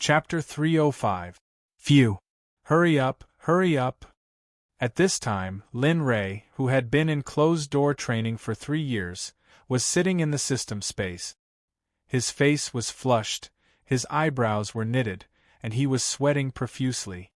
Chapter 305. Phew! Hurry up, hurry up! At this time, Lin Ray, who had been in closed-door training for 3 years, was sitting in the system space. His face was flushed, his eyebrows were knitted, and he was sweating profusely.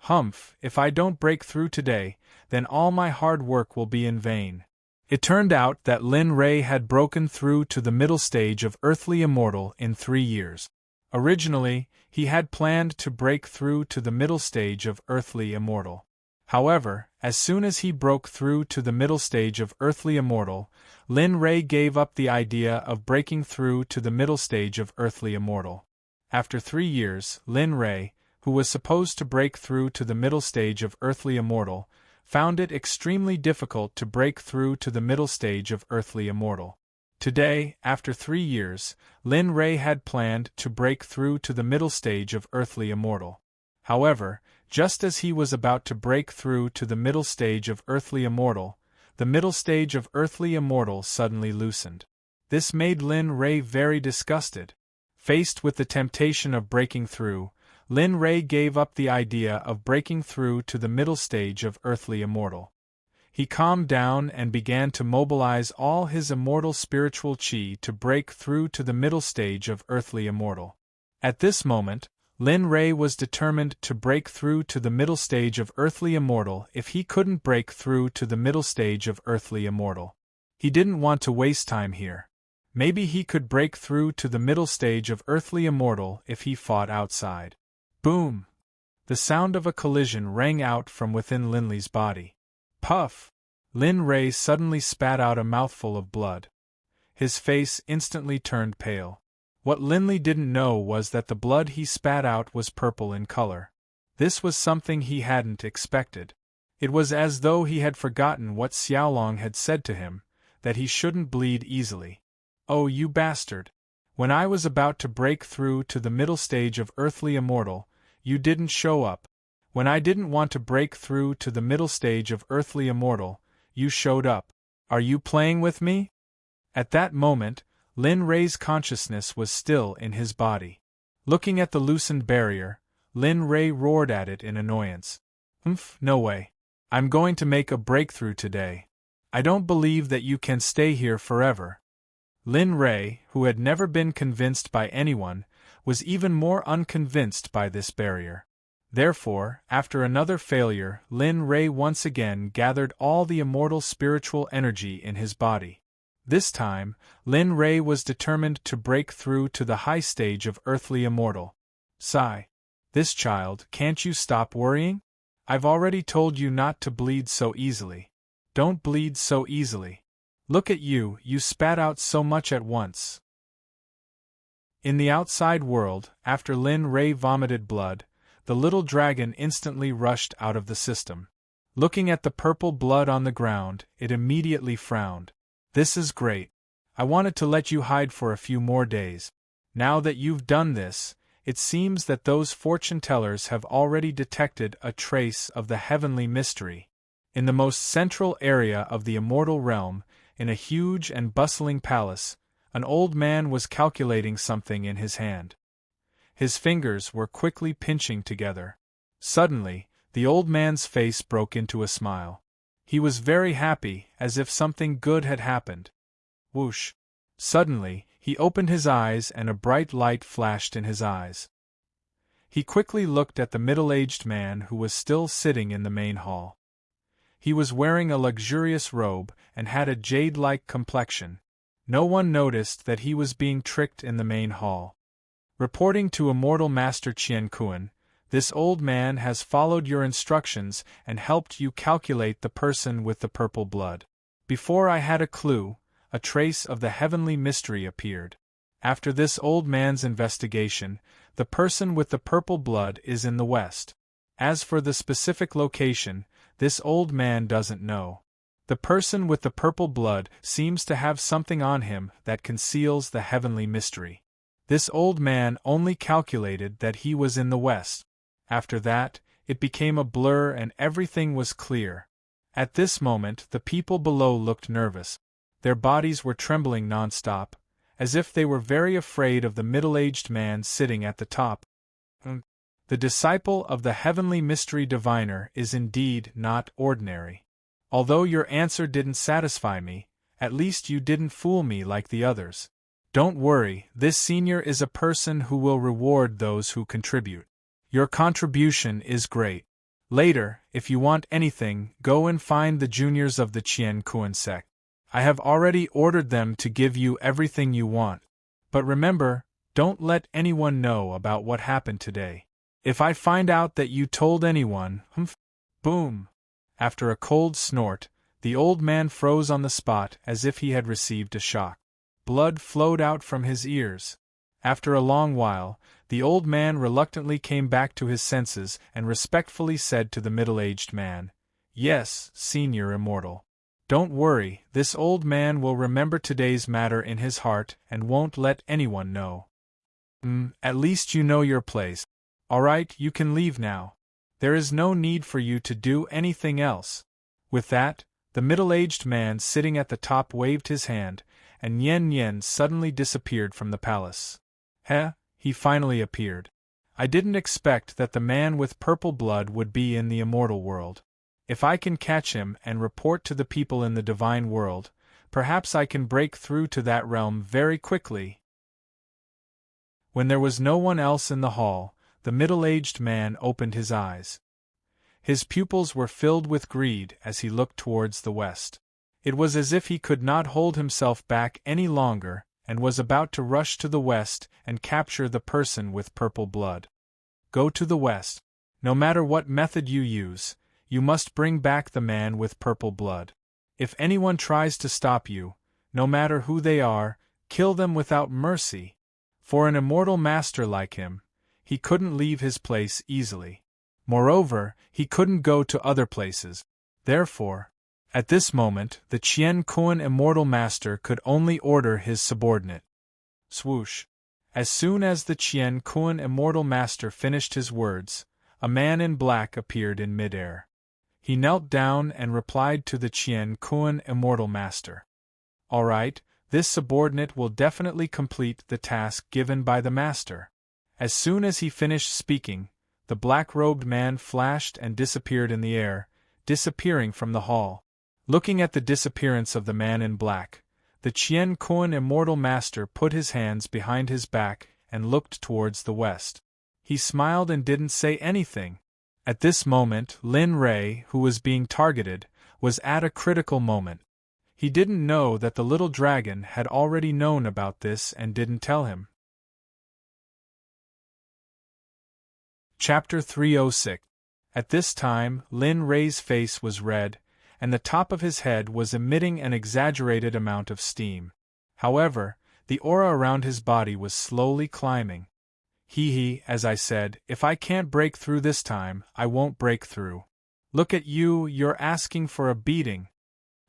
Humph, if I don't break through today, then all my hard work will be in vain. It turned out that Lin Ray had broken through to the middle stage of Earthly Immortal in 3 years. Originally, he had planned to break through to the middle stage of Earthly Immortal. However, as soon as he broke through to the middle stage of Earthly Immortal, Lin Ray gave up the idea of breaking through to the middle stage of Earthly Immortal. After 3 years, Lin Ray, who was supposed to break through to the middle stage of Earthly Immortal, found it extremely difficult to break through to the middle stage of Earthly Immortal. Today, after 3 years, Lin Ray had planned to break through to the middle stage of Earthly Immortal. However, just as he was about to break through to the middle stage of Earthly Immortal, the middle stage of Earthly Immortal suddenly loosened. This made Lin Ray very disgusted. Faced with the temptation of breaking through, Lin Ray gave up the idea of breaking through to the middle stage of Earthly Immortal. He calmed down and began to mobilize all his immortal spiritual chi to break through to the middle stage of Earthly Immortal. At this moment, Lin Ray was determined to break through to the middle stage of Earthly Immortal if he couldn't break through to the middle stage of Earthly Immortal. He didn't want to waste time here. Maybe he could break through to the middle stage of Earthly Immortal if he fought outside. Boom! The sound of a collision rang out from within Linley's body. Puff! Lin Ray suddenly spat out a mouthful of blood. His face instantly turned pale. What Linley didn't know was that the blood he spat out was purple in color. This was something he hadn't expected. It was as though he had forgotten what Xiaolong had said to him, that he shouldn't bleed easily. Oh, you bastard! When I was about to break through to the middle stage of Earthly Immortal, you didn't show up. When I didn't want to break through to the middle stage of Earthly Immortal, you showed up. Are you playing with me? At that moment, Lin Ray's consciousness was still in his body. Looking at the loosened barrier, Lin Ray roared at it in annoyance. No way. I'm going to make a breakthrough today. I don't believe that you can stay here forever. Lin Ray, who had never been convinced by anyone, was even more unconvinced by this barrier. Therefore, after another failure, Lin Ray once again gathered all the immortal spiritual energy in his body. This time, Lin Ray was determined to break through to the high stage of Earthly Immortal. Sigh. This child, can't you stop worrying? I've already told you not to bleed so easily. Don't bleed so easily. Look at you, you spat out so much at once. In the outside world, after Lin Ray vomited blood, the little dragon instantly rushed out of the system. Looking at the purple blood on the ground, it immediately frowned. This is great. I wanted to let you hide for a few more days. Now that you've done this, it seems that those fortune-tellers have already detected a trace of the heavenly mystery. In the most central area of the immortal realm, in a huge and bustling palace, an old man was calculating something in his hand. His fingers were quickly pinching together. Suddenly, the old man's face broke into a smile. He was very happy, as if something good had happened. Whoosh! Suddenly, he opened his eyes and a bright light flashed in his eyes. He quickly looked at the middle-aged man who was still sitting in the main hall. He was wearing a luxurious robe and had a jade-like complexion. No one noticed that he was being tricked in the main hall. Reporting to Immortal Master Qian Kuan, this old man has followed your instructions and helped you calculate the person with the purple blood. Before I had a clue, a trace of the heavenly mystery appeared. After this old man's investigation, the person with the purple blood is in the west. As for the specific location, this old man doesn't know. The person with the purple blood seems to have something on him that conceals the heavenly mystery. This old man only calculated that he was in the west. After that, it became a blur and everything was clear. At this moment, the people below looked nervous. Their bodies were trembling non-stop, as if they were very afraid of the middle-aged man sitting at the top. The disciple of the heavenly mystery diviner is indeed not ordinary. Although your answer didn't satisfy me, at least you didn't fool me like the others. Don't worry, this senior is a person who will reward those who contribute. Your contribution is great. Later, if you want anything, go and find the juniors of the Qian Kuan sect. I have already ordered them to give you everything you want. But remember, don't let anyone know about what happened today. If I find out that you told anyone, boom! After a cold snort, the old man froze on the spot as if he had received a shock. Blood flowed out from his ears. After a long while, the old man reluctantly came back to his senses and respectfully said to the middle-aged man, "Yes, Senior Immortal. Don't worry, this old man will remember today's matter in his heart and won't let anyone know. At least you know your place. Alright, you can leave now. There is no need for you to do anything else." With that, the middle-aged man sitting at the top waved his hand, and Yen Yen suddenly disappeared from the palace. He finally appeared. I didn't expect that the man with purple blood would be in the immortal world. If I can catch him and report to the people in the divine world, perhaps I can break through to that realm very quickly. When there was no one else in the hall, the middle-aged man opened his eyes. His pupils were filled with greed as he looked towards the west. It was as if he could not hold himself back any longer, and was about to rush to the west and capture the person with purple blood. Go to the west. No matter what method you use, you must bring back the man with purple blood. If anyone tries to stop you, no matter who they are, kill them without mercy. For an immortal master like him, he couldn't leave his place easily. Moreover, he couldn't go to other places. Therefore, at this moment, the Qian Kuan immortal master could only order his subordinate. Swoosh! As soon as the Qian Kuan immortal master finished his words, a man in black appeared in midair. He knelt down and replied to the Qian Kuan immortal master. All right, this subordinate will definitely complete the task given by the master. As soon as he finished speaking, the black-robed man flashed and disappeared in the air, disappearing from the hall. Looking at the disappearance of the man in black, the Qian Kuan immortal master put his hands behind his back and looked towards the west. He smiled and didn't say anything. At this moment, Lin Rei, who was being targeted, was at a critical moment. He didn't know that the little dragon had already known about this and didn't tell him. Chapter 306. At this time, Lin Rei's face was red, and the top of his head was emitting an exaggerated amount of steam. However, the aura around his body was slowly climbing. As I said, if I can't break through this time, I won't break through. Look at you, you're asking for a beating.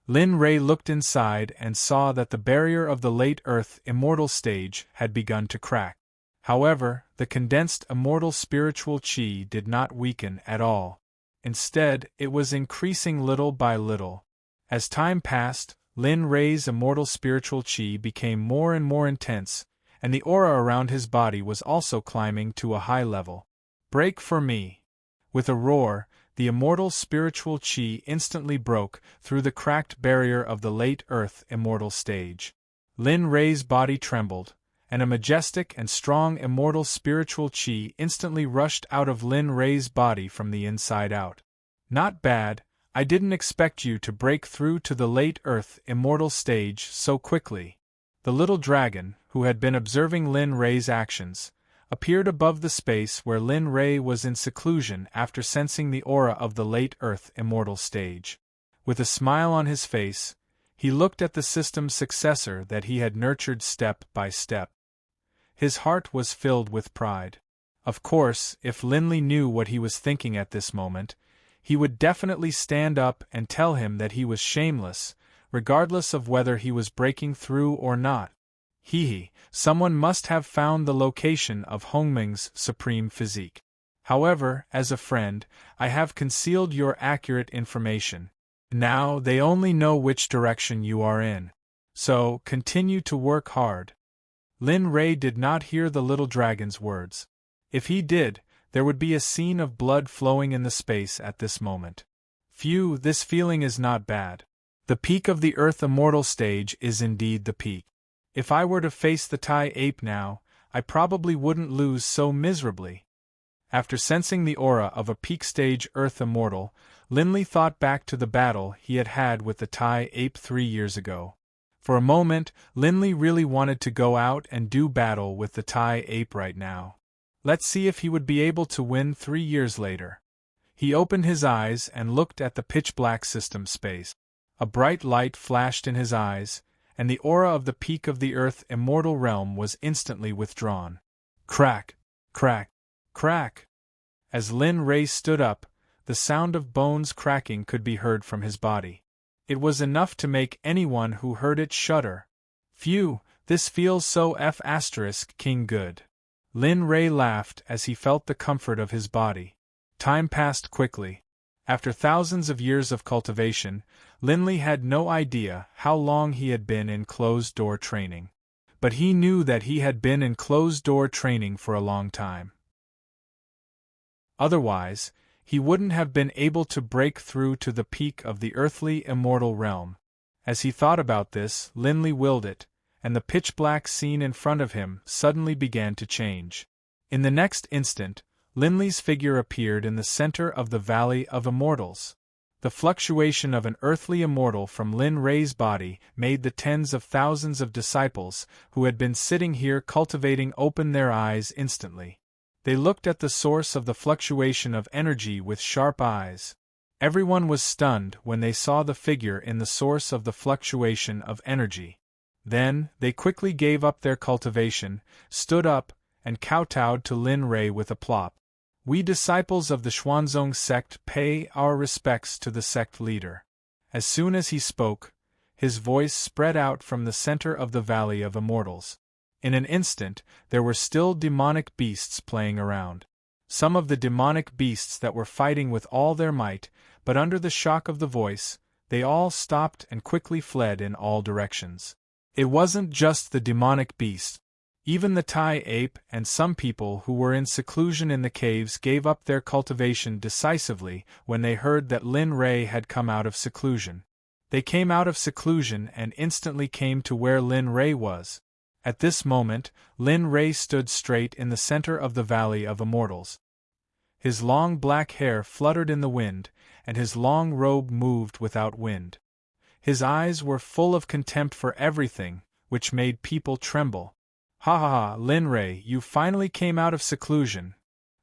Lin Rei looked inside and saw that the barrier of the late Earth immortal stage had begun to crack. However, the condensed immortal spiritual qi did not weaken at all. Instead, it was increasing little by little. As time passed, Lin Rei's immortal spiritual qi became more and more intense, and the aura around his body was also climbing to a high level. Break for me! With a roar, the immortal spiritual qi instantly broke through the cracked barrier of the late Earth immortal stage. Lin Rei's body trembled, and a majestic and strong immortal spiritual qi instantly rushed out of Lin Rei's body from the inside out. Not bad, I didn't expect you to break through to the late Earth immortal stage so quickly. The little dragon, who had been observing Lin Rei's actions, appeared above the space where Lin Rei was in seclusion after sensing the aura of the late Earth immortal stage. With a smile on his face, he looked at the system's successor that he had nurtured step by step. His heart was filled with pride. Of course, if Linley knew what he was thinking at this moment, he would definitely stand up and tell him that he was shameless, regardless of whether he was breaking through or not. Someone must have found the location of Hongming's supreme physique. However, as a friend, I have concealed your accurate information. Now they only know which direction you are in. So, continue to work hard. Lin Rei did not hear the little dragon's words. If he did, there would be a scene of blood flowing in the space at this moment. Phew, this feeling is not bad. The peak of the Earth Immortal stage is indeed the peak. If I were to face the Tai ape now, I probably wouldn't lose so miserably. After sensing the aura of a peak stage Earth Immortal, Linley thought back to the battle he had had with the Tai ape 3 years ago. For a moment, Linley really wanted to go out and do battle with the Tai ape right now. Let's see if he would be able to win 3 years later. He opened his eyes and looked at the pitch-black system space. A bright light flashed in his eyes, and the aura of the peak of the Earth Immortal realm was instantly withdrawn. Crack! Crack! Crack! As Lin Ray stood up, the sound of bones cracking could be heard from his body. It was enough to make anyone who heard it shudder. Phew, this feels so King good. Lin Ray laughed as he felt the comfort of his body. Time passed quickly. After thousands of years of cultivation, Linley had no idea how long he had been in closed-door training. But he knew that he had been in closed-door training for a long time. Otherwise, he wouldn't have been able to break through to the peak of the earthly immortal realm. As he thought about this, Linley willed it, and the pitch-black scene in front of him suddenly began to change. In the next instant, Linley's figure appeared in the center of the Valley of Immortals. The fluctuation of an earthly immortal from Lin Ray's body made the tens of thousands of disciples who had been sitting here cultivating open their eyes instantly. They looked at the source of the fluctuation of energy with sharp eyes. Everyone was stunned when they saw the figure in the source of the fluctuation of energy. Then, they quickly gave up their cultivation, stood up, and kowtowed to Lin Ray with a plop. We disciples of the Xuanzong sect pay our respects to the sect leader. As soon as he spoke, his voice spread out from the center of the Valley of Immortals. In an instant, there were still demonic beasts playing around. Some of the demonic beasts that were fighting with all their might, but under the shock of the voice, they all stopped and quickly fled in all directions. It wasn't just the demonic beasts. Even the Tai ape and some people who were in seclusion in the caves gave up their cultivation decisively when they heard that Lin Ray had come out of seclusion. They came out of seclusion and instantly came to where Lin Ray was. At this moment, Lin Ray stood straight in the center of the Valley of Immortals. His long black hair fluttered in the wind, and his long robe moved without wind. His eyes were full of contempt for everything, which made people tremble. Ha ha ha, Lin Ray, you finally came out of seclusion.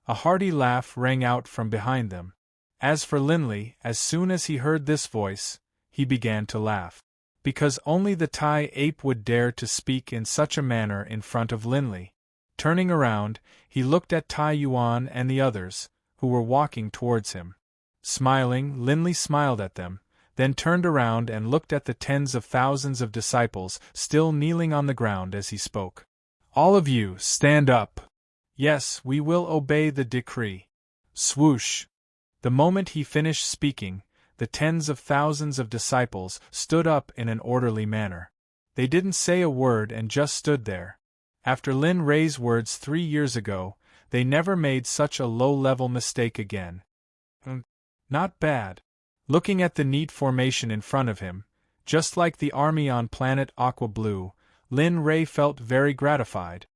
A hearty laugh rang out from behind them. As for Linley, as soon as he heard this voice, he began to laugh. Because only the Tai ape would dare to speak in such a manner in front of Linley. Turning around, he looked at Tai Yuan and the others, who were walking towards him. Smiling, Linley smiled at them, then turned around and looked at the tens of thousands of disciples still kneeling on the ground as he spoke. All of you, stand up. Yes, we will obey the decree. Swoosh! The moment he finished speaking, the tens of thousands of disciples stood up in an orderly manner. They didn't say a word and just stood there. After Lin Ray's words 3 years ago, they never made such a low-level mistake again. Not bad. Looking at the neat formation in front of him, just like the army on planet Aqua Blue, Lin Ray felt very gratified.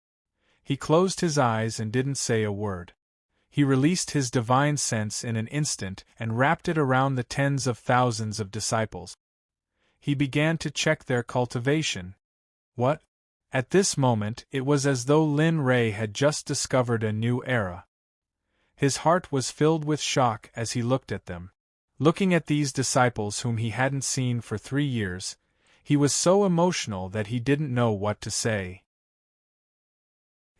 He closed his eyes and didn't say a word. He released his divine sense in an instant and wrapped it around the tens of thousands of disciples. He began to check their cultivation. What? At this moment, it was as though Lin Ray had just discovered a new era. His heart was filled with shock as he looked at them. Looking at these disciples whom he hadn't seen for 3 years, he was so emotional that he didn't know what to say.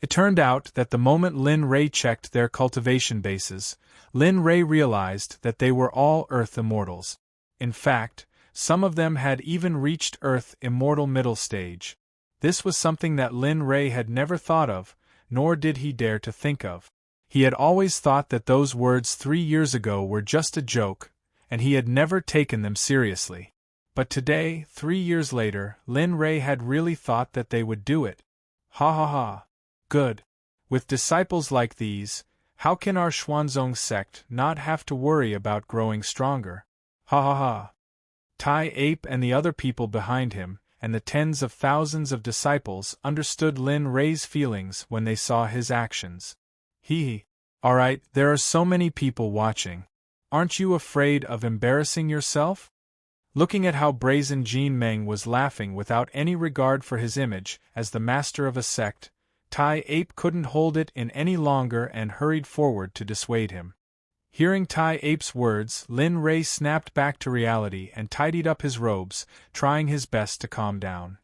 It turned out that the moment Lin Ray checked their cultivation bases, Lin Ray realized that they were all Earth Immortals. In fact, some of them had even reached Earth Immortal middle stage. This was something that Lin Ray had never thought of, nor did he dare to think of. He had always thought that those words 3 years ago were just a joke, and he had never taken them seriously. But today, 3 years later, Lin Ray had really thought that they would do it. Ha ha ha. Good. With disciples like these, how can our Xuanzong sect not have to worry about growing stronger? Ha ha ha. Tai Ape and the other people behind him, and the tens of thousands of disciples understood Lin Rei's feelings when they saw his actions. Hee. Alright, there are so many people watching. Aren't you afraid of embarrassing yourself? Looking at how brazen Jin Meng was laughing without any regard for his image as the master of a sect, Tai Ape couldn't hold it in any longer and hurried forward to dissuade him. Hearing Tai Ape's words, Lin Rei snapped back to reality and tidied up his robes, trying his best to calm down.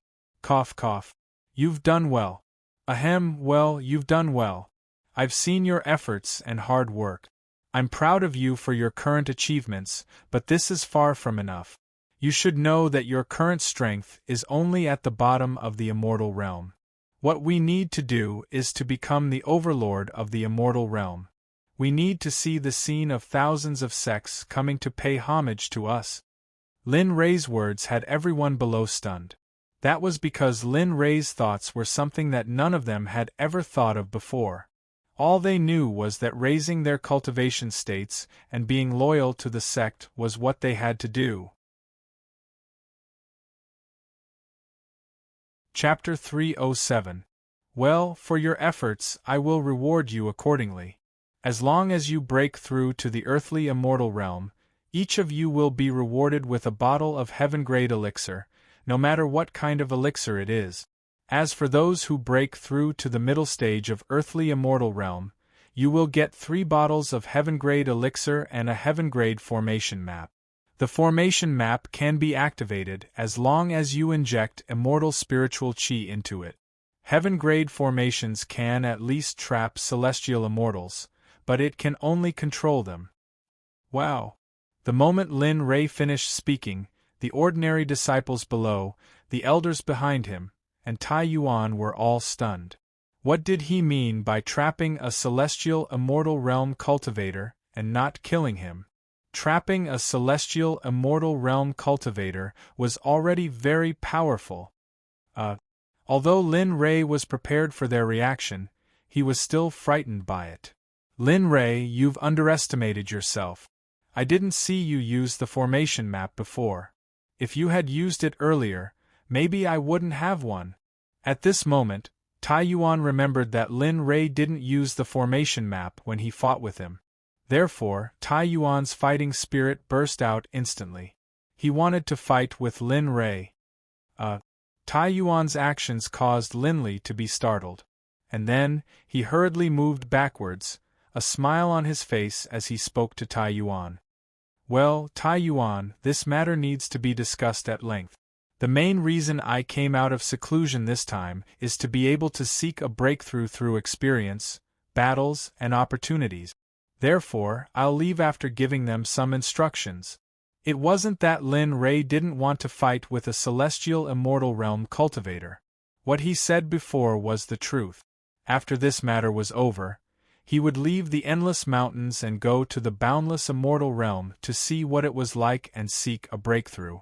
Cough cough. You've done well. Ahem, well, you've done well. I've seen your efforts and hard work. I'm proud of you for your current achievements, but this is far from enough. You should know that your current strength is only at the bottom of the immortal realm. What we need to do is to become the overlord of the immortal realm. We need to see the scene of thousands of sects coming to pay homage to us. Lin Rei's words had everyone below stunned. That was because Lin Rei's thoughts were something that none of them had ever thought of before. All they knew was that raising their cultivation states and being loyal to the sect was what they had to do. Chapter 307. Well, for your efforts I will reward you accordingly. As long as you break through to the earthly immortal realm, each of you will be rewarded with a bottle of heaven-grade elixir, no matter what kind of elixir it is. As for those who break through to the middle stage of earthly immortal realm, you will get 3 bottles of heaven-grade elixir and a heaven-grade formation map. The formation map can be activated as long as you inject immortal spiritual chi into it. Heaven-grade formations can at least trap celestial immortals, but it can only control them. Wow! The moment Lin Rei finished speaking, the ordinary disciples below, the elders behind him, and Tai Yuan were all stunned. What did he mean by trapping a celestial immortal realm cultivator and not killing him? Trapping a celestial immortal realm cultivator was already very powerful. Although Lin Rei was prepared for their reaction, he was still frightened by it. Lin Rei, you've underestimated yourself. I didn't see you use the formation map before. If you had used it earlier, maybe I wouldn't have one. At this moment, Tai Yuan remembered that Lin Rei didn't use the formation map when he fought with him. Therefore, Tai Yuan's fighting spirit burst out instantly. He wanted to fight with Lin Rei. Tai Yuan's actions caused Lin Li to be startled. And then, he hurriedly moved backwards, a smile on his face as he spoke to Tai Yuan. Well, Tai Yuan, this matter needs to be discussed at length. The main reason I came out of seclusion this time is to be able to seek a breakthrough through experience, battles, and opportunities. Therefore, I'll leave after giving them some instructions. It wasn't that Lin Rei didn't want to fight with a celestial immortal realm cultivator. What he said before was the truth. After this matter was over, he would leave the endless mountains and go to the boundless immortal realm to see what it was like and seek a breakthrough.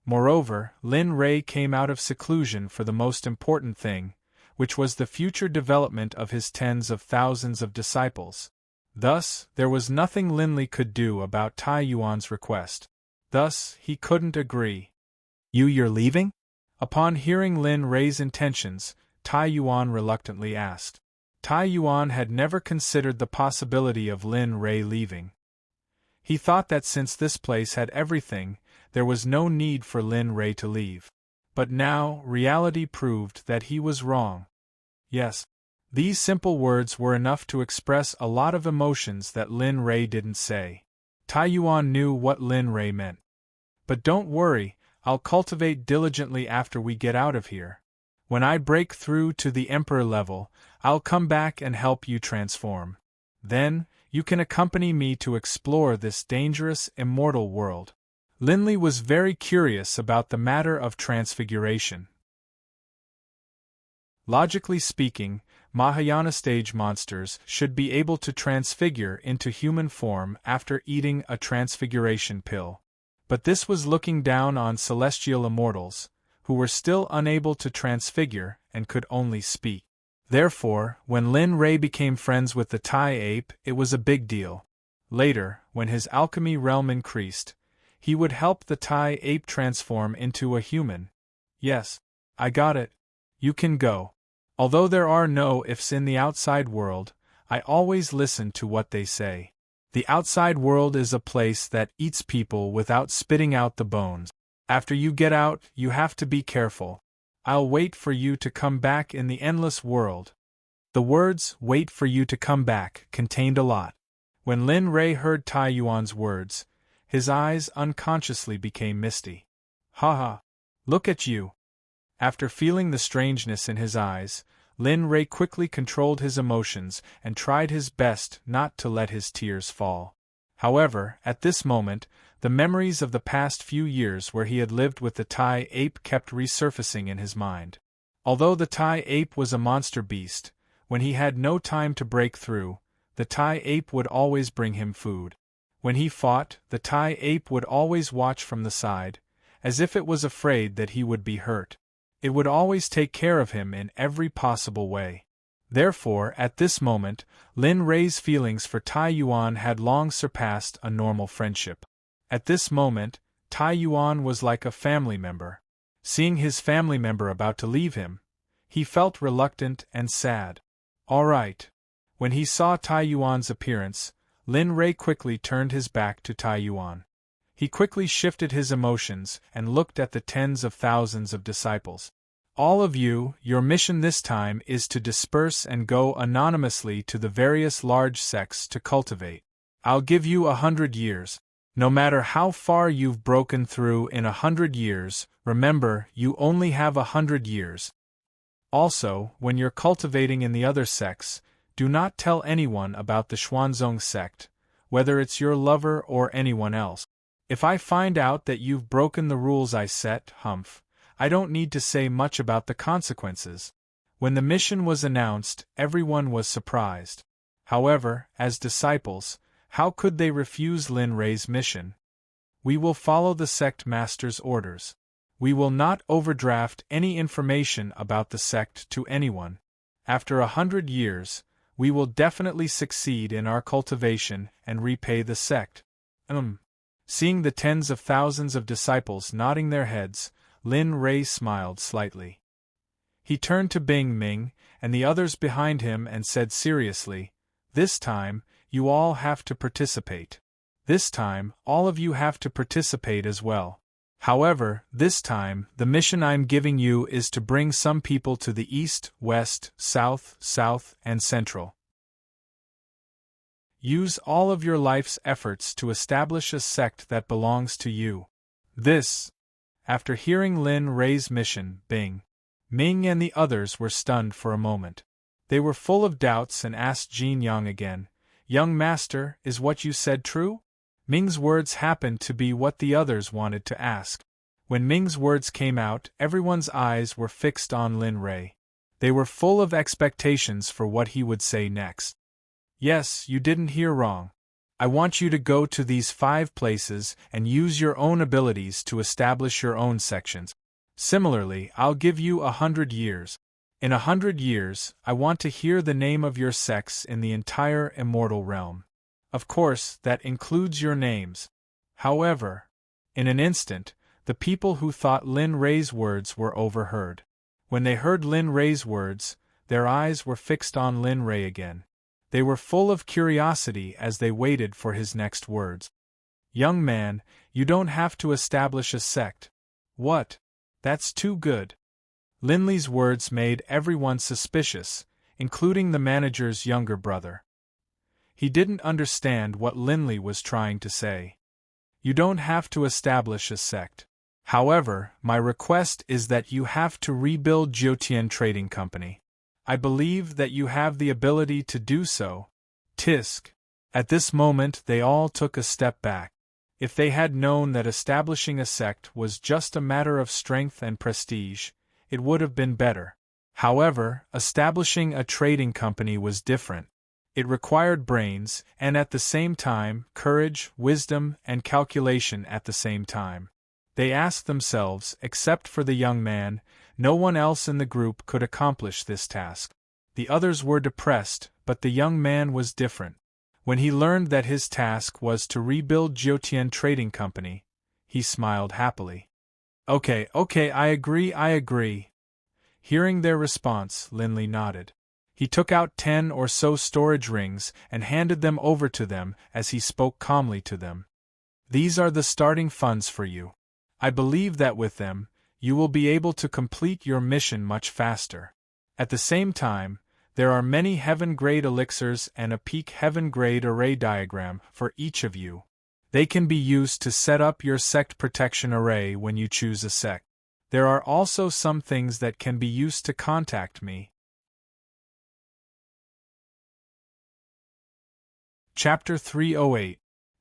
Moreover, Lin Rei came out of seclusion for the most important thing, which was the future development of his tens of thousands of disciples. Thus, there was nothing Lin Li could do about Tai Yuan's request. Thus, he couldn't agree. You're leaving? Upon hearing Lin Rei's intentions, Tai Yuan reluctantly asked. Tai Yuan had never considered the possibility of Lin Rei leaving. He thought that since this place had everything, there was no need for Lin Rei to leave. But now, reality proved that he was wrong. Yes, these simple words were enough to express a lot of emotions that Lin Rei didn't say. Tai Yuan knew what Lin Rei meant. But don't worry, I'll cultivate diligently after we get out of here. When I break through to the Emperor level, I'll come back and help you transform. Then, you can accompany me to explore this dangerous, immortal world. Lin Li was very curious about the matter of transfiguration. Logically speaking, Mahayana stage monsters should be able to transfigure into human form after eating a transfiguration pill. But this was looking down on celestial immortals, who were still unable to transfigure and could only speak. Therefore, when Lin Rei became friends with the Tai ape, it was a big deal. Later, when his alchemy realm increased, he would help the Tai ape transform into a human. Yes, I got it. You can go. Although there are no ifs in the outside world, I always listen to what they say. The outside world is a place that eats people without spitting out the bones. After you get out, you have to be careful. I'll wait for you to come back in the endless world. The words, wait for you to come back, contained a lot. When Lin Rei heard Tai Yuan's words, his eyes unconsciously became misty. Haha. Look at you. After feeling the strangeness in his eyes, Lin Rei quickly controlled his emotions and tried his best not to let his tears fall. However, at this moment, the memories of the past few years where he had lived with the Tai ape kept resurfacing in his mind. Although the Tai ape was a monster beast, when he had no time to break through, the Tai ape would always bring him food. When he fought, the Tai ape would always watch from the side, as if it was afraid that he would be hurt. It would always take care of him in every possible way. Therefore, at this moment, Lin Rei's feelings for Tai Yuan had long surpassed a normal friendship. At this moment, Tai Yuan was like a family member. Seeing his family member about to leave him, he felt reluctant and sad. All right. When he saw Tai Yuan's appearance, Lin Rei quickly turned his back to Tai Yuan. He quickly shifted his emotions and looked at the tens of thousands of disciples. All of you, your mission this time is to disperse and go anonymously to the various large sects to cultivate. I'll give you 100 years. No matter how far you've broken through in 100 years, remember, you only have 100 years. Also, when you're cultivating in the other sects, do not tell anyone about the Xuanzong sect, whether it's your lover or anyone else. If I find out that you've broken the rules I set, I don't need to say much about the consequences. When the mission was announced, everyone was surprised. However, as disciples, how could they refuse Lin Rei's mission? We will follow the sect master's orders. We will not overdraft any information about the sect to anyone. After 100 years, we will definitely succeed in our cultivation and repay the sect. Seeing the tens of thousands of disciples nodding their heads, Lin Rei smiled slightly. He turned to Bing Ming and the others behind him and said seriously, "This time, you all have to participate. This time, all of you have to participate as well. However, this time, the mission I'm giving you is to bring some people to the east, west, south, and central. Use all of your life's efforts to establish a sect that belongs to you." This. After hearing Lin Rei's mission, Bing, Ming and the others were stunned for a moment. They were full of doubts and asked Jin Yang again, "Young master, is what you said true?" Ming's words happened to be what the others wanted to ask. When Ming's words came out, everyone's eyes were fixed on Lin Rei. They were full of expectations for what he would say next. "Yes, you didn't hear wrong. I want you to go to these 5 places and use your own abilities to establish your own sections. Similarly, I'll give you 100 years. In 100 years, I want to hear the name of your sects in the entire immortal realm. Of course, that includes your names." However, in an instant, the people who thought Lin Rei's words were overheard. When they heard Lin Rei's words, their eyes were fixed on Lin Rei again. They were full of curiosity as they waited for his next words. "Young man, you don't have to establish a sect." "What? That's too good." Lin Li's words made everyone suspicious, including the manager's younger brother. He didn't understand what Lin Li was trying to say. "You don't have to establish a sect. However, my request is that you have to rebuild Jiutian Trading Company. I believe that you have the ability to do so." Tisk. At this moment they all took a step back. If they had known that establishing a sect was just a matter of strength and prestige, it would have been better. However, establishing a trading company was different. It required brains, and at the same time, courage, wisdom, and calculation at the same time. They asked themselves, except for the young man, no one else in the group could accomplish this task. The others were depressed, but the young man was different. When he learned that his task was to rebuild Jiutian Trading Company, he smiled happily. Okay, I agree. Hearing their response, Linley nodded. He took out 10 or so storage rings and handed them over to them as he spoke calmly to them. These are the starting funds for you. I believe that with them, you will be able to complete your mission much faster. At the same time, there are many heaven-grade elixirs and a peak heaven-grade array diagram for each of you. They can be used to set up your sect protection array when you choose a sect. There are also some things that can be used to contact me. Chapter 308.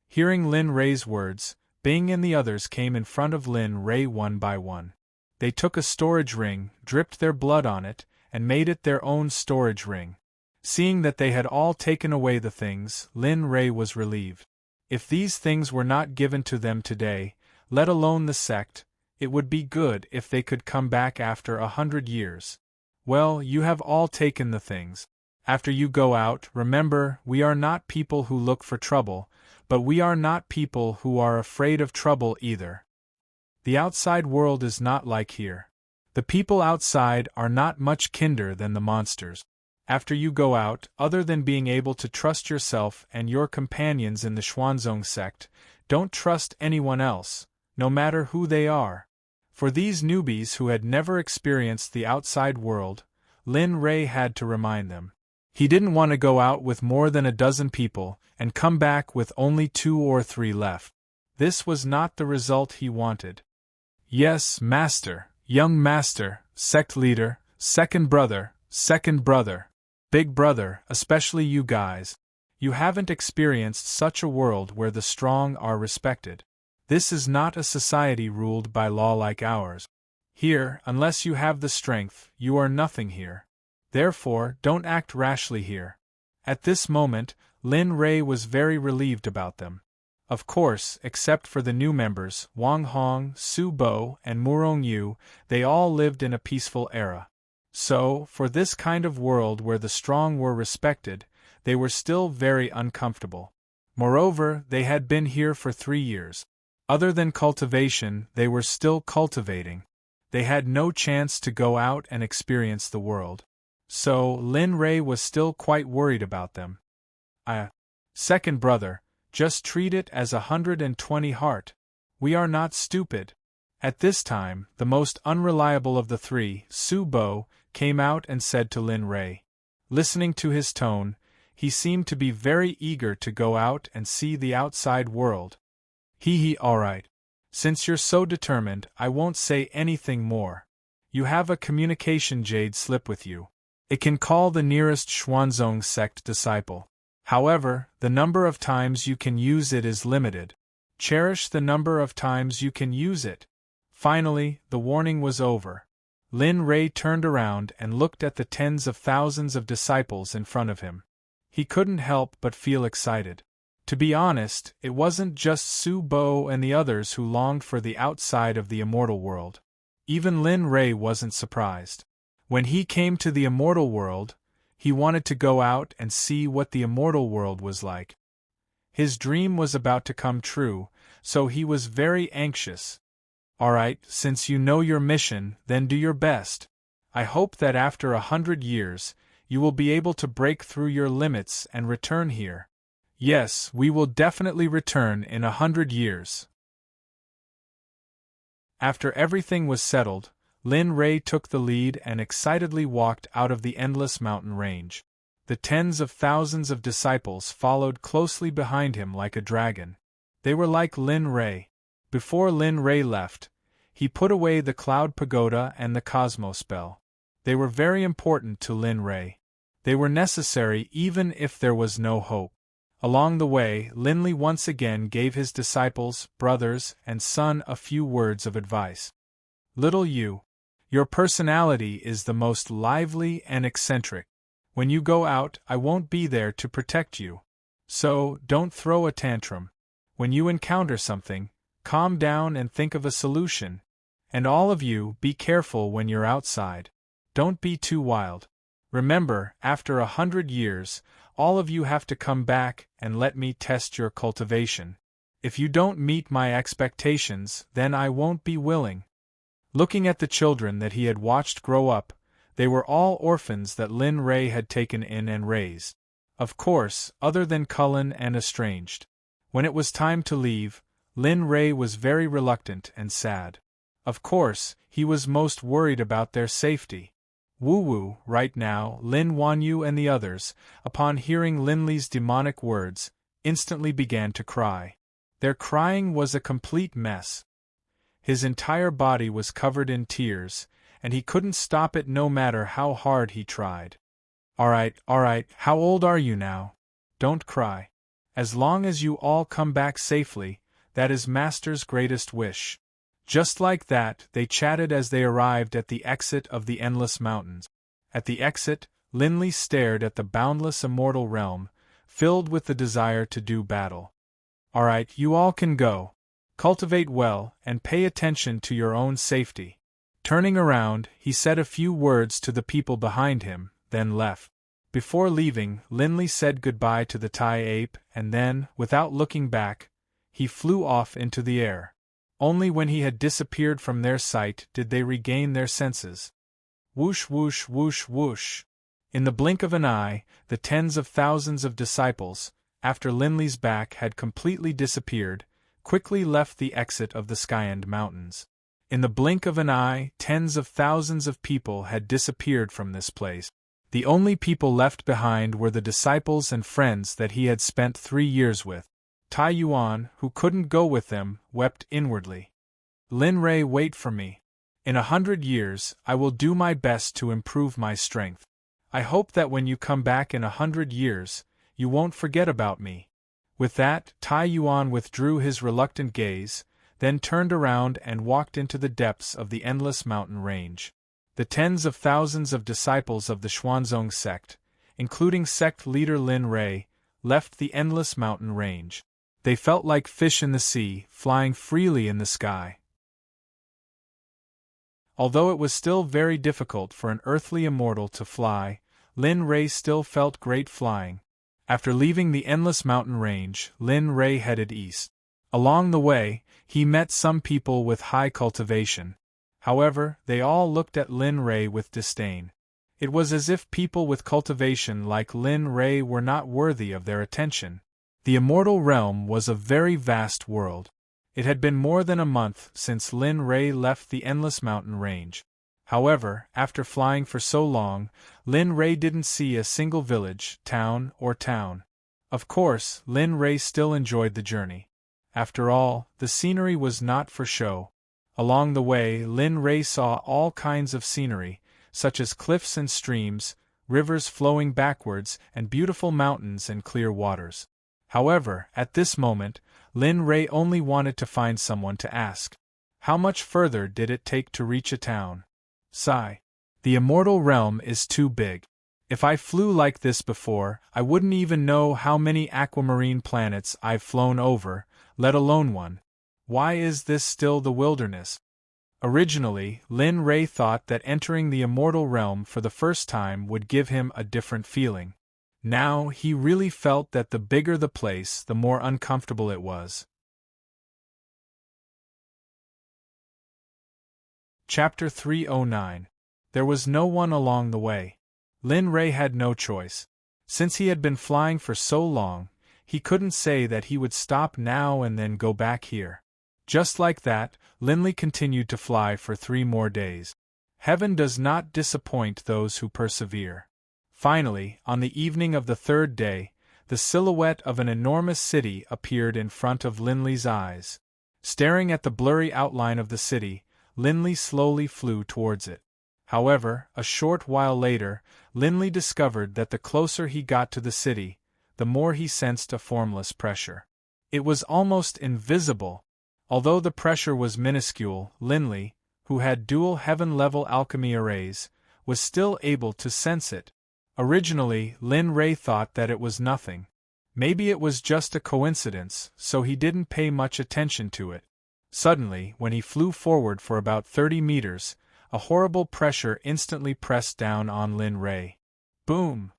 Hearing Lin Ray's words, Bing and the others came in front of Lin Ray one by one. They took a storage ring, dripped their blood on it, and made it their own storage ring. Seeing that they had all taken away the things, Lin Ray was relieved. If these things were not given to them today, let alone the sect, it would be good if they could come back after 100 years. Well, you have all taken the things. After you go out, remember, we are not people who look for trouble, but we are not people who are afraid of trouble either. The outside world is not like here. The people outside are not much kinder than the monsters. After you go out, other than being able to trust yourself and your companions in the Xuanzong sect, don't trust anyone else, no matter who they are. For these newbies who had never experienced the outside world, Lin Ray had to remind them. He didn't want to go out with more than a dozen people and come back with only 2 or 3 left. This was not the result he wanted. Yes, master, young master, sect leader, second brother, big brother, especially you guys. You haven't experienced such a world where the strong are respected. This is not a society ruled by law like ours. Here, unless you have the strength, you are nothing here. Therefore, don't act rashly here. At this moment, Lin Ray was very relieved about them. Of course, except for the new members, Wang Hong, Su Bo, and Murong Yu, they all lived in a peaceful era. So, for this kind of world where the strong were respected, they were still very uncomfortable. Moreover, they had been here for 3 years. Other than cultivation, they were still cultivating. They had no chance to go out and experience the world. So, Lin Ray was still quite worried about them. Second brother, just treat it as 120 heart. We are not stupid. At this time, the most unreliable of the 3, Su Bo, came out and said to Lin Ray. Listening to his tone, he seemed to be very eager to go out and see the outside world. Alright. Since you're so determined, I won't say anything more. You have a communication jade slip with you. It can call the nearest Xuanzong sect disciple. However, the number of times you can use it is limited. Cherish the number of times you can use it. Finally, the warning was over. Lin Ray turned around and looked at the tens of thousands of disciples in front of him. He couldn't help but feel excited. To be honest, it wasn't just Su Bo and the others who longed for the outside of the immortal world. Even Lin Ray wasn't surprised. When he came to the immortal world, he wanted to go out and see what the immortal world was like. His dream was about to come true, so he was very anxious. Alright, since you know your mission, then do your best. I hope that after 100 years, you will be able to break through your limits and return here. Yes, we will definitely return in 100 years. After everything was settled, Lin Ray took the lead and excitedly walked out of the endless mountain range. The tens of thousands of disciples followed closely behind him like a dragon. They were like Lin Ray. Before Lin Ray left, he put away the Cloud Pagoda and the Cosmo spell. They were very important to Lin Ray. They were necessary even if there was no hope. Along the way, Linley once again gave his disciples, brothers, and son a few words of advice. Little you. Your personality is the most lively and eccentric. When you go out, I won't be there to protect you. So, don't throw a tantrum. When you encounter something, calm down and think of a solution. And all of you, be careful when you're outside. Don't be too wild. Remember, after 100 years, all of you have to come back and let me test your cultivation. If you don't meet my expectations, then I won't be willing." Looking at the children that he had watched grow up, they were all orphans that Lin Ray had taken in and raised. Of course, other than Cullen and estranged. When it was time to leave, Lin Ray was very reluctant and sad. Of course, he was most worried about their safety. Woo-woo, right now, Lin Wanyu and the others, upon hearing Lin Li's demonic words, instantly began to cry. Their crying was a complete mess. His entire body was covered in tears, and he couldn't stop it no matter how hard he tried. All right, how old are you now? Don't cry. As long as you all come back safely, that is Master's greatest wish." Just like that, they chatted as they arrived at the exit of the Endless Mountains. At the exit, Lin Li stared at the boundless immortal realm, filled with the desire to do battle. "All right, you all can go. Cultivate well, and pay attention to your own safety." Turning around, he said a few words to the people behind him, then left. Before leaving, Lin Li said goodbye to the Tai ape, and then, without looking back, he flew off into the air. Only when he had disappeared from their sight did they regain their senses. Whoosh whoosh whoosh whoosh. In the blink of an eye, the tens of thousands of disciples, after Lin Li's back had completely disappeared, quickly left the exit of the Skyend Mountains. In the blink of an eye, tens of thousands of people had disappeared from this place. The only people left behind were the disciples and friends that he had spent 3 years with. Tai Yuan, who couldn't go with them, wept inwardly. "Lin Ray, wait for me. In 100 years, I will do my best to improve my strength. I hope that when you come back in 100 years, you won't forget about me." With that, Tai Yuan withdrew his reluctant gaze, then turned around and walked into the depths of the endless mountain range. The tens of thousands of disciples of the Xuanzong sect, including sect leader Lin Ray, left the endless mountain range. They felt like fish in the sea, flying freely in the sky. Although it was still very difficult for an earthly immortal to fly, Lin Ray still felt great flying. After leaving the endless mountain range, Lin Ray headed east. Along the way, he met some people with high cultivation. However, they all looked at Lin Ray with disdain. It was as if people with cultivation like Lin Ray were not worthy of their attention. The immortal realm was a very vast world. It had been more than a month since Lin Ray left the endless mountain range. However, after flying for so long, Lin Ray didn't see a single village, town. Of course, Lin Ray still enjoyed the journey. After all, the scenery was not for show. Along the way, Lin Ray saw all kinds of scenery, such as cliffs and streams, rivers flowing backwards, and beautiful mountains and clear waters. However, at this moment, Lin Ray only wanted to find someone to ask. How much further did it take to reach a town? Sigh. The immortal realm is too big. If I flew like this before, I wouldn't even know how many aquamarine planets I've flown over, let alone one. Why is this still the wilderness? Originally, Lin Ray thought that entering the immortal realm for the first time would give him a different feeling. Now he really felt that the bigger the place, the more uncomfortable it was. Chapter 309. There was no one along the way. Lin Ray had no choice. Since he had been flying for so long, he couldn't say that he would stop now and then go back here. Just like that, Lin Li continued to fly for 3 more days. Heaven does not disappoint those who persevere. Finally, on the evening of the 3rd day, the silhouette of an enormous city appeared in front of Lin Li's eyes. Staring at the blurry outline of the city, Lin Li slowly flew towards it. However, a short while later, Lin Li discovered that the closer he got to the city, the more he sensed a formless pressure. It was almost invisible. Although the pressure was minuscule, Lin Li, who had dual heaven-level alchemy arrays, was still able to sense it. Originally, Lin Ray thought that it was nothing. Maybe it was just a coincidence, so he didn't pay much attention to it. Suddenly, when he flew forward for about 30 meters, a horrible pressure instantly pressed down on Lin Ray. Boom!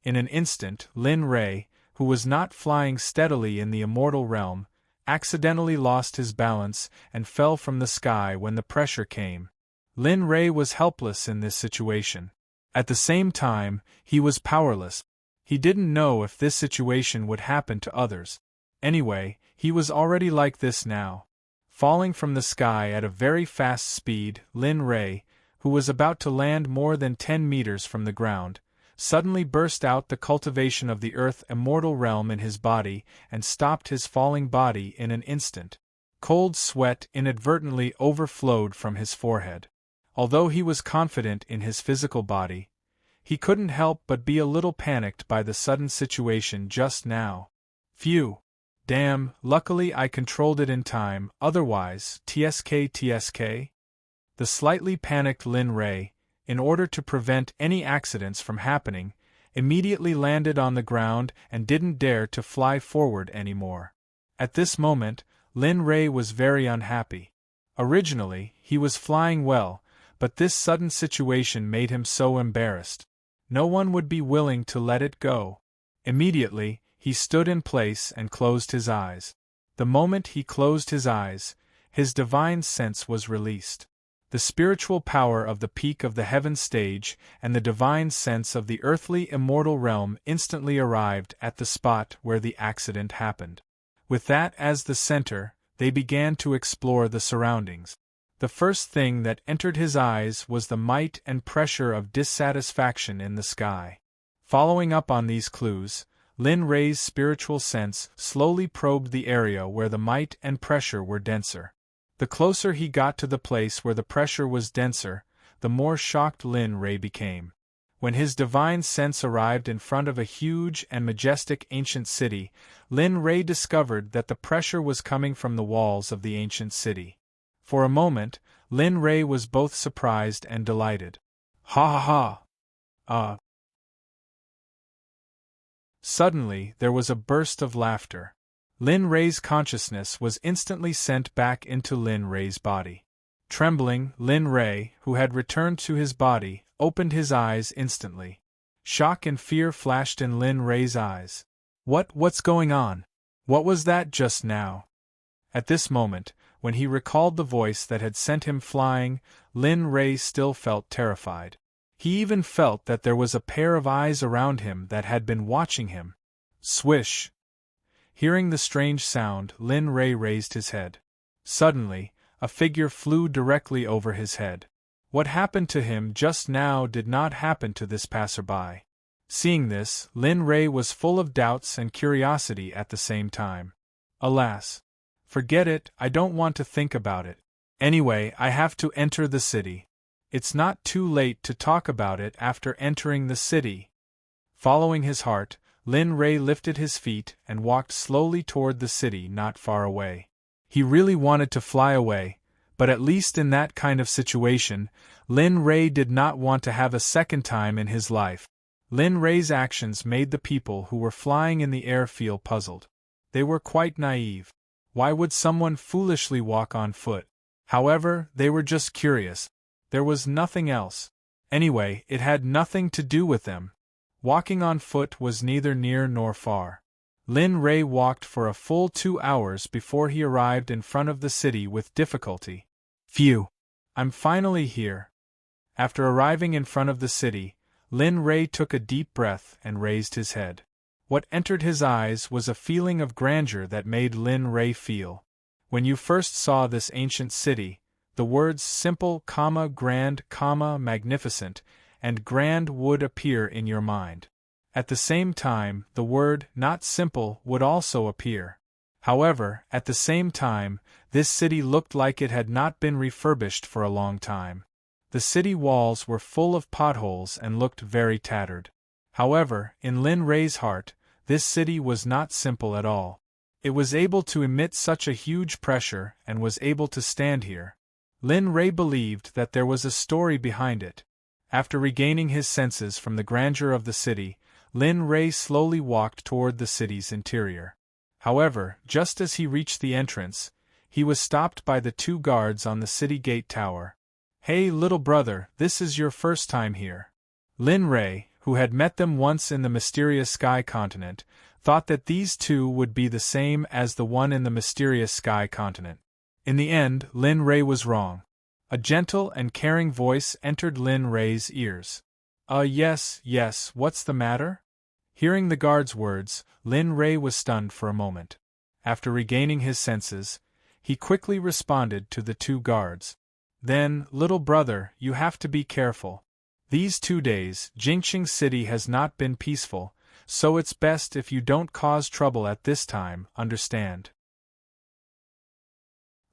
In an instant, Lin Rei, who was not flying steadily in the immortal realm, accidentally lost his balance and fell from the sky when the pressure came. Lin Rei was helpless in this situation. At the same time, he was powerless. He didn't know if this situation would happen to others. Anyway, he was already like this now. Falling from the sky at a very fast speed, Lin Rei, who was about to land more than 10 meters from the ground, suddenly burst out the cultivation of the earth immortal realm in his body and stopped his falling body in an instant. Cold sweat inadvertently overflowed from his forehead. Although he was confident in his physical body, he couldn't help but be a little panicked by the sudden situation just now. Phew! Damn, luckily I controlled it in time, otherwise, TSK. The slightly panicked Lin Rei, in order to prevent any accidents from happening, immediately landed on the ground and didn't dare to fly forward anymore. At this moment, Lin Rei was very unhappy. Originally, he was flying well, but this sudden situation made him so embarrassed. No one would be willing to let it go. Immediately, he stood in place and closed his eyes. The moment he closed his eyes, his divine sense was released. The spiritual power of the peak of the heaven stage and the divine sense of the earthly immortal realm instantly arrived at the spot where the accident happened. With that as the center, they began to explore the surroundings. The first thing that entered his eyes was the might and pressure of dissatisfaction in the sky. Following up on these clues, Lin Rei's spiritual sense slowly probed the area where the might and pressure were denser. The closer he got to the place where the pressure was denser, the more shocked Lin Rei became. When his divine sense arrived in front of a huge and majestic ancient city, Lin Rei discovered that the pressure was coming from the walls of the ancient city. For a moment, Lin Rei was both surprised and delighted. Ha ha ha! Suddenly, there was a burst of laughter. Lin Rei's consciousness was instantly sent back into Lin Rei's body. Trembling, Lin Rei, who had returned to his body, opened his eyes instantly. Shock and fear flashed in Lin Rei's eyes. What's going on? What was that just now? At this moment, when he recalled the voice that had sent him flying, Lin Rei still felt terrified. He even felt that there was a pair of eyes around him that had been watching him. Swish! Hearing the strange sound, Lin Rei raised his head. Suddenly, a figure flew directly over his head. What happened to him just now did not happen to this passerby. Seeing this, Lin Rei was full of doubts and curiosity at the same time. Alas! Forget it, I don't want to think about it. Anyway, I have to enter the city. It's not too late to talk about it after entering the city. Following his heart, Lin Rei lifted his feet and walked slowly toward the city not far away. He really wanted to fly away, but at least in that kind of situation, Lin Rei did not want to have a second time in his life. Lin Rei's actions made the people who were flying in the air feel puzzled. They were quite naive. Why would someone foolishly walk on foot? However, they were just curious. There was nothing else. Anyway, it had nothing to do with them. Walking on foot was neither near nor far. Lin Rei walked for a full 2 hours before he arrived in front of the city with difficulty. Phew! I'm finally here. After arriving in front of the city, Lin Rei took a deep breath and raised his head. What entered his eyes was a feeling of grandeur that made Lin Rei feel. When you first saw this ancient city, the words simple, grand, magnificent, and grand would appear in your mind. At the same time, the word not simple would also appear. However, at the same time, this city looked like it had not been refurbished for a long time. The city walls were full of potholes and looked very tattered. However, in Lin Rei's heart, this city was not simple at all. It was able to emit such a huge pressure and was able to stand here. Lin Rei believed that there was a story behind it. After regaining his senses from the grandeur of the city, Lin Rei slowly walked toward the city's interior. However, just as he reached the entrance, he was stopped by the 2 guards on the city gate tower. Hey little brother, this is your first time here. Lin Rei, who had met them once in the mysterious Sky Continent, thought that these two would be the same as the one in the mysterious Sky Continent. In the end, Lin Rei was wrong. A gentle and caring voice entered Lin Rei's ears. Yes, what's the matter?" Hearing the guard's words, Lin Rei was stunned for a moment. After regaining his senses, he quickly responded to the two guards. "Then, little brother, you have to be careful. These 2 days, Jingqing City has not been peaceful, so it's best if you don't cause trouble at this time, understand?"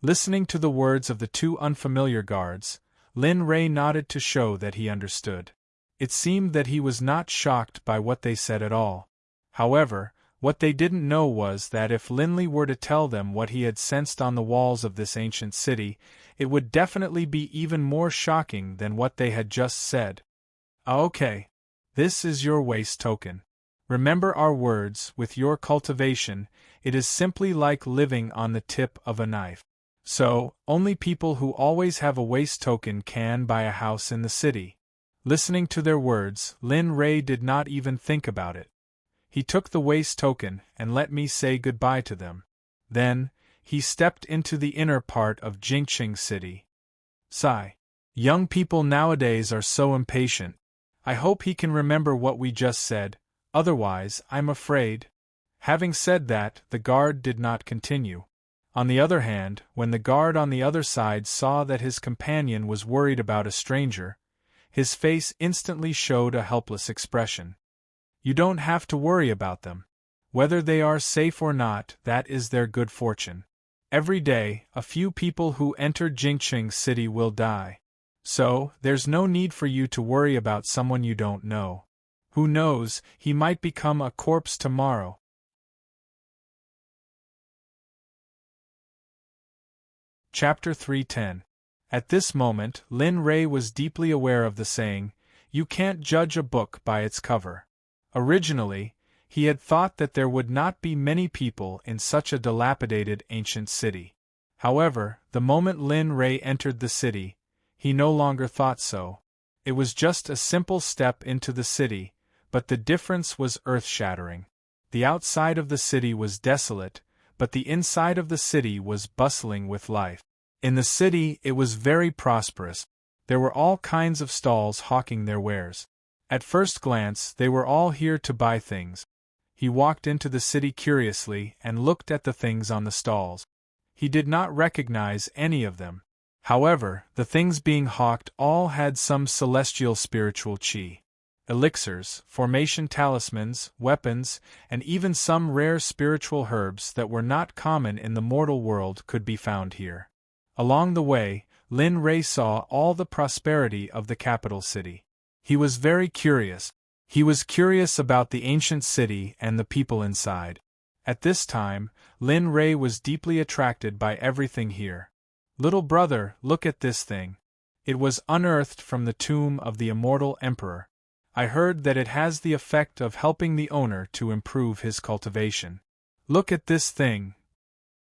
Listening to the words of the two unfamiliar guards, Lin Rei nodded to show that he understood. It seemed that he was not shocked by what they said at all. However, what they didn't know was that if Linley were to tell them what he had sensed on the walls of this ancient city, it would definitely be even more shocking than what they had just said. "Okay. This is your waste token. Remember our words, with your cultivation, it is simply like living on the tip of a knife. So, only people who always have a waste token can buy a house in the city." Listening to their words, Lin Rei did not even think about it. He took the waste token and let me say goodbye to them. Then, he stepped into the inner part of Jingqing City. Sigh. Young people nowadays are so impatient. I hope he can remember what we just said, otherwise, I'm afraid. Having said that, the guard did not continue. On the other hand, when the guard on the other side saw that his companion was worried about a stranger, his face instantly showed a helpless expression. "You don't have to worry about them. Whether they are safe or not, that is their good fortune. Every day, a few people who enter Jingqing City will die. So, there's no need for you to worry about someone you don't know. Who knows, he might become a corpse tomorrow." Chapter 310. At this moment, Lin Rei was deeply aware of the saying, "You can't judge a book by its cover." Originally, he had thought that there would not be many people in such a dilapidated ancient city. However, the moment Lin Rei entered the city, he no longer thought so. It was just a simple step into the city, but the difference was earth-shattering. The outside of the city was desolate, but the inside of the city was bustling with life. In the city, it was very prosperous. There were all kinds of stalls hawking their wares. At first glance, they were all here to buy things. He walked into the city curiously and looked at the things on the stalls. He did not recognize any of them. However, the things being hawked all had some celestial spiritual chi. Elixirs, formation talismans, weapons, and even some rare spiritual herbs that were not common in the mortal world could be found here. Along the way, Lin Rei saw all the prosperity of the capital city. He was very curious. He was curious about the ancient city and the people inside. At this time, Lin Rei was deeply attracted by everything here. "Little brother, look at this thing. It was unearthed from the tomb of the immortal emperor. I heard that it has the effect of helping the owner to improve his cultivation. Look at this thing."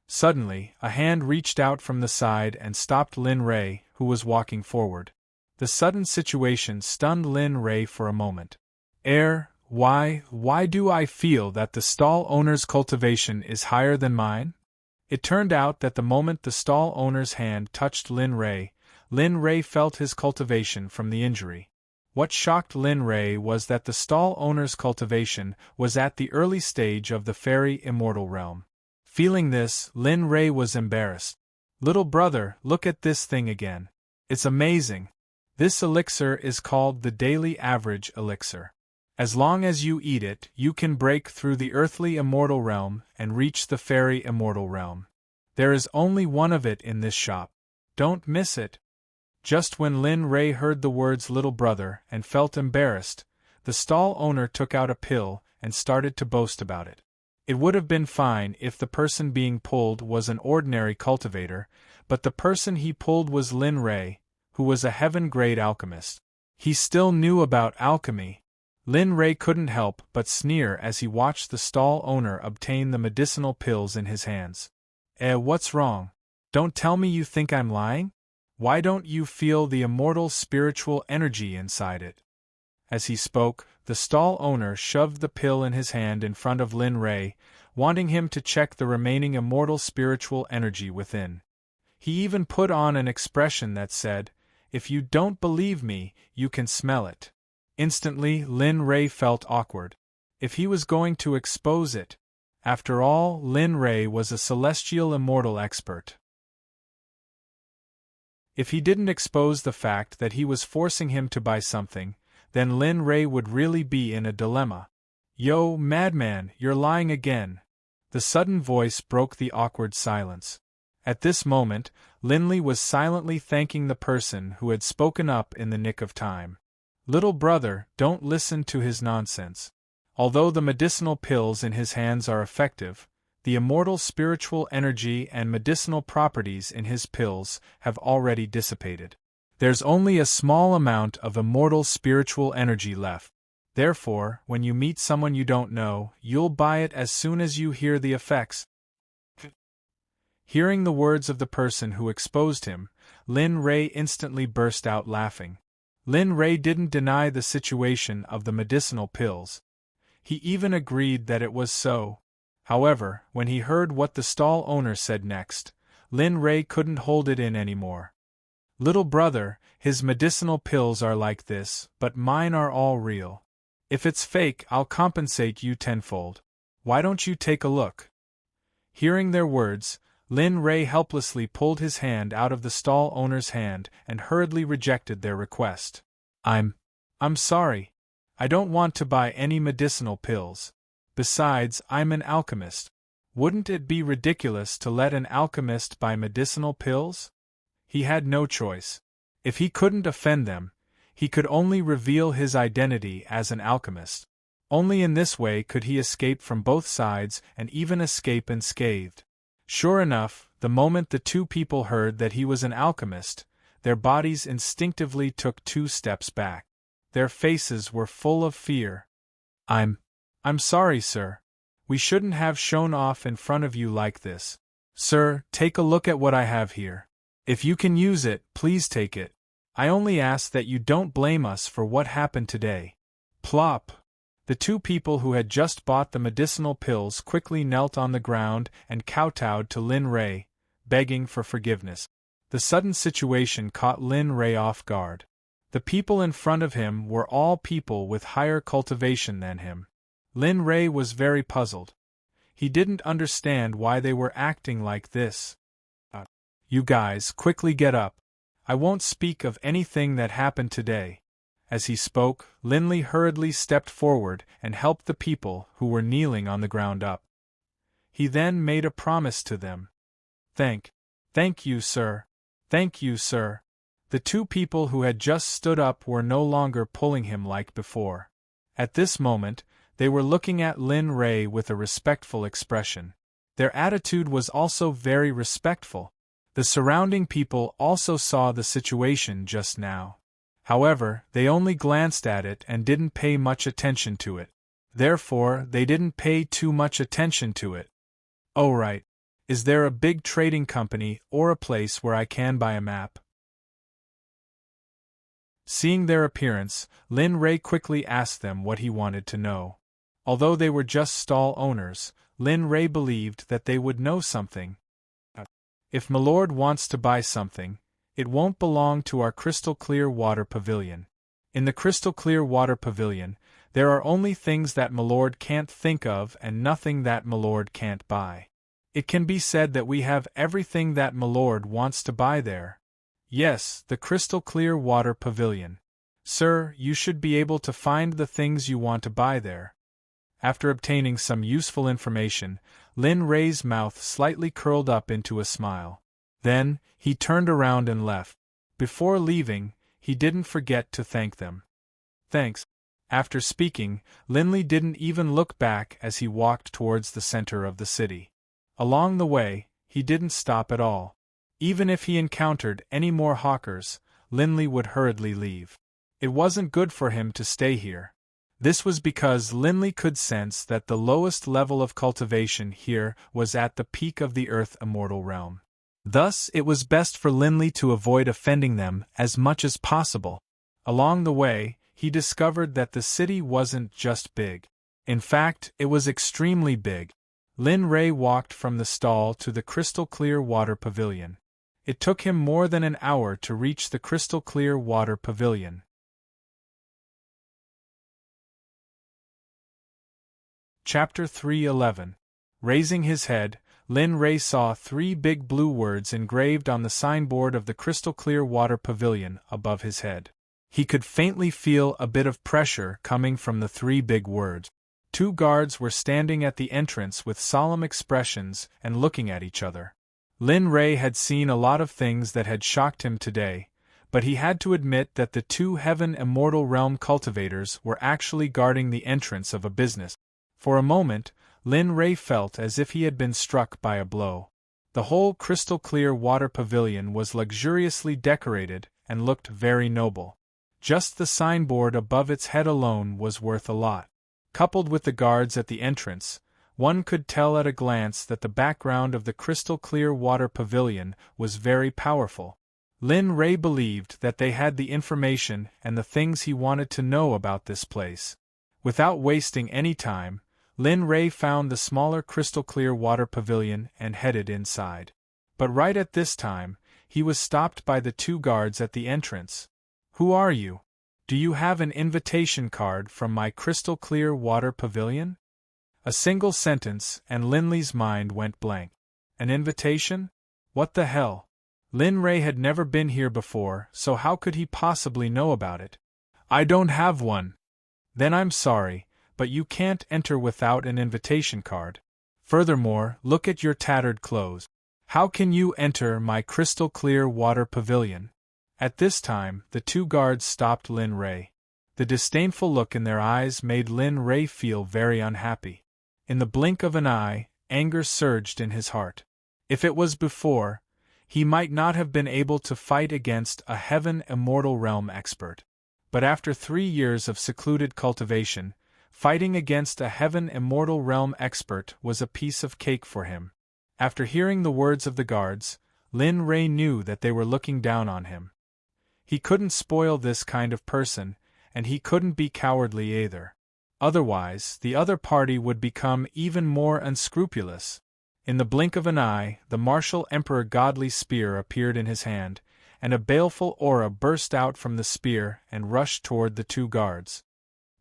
Suddenly, a hand reached out from the side and stopped Lin Rei, who was walking forward. The sudden situation stunned Lin Rei for a moment. Why do I feel that the stall owner's cultivation is higher than mine?" It turned out that the moment the stall owner's hand touched Lin Rei felt his cultivation from the injury. What shocked Lin Rei was that the stall owner's cultivation was at the early stage of the fairy immortal realm. Feeling this, Lin Rei was embarrassed. "Little brother, look at this thing again. It's amazing. This elixir is called the daily average elixir. As long as you eat it, you can break through the earthly immortal realm and reach the fairy immortal realm. There is only one of it in this shop. Don't miss it." Just when Lin Rei heard the words "little brother" and felt embarrassed, the stall owner took out a pill and started to boast about it. It would have been fine if the person being pulled was an ordinary cultivator, but the person he pulled was Lin Rei, who was a heaven-grade alchemist. He still knew about alchemy. Lin Rei couldn't help but sneer as he watched the stall owner obtain the medicinal pills in his hands. What's wrong? Don't tell me you think I'm lying? Why don't you feel the immortal spiritual energy inside it?" As he spoke, the stall owner shoved the pill in his hand in front of Lin Ray, wanting him to check the remaining immortal spiritual energy within. He even put on an expression that said, "If you don't believe me, you can smell it." Instantly, Lin Ray felt awkward. If he was going to expose it. After all, Lin Ray was a celestial immortal expert. If he didn't expose the fact that he was forcing him to buy something, then Lin Ray would really be in a dilemma. "Yo, madman, you're lying again." The sudden voice broke the awkward silence. At this moment, Linley was silently thanking the person who had spoken up in the nick of time. "Little brother, don't listen to his nonsense. Although the medicinal pills in his hands are effective, the immortal spiritual energy and medicinal properties in his pills have already dissipated. There's only a small amount of immortal spiritual energy left. Therefore, when you meet someone you don't know, you'll buy it as soon as you hear the effects." Hearing the words of the person who exposed him, Lin Ray instantly burst out laughing. Lin Ray didn't deny the situation of the medicinal pills. He even agreed that it was so. However, when he heard what the stall owner said next, Lin Ray couldn't hold it in anymore. "Little brother, his medicinal pills are like this, but mine are all real. If it's fake, I'll compensate you tenfold. Why don't you take a look?" Hearing their words, Lin Ray helplessly pulled his hand out of the stall owner's hand and hurriedly rejected their request. I'm sorry. I don't want to buy any medicinal pills. Besides, I'm an alchemist. Wouldn't it be ridiculous to let an alchemist buy medicinal pills?" He had no choice. If he couldn't offend them, he could only reveal his identity as an alchemist. Only in this way could he escape from both sides and even escape unscathed. Sure enough, the moment the two people heard that he was an alchemist, their bodies instinctively took 2 steps back. Their faces were full of fear. I'm sorry, sir. We shouldn't have shown off in front of you like this. Sir, take a look at what I have here. If you can use it, please take it. I only ask that you don't blame us for what happened today." Plop! The 2 people who had just bought the medicinal pills quickly knelt on the ground and kowtowed to Lin Ray, begging for forgiveness. The sudden situation caught Lin Ray off guard. The people in front of him were all people with higher cultivation than him. Lin Ray was very puzzled. He didn't understand why they were acting like this. "You guys, quickly get up. I won't speak of anything that happened today." As he spoke, Linley hurriedly stepped forward and helped the people who were kneeling on the ground up. He then made a promise to them. Thank you, sir. Thank you, sir." The 2 people who had just stood up were no longer pulling him like before. At this moment, they were looking at Lin Ray with a respectful expression. Their attitude was also very respectful. The surrounding people also saw the situation just now. However, they only glanced at it and didn't pay much attention to it. Therefore, they didn't pay too much attention to it. "Oh right. Is there a big trading company or a place where I can buy a map?" Seeing their appearance, Lin Ray quickly asked them what he wanted to know. Although they were just stall owners, Lin Ray believed that they would know something. "If Milord wants to buy something, it won't belong to our crystal clear water pavilion. In the crystal clear water pavilion, there are only things that Milord can't think of and nothing that Milord can't buy. It can be said that we have everything that Milord wants to buy there. Yes, the crystal clear water pavilion. Sir, you should be able to find the things you want to buy there." After obtaining some useful information, Lin Ray's mouth slightly curled up into a smile. Then, he turned around and left. Before leaving, he didn't forget to thank them. "Thanks." After speaking, Linley didn't even look back as he walked towards the center of the city. Along the way, he didn't stop at all. Even if he encountered any more hawkers, Linley would hurriedly leave. It wasn't good for him to stay here. This was because Linley could sense that the lowest level of cultivation here was at the peak of the Earth Immortal Realm. Thus, it was best for Linley to avoid offending them as much as possible. Along the way, he discovered that the city wasn't just big. In fact, it was extremely big. Lin Rei walked from the stall to the crystal-clear water pavilion. It took him more than an hour to reach the crystal-clear water pavilion. Chapter 3:11. Raising his head, Lin Rei saw 3 big blue words engraved on the signboard of the crystal-clear water pavilion above his head. He could faintly feel a bit of pressure coming from the 3 big words. 2 guards were standing at the entrance with solemn expressions and looking at each other. Lin Rei had seen a lot of things that had shocked him today, but he had to admit that the 2 Heaven Immortal Realm cultivators were actually guarding the entrance of a business. For a moment, Lin Rei felt as if he had been struck by a blow. The whole crystal-clear water pavilion was luxuriously decorated and looked very noble. Just the signboard above its head alone was worth a lot. Coupled with the guards at the entrance, one could tell at a glance that the background of the crystal-clear water pavilion was very powerful. Lin Rei believed that they had the information and the things he wanted to know about this place. Without wasting any time, Lin Rei found the smaller crystal-clear water pavilion and headed inside. But right at this time, he was stopped by the 2 guards at the entrance. "Who are you? Do you have an invitation card from my crystal-clear water pavilion?" A single sentence and Linley's mind went blank. An invitation? What the hell? Lin Rei had never been here before, so how could he possibly know about it? "I don't have one." "Then I'm sorry, but you can't enter without an invitation card. Furthermore, look at your tattered clothes. How can you enter my crystal-clear water pavilion?" At this time, the 2 guards stopped Lin Rei. The disdainful look in their eyes made Lin Rei feel very unhappy. In the blink of an eye, anger surged in his heart. If it was before, he might not have been able to fight against a Heaven Immortal Realm expert. But after 3 years of secluded cultivation, fighting against a Heaven Immortal Realm expert was a piece of cake for him. After hearing the words of the guards, Lin Rei knew that they were looking down on him. He couldn't spoil this kind of person, and he couldn't be cowardly either. Otherwise, the other party would become even more unscrupulous. In the blink of an eye, the martial Emperor Godly Spear appeared in his hand, and a baleful aura burst out from the spear and rushed toward the 2 guards.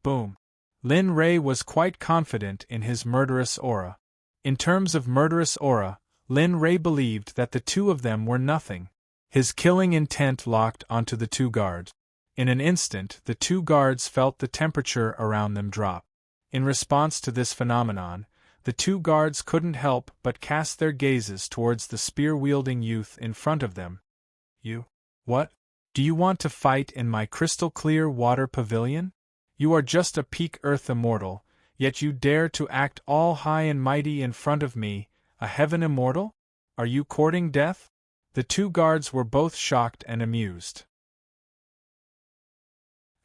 Boom! Lin Rei was quite confident in his murderous aura. In terms of murderous aura, Lin Rei believed that the 2 of them were nothing. His killing intent locked onto the 2 guards. In an instant, the 2 guards felt the temperature around them drop. In response to this phenomenon, the 2 guards couldn't help but cast their gazes towards the spear-wielding youth in front of them. "You? What? Do you want to fight in my crystal-clear water pavilion? You are just a peak earth immortal, yet you dare to act all high and mighty in front of me, a heaven immortal? Are you courting death?" The 2 guards were both shocked and amused.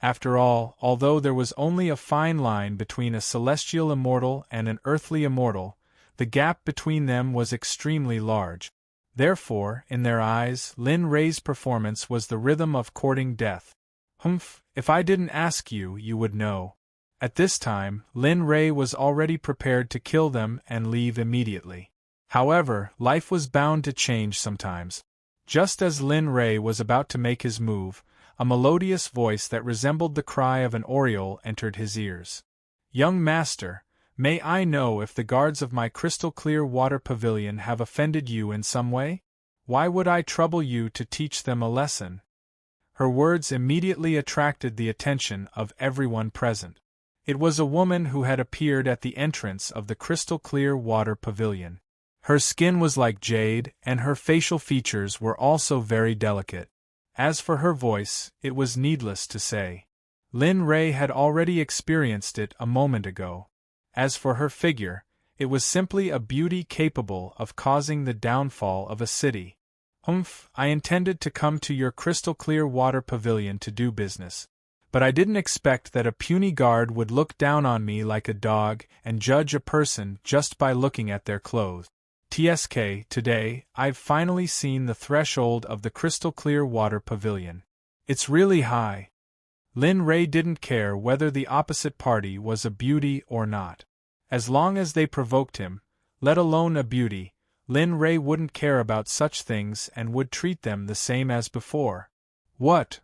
After all, although there was only a fine line between a celestial immortal and an earthly immortal, the gap between them was extremely large. Therefore, in their eyes, Lin Rei's performance was the rhythm of courting death. "Humph, if I didn't ask you, you would know." At this time, Lin Rei was already prepared to kill them and leave immediately. However, life was bound to change sometimes. Just as Lin Rei was about to make his move, a melodious voice that resembled the cry of an oriole entered his ears. "Young master, may I know if the guards of my crystal-clear water pavilion have offended you in some way? Why would I trouble you to teach them a lesson?" Her words immediately attracted the attention of everyone present. It was a woman who had appeared at the entrance of the crystal-clear water pavilion. Her skin was like jade, and her facial features were also very delicate. As for her voice, it was needless to say. Lin Rei had already experienced it a moment ago. As for her figure, it was simply a beauty capable of causing the downfall of a city. "Humph, I intended to come to your crystal-clear water pavilion to do business. But I didn't expect that a puny guard would look down on me like a dog and judge a person just by looking at their clothes. TSK, today, I've finally seen the threshold of the crystal-clear water pavilion. It's really high." Lin Ray didn't care whether the opposite party was a beauty or not. As long as they provoked him, let alone a beauty, Lin Ray wouldn't care about such things and would treat them the same as before. What?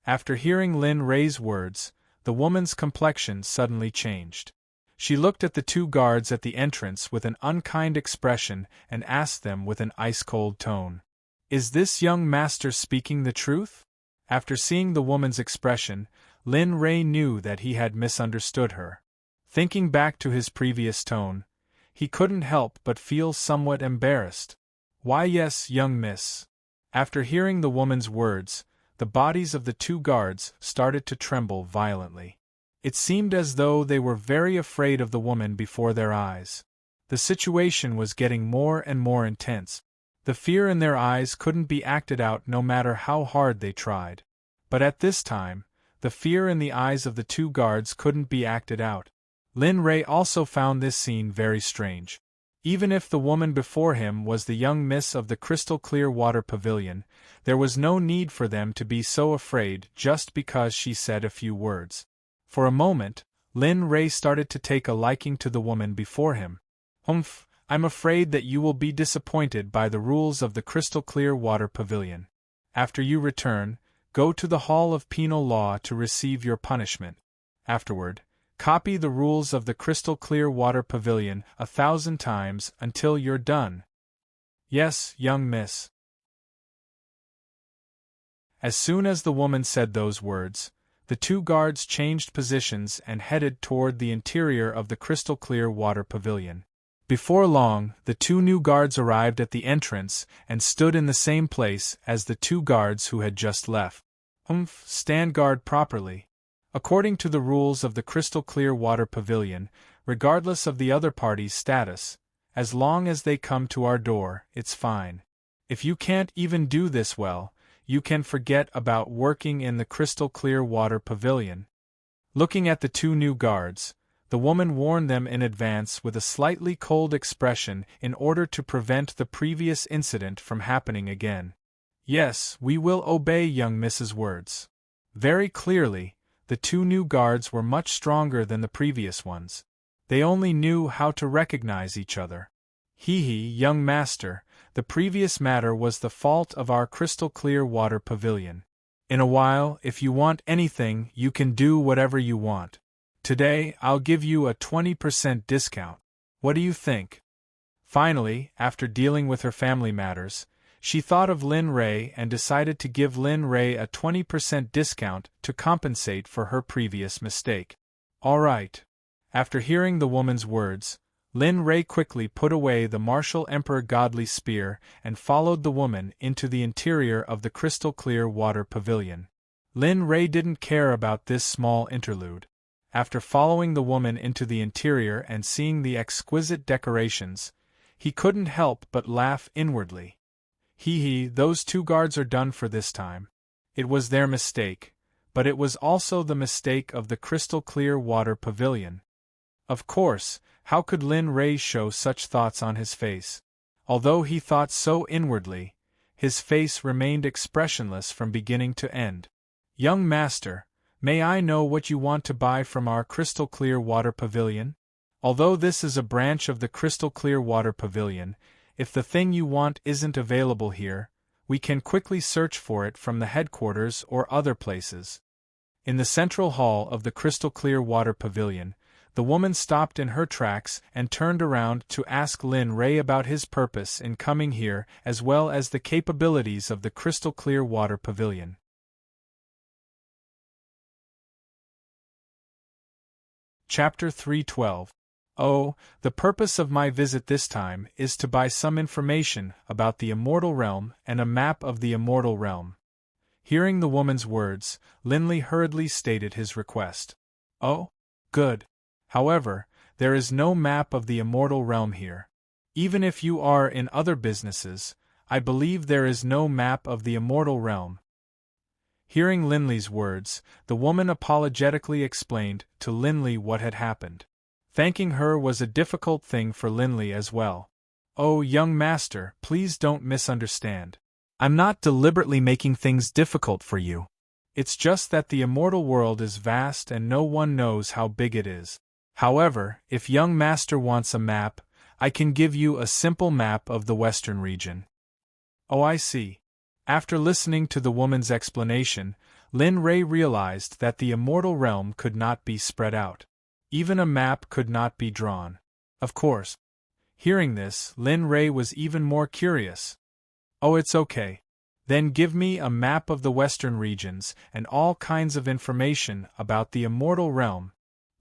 After hearing Lin Ray's words, the woman's complexion suddenly changed. She looked at the two guards at the entrance with an unkind expression and asked them with an ice-cold tone, "Is this young master speaking the truth?" After seeing the woman's expression, Lin Ray knew that he had misunderstood her. Thinking back to his previous tone, he couldn't help but feel somewhat embarrassed. "Why yes, young miss." After hearing the woman's words, the bodies of the two guards started to tremble violently. It seemed as though they were very afraid of the woman before their eyes. The situation was getting more and more intense. The fear in their eyes couldn't be acted out no matter how hard they tried. But at this time, the fear in the eyes of the two guards couldn't be acted out. Lin Ray also found this scene very strange. Even if the woman before him was the young miss of the crystal clear water pavilion, there was no need for them to be so afraid just because she said a few words. For a moment, Lin Ray started to take a liking to the woman before him. I'm afraid that you will be disappointed by the rules of the crystal clear water pavilion. After you return, go to the Hall of Penal Law to receive your punishment. Afterward, copy the rules of the crystal clear water pavilion 1,000 times until you're done. Yes, young miss. As soon as the woman said those words, the two guards changed positions and headed toward the interior of the crystal clear water pavilion. Before long, the two new guards arrived at the entrance and stood in the same place as the two guards who had just left. Stand guard properly. According to the rules of the crystal clear water pavilion, regardless of the other party's status, as long as they come to our door, it's fine. If you can't even do this well, you can forget about working in the crystal clear water pavilion. Looking at the two new guards, the woman warned them in advance with a slightly cold expression in order to prevent the previous incident from happening again. Yes, we will obey young Mrs. words. Very clearly, the two new guards were much stronger than the previous ones. They only knew how to recognize each other. Young master, the previous matter was the fault of our crystal clear water pavilion. In a while, if you want anything, you can do whatever you want. Today, I'll give you a 20% discount. What do you think? Finally, after dealing with her family matters, she thought of Lin Ray and decided to give Lin Ray a 20% discount to compensate for her previous mistake. All right. After hearing the woman's words, Lin Ray quickly put away the martial emperor godly spear and followed the woman into the interior of the crystal clear water pavilion. Lin Ray didn't care about this small interlude. After following the woman into the interior and seeing the exquisite decorations, he couldn't help but laugh inwardly. Those two guards are done for this time. It was their mistake, but it was also the mistake of the crystal clear water pavilion. Of course, how could Lin Ray show such thoughts on his face? Although he thought so inwardly, his face remained expressionless from beginning to end. Young master, may I know what you want to buy from our crystal clear water pavilion? Although this is a branch of the crystal clear water pavilion, if the thing you want isn't available here, we can quickly search for it from the headquarters or other places. In the central hall of the crystal clear water pavilion, the woman stopped in her tracks and turned around to ask Lin Ray about his purpose in coming here as well as the capabilities of the crystal clear water pavilion. Chapter 312. Oh, the purpose of my visit this time is to buy some information about the immortal realm and a map of the immortal realm. Hearing the woman's words, Linley hurriedly stated his request. Oh, good. However, there is no map of the immortal realm here. Even if you are in other businesses, I believe there is no map of the immortal realm. Hearing Linley's words, the woman apologetically explained to Linley what had happened. Thanking her was a difficult thing for Linley as well. Oh, young master, please don't misunderstand. I'm not deliberately making things difficult for you. It's just that the immortal world is vast and no one knows how big it is. However, if young master wants a map, I can give you a simple map of the western region. Oh, I see. After listening to the woman's explanation, Lin Rei realized that the immortal realm could not be spread out. Even a map could not be drawn. Of course. Hearing this, Lin Rei was even more curious. Oh, it's okay. Then give me a map of the western regions and all kinds of information about the immortal realm.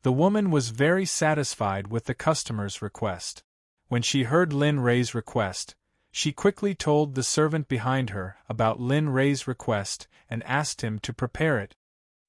The woman was very satisfied with the customer's request. When she heard Lin Rei's request, she quickly told the servant behind her about Lin Rei's request and asked him to prepare it.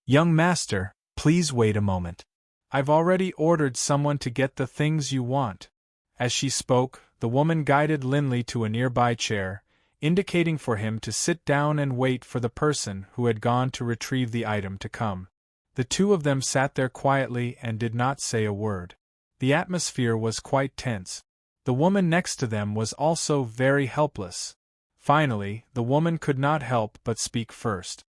Young master, please wait a moment. I've already ordered someone to get the things you want. As she spoke, the woman guided Linley to a nearby chair, indicating for him to sit down and wait for the person who had gone to retrieve the item to come. The two of them sat there quietly and did not say a word. The atmosphere was quite tense. The woman next to them was also very helpless. Finally, the woman could not help but speak first.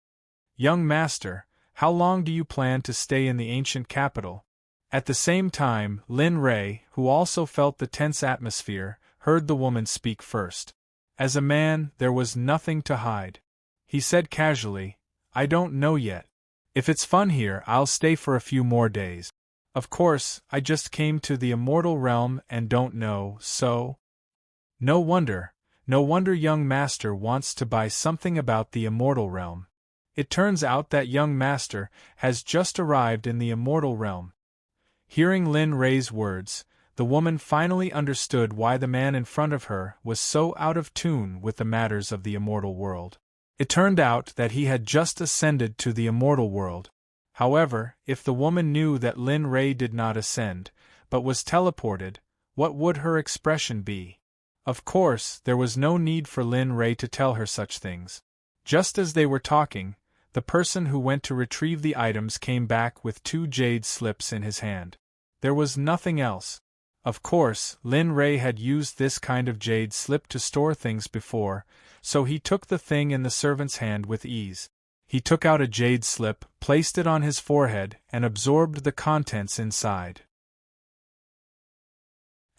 Young master, how long do you plan to stay in the ancient capital? At the same time, Lin Rei, who also felt the tense atmosphere, heard the woman speak first. As a man, there was nothing to hide. He said casually, I don't know yet. If it's fun here, I'll stay for a few more days. Of course, I just came to the immortal realm and don't know, so… No wonder young master wants to buy something about the immortal realm. It turns out that young master has just arrived in the immortal realm. Hearing Lin Rei's words, the woman finally understood why the man in front of her was so out of tune with the matters of the immortal world. It turned out that he had just ascended to the immortal world. However, if the woman knew that Lin Rei did not ascend, but was teleported, what would her expression be? Of course, there was no need for Lin Rei to tell her such things. Just as they were talking, the person who went to retrieve the items came back with 2 jade slips in his hand. There was nothing else. Of course, Lin Rei had used this kind of jade slip to store things before, so he took the thing in the servant's hand with ease. He took out a jade slip, placed it on his forehead, and absorbed the contents inside.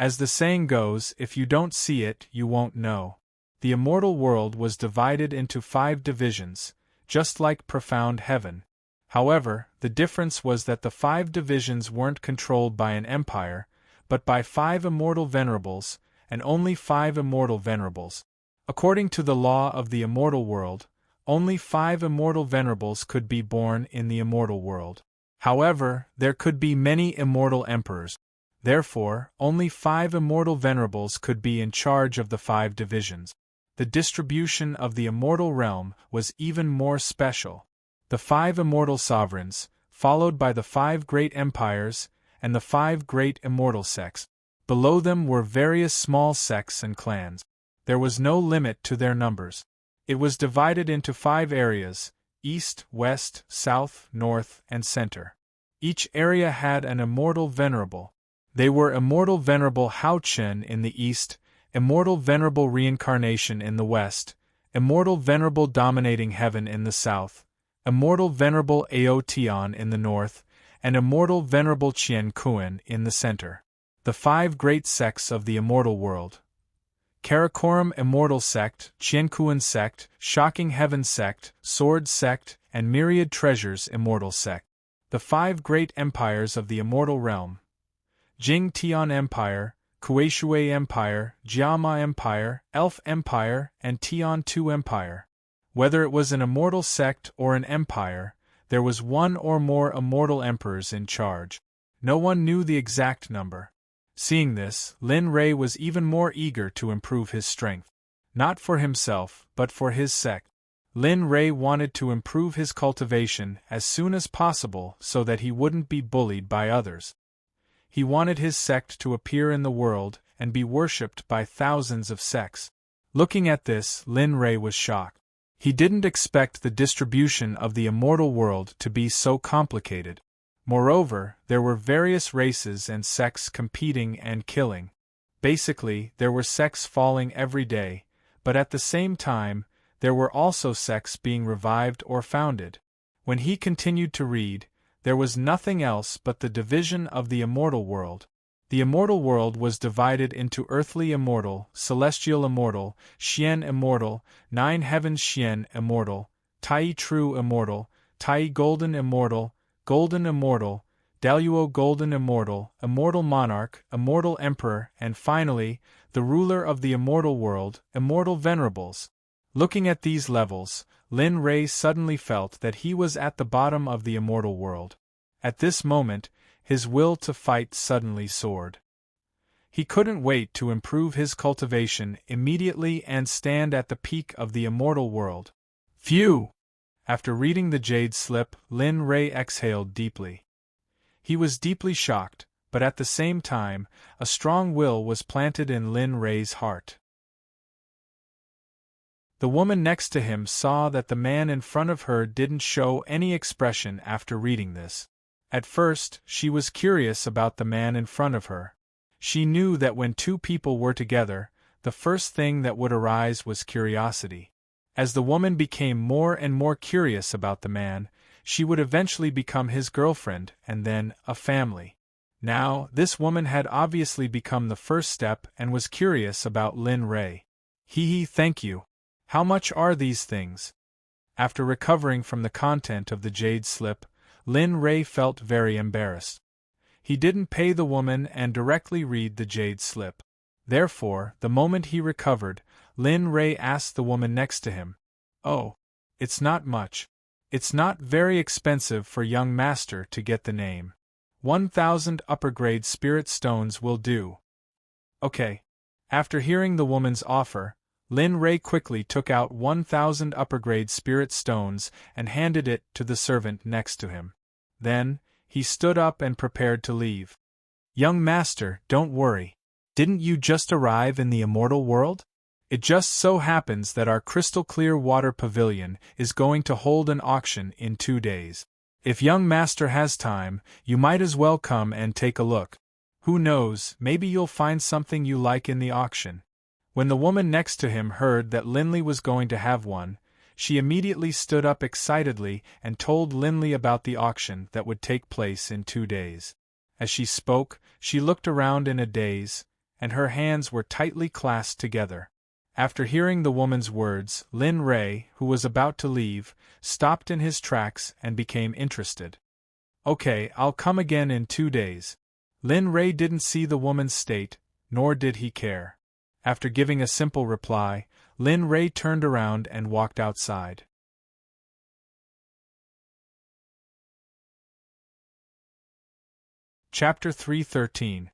As the saying goes, if you don't see it, you won't know. The immortal world was divided into 5 divisions, just like profound heaven. However, the difference was that the 5 divisions weren't controlled by an empire, but by 5 immortal venerables, and only 5 immortal venerables. According to the law of the immortal world, only 5 immortal venerables could be born in the immortal world. However, there could be many immortal emperors. Therefore, only 5 immortal venerables could be in charge of the 5 divisions. The distribution of the immortal realm was even more special. The 5 immortal sovereigns, followed by the 5 great empires, and the 5 great immortal sects. Below them were various small sects and clans. There was no limit to their numbers. It was divided into 5 areas: east, west, south, north, and center. Each area had an immortal venerable. They were Immortal Venerable Hao Chen in the east, Immortal Venerable Reincarnation in the west, Immortal Venerable Dominating Heaven in the south, Immortal Venerable Ao Tian in the north, and Immortal Venerable Qian Kuan in the center. The 5 great sects of the immortal world: Karakoram Immortal Sect, Qiankuan Sect, Shocking Heaven Sect, Sword Sect, and Myriad Treasures Immortal Sect. The 5 great empires of the immortal realm: Jing Tian Empire, Kueishui Empire, Jiama Empire, Elf Empire, and Tian Tu Empire. Whether it was an immortal sect or an empire, there was 1 or more immortal emperors in charge. No one knew the exact number. Seeing this, Lin Rei was even more eager to improve his strength. Not for himself, but for his sect. Lin Rei wanted to improve his cultivation as soon as possible so that he wouldn't be bullied by others. He wanted his sect to appear in the world and be worshipped by thousands of sects. Looking at this, Lin Rei was shocked. He didn't expect the distribution of the immortal world to be so complicated. Moreover, there were various races and sects competing and killing. Basically, there were sects falling every day, but at the same time, there were also sects being revived or founded. When he continued to read, there was nothing else but the division of the immortal world. The immortal world was divided into earthly immortal, celestial immortal, Xian immortal, nine heavens Xian immortal, Tai true immortal, Tai golden immortal, Daluo golden immortal, immortal monarch, immortal emperor, and finally, the ruler of the immortal world, immortal venerables. Looking at these levels, Lin Rei suddenly felt that he was at the bottom of the immortal world. At this moment, his will to fight suddenly soared. He couldn't wait to improve his cultivation immediately and stand at the peak of the immortal world. Phew! After reading the jade slip, Lin Rei exhaled deeply. He was deeply shocked, but at the same time, a strong will was planted in Lin Rei's heart. The woman next to him saw that the man in front of her didn't show any expression after reading this. At first, she was curious about the man in front of her. She knew that when two people were together, the first thing that would arise was curiosity. As the woman became more and more curious about the man, she would eventually become his girlfriend and then a family. Now, this woman had obviously become the first step and was curious about Lin Rei. Thank you. How much are these things? After recovering from the content of the jade slip, Lin Rei felt very embarrassed. He didn't pay the woman and directly read the jade slip. Therefore, the moment he recovered, Lin Rei asked the woman next to him, "Oh, it's not much. It's not very expensive for young master to get the name. 1,000 upper-grade spirit stones will do." Okay. After hearing the woman's offer, Lin Rei quickly took out 1,000 upper-grade spirit stones and handed it to the servant next to him. Then, he stood up and prepared to leave. "Young master, don't worry. Didn't you just arrive in the immortal world? It just so happens that our crystal-clear water pavilion is going to hold an auction in 2 days. If young master has time, you might as well come and take a look. Who knows, maybe you'll find something you like in the auction." When the woman next to him heard that Linley was going to have one, she immediately stood up excitedly and told Linley about the auction that would take place in 2 days. As she spoke, she looked around in a daze, and her hands were tightly clasped together. After hearing the woman's words, Lin Rei, who was about to leave, stopped in his tracks and became interested. "Okay, I'll come again in 2 days." Lin Rei didn't see the woman's state, nor did he care. After giving a simple reply, Lin Rei turned around and walked outside. Chapter 313.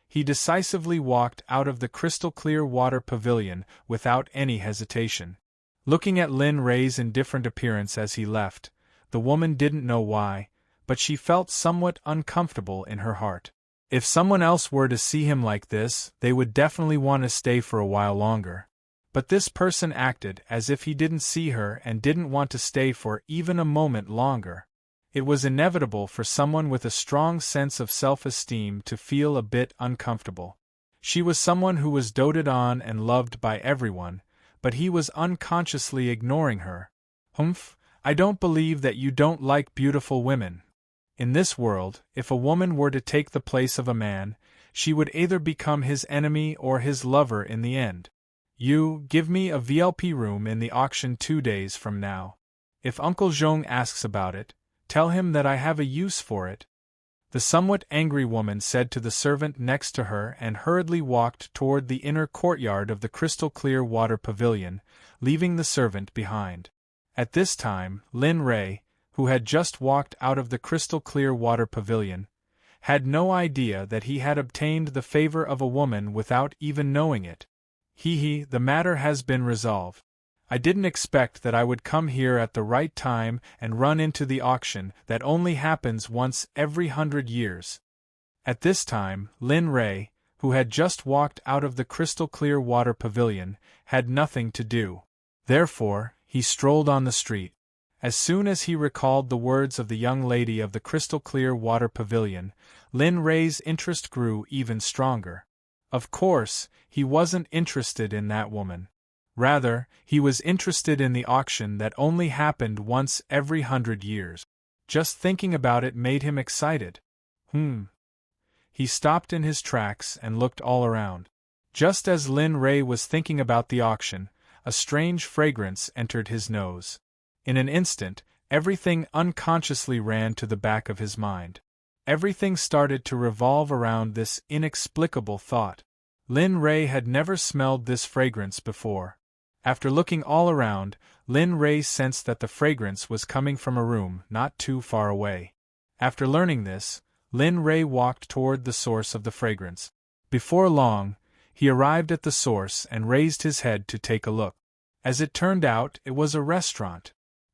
He decisively walked out of the crystal-clear water pavilion without any hesitation. Looking at Lin Rei's indifferent appearance as he left, the woman didn't know why, but she felt somewhat uncomfortable in her heart. If someone else were to see him like this, they would definitely want to stay for a while longer. But this person acted as if he didn't see her and didn't want to stay for even a moment longer. It was inevitable for someone with a strong sense of self-esteem to feel a bit uncomfortable. She was someone who was doted on and loved by everyone, but he was unconsciously ignoring her. "Humph, I don't believe that you don't like beautiful women. In this world, if a woman were to take the place of a man, she would either become his enemy or his lover in the end. You, give me a VLP room in the auction 2 days from now. If Uncle Zhong asks about it, tell him that I have a use for it." The somewhat angry woman said to the servant next to her and hurriedly walked toward the inner courtyard of the crystal-clear water pavilion, leaving the servant behind. At this time, Lin Rei, who had just walked out of the crystal-clear water pavilion, had no idea that he had obtained the favor of a woman without even knowing it. The matter has been resolved. I didn't expect that I would come here at the right time and run into the auction that only happens once every 100 years. At this time, Lin Rei, who had just walked out of the crystal-clear water pavilion, had nothing to do. Therefore, he strolled on the street. As soon as he recalled the words of the young lady of the crystal-clear water pavilion, Lin Rei's interest grew even stronger. Of course, he wasn't interested in that woman. Rather, he was interested in the auction that only happened once every 100 years. Just thinking about it made him excited. He stopped in his tracks and looked all around. Just as Lin Rei was thinking about the auction, a strange fragrance entered his nose. In an instant, everything unconsciously ran to the back of his mind. Everything started to revolve around this inexplicable thought. Lin Rei had never smelled this fragrance before. After looking all around, Lin Rei sensed that the fragrance was coming from a room not too far away. After learning this, Lin Rei walked toward the source of the fragrance. Before long, he arrived at the source and raised his head to take a look. As it turned out, it was a restaurant.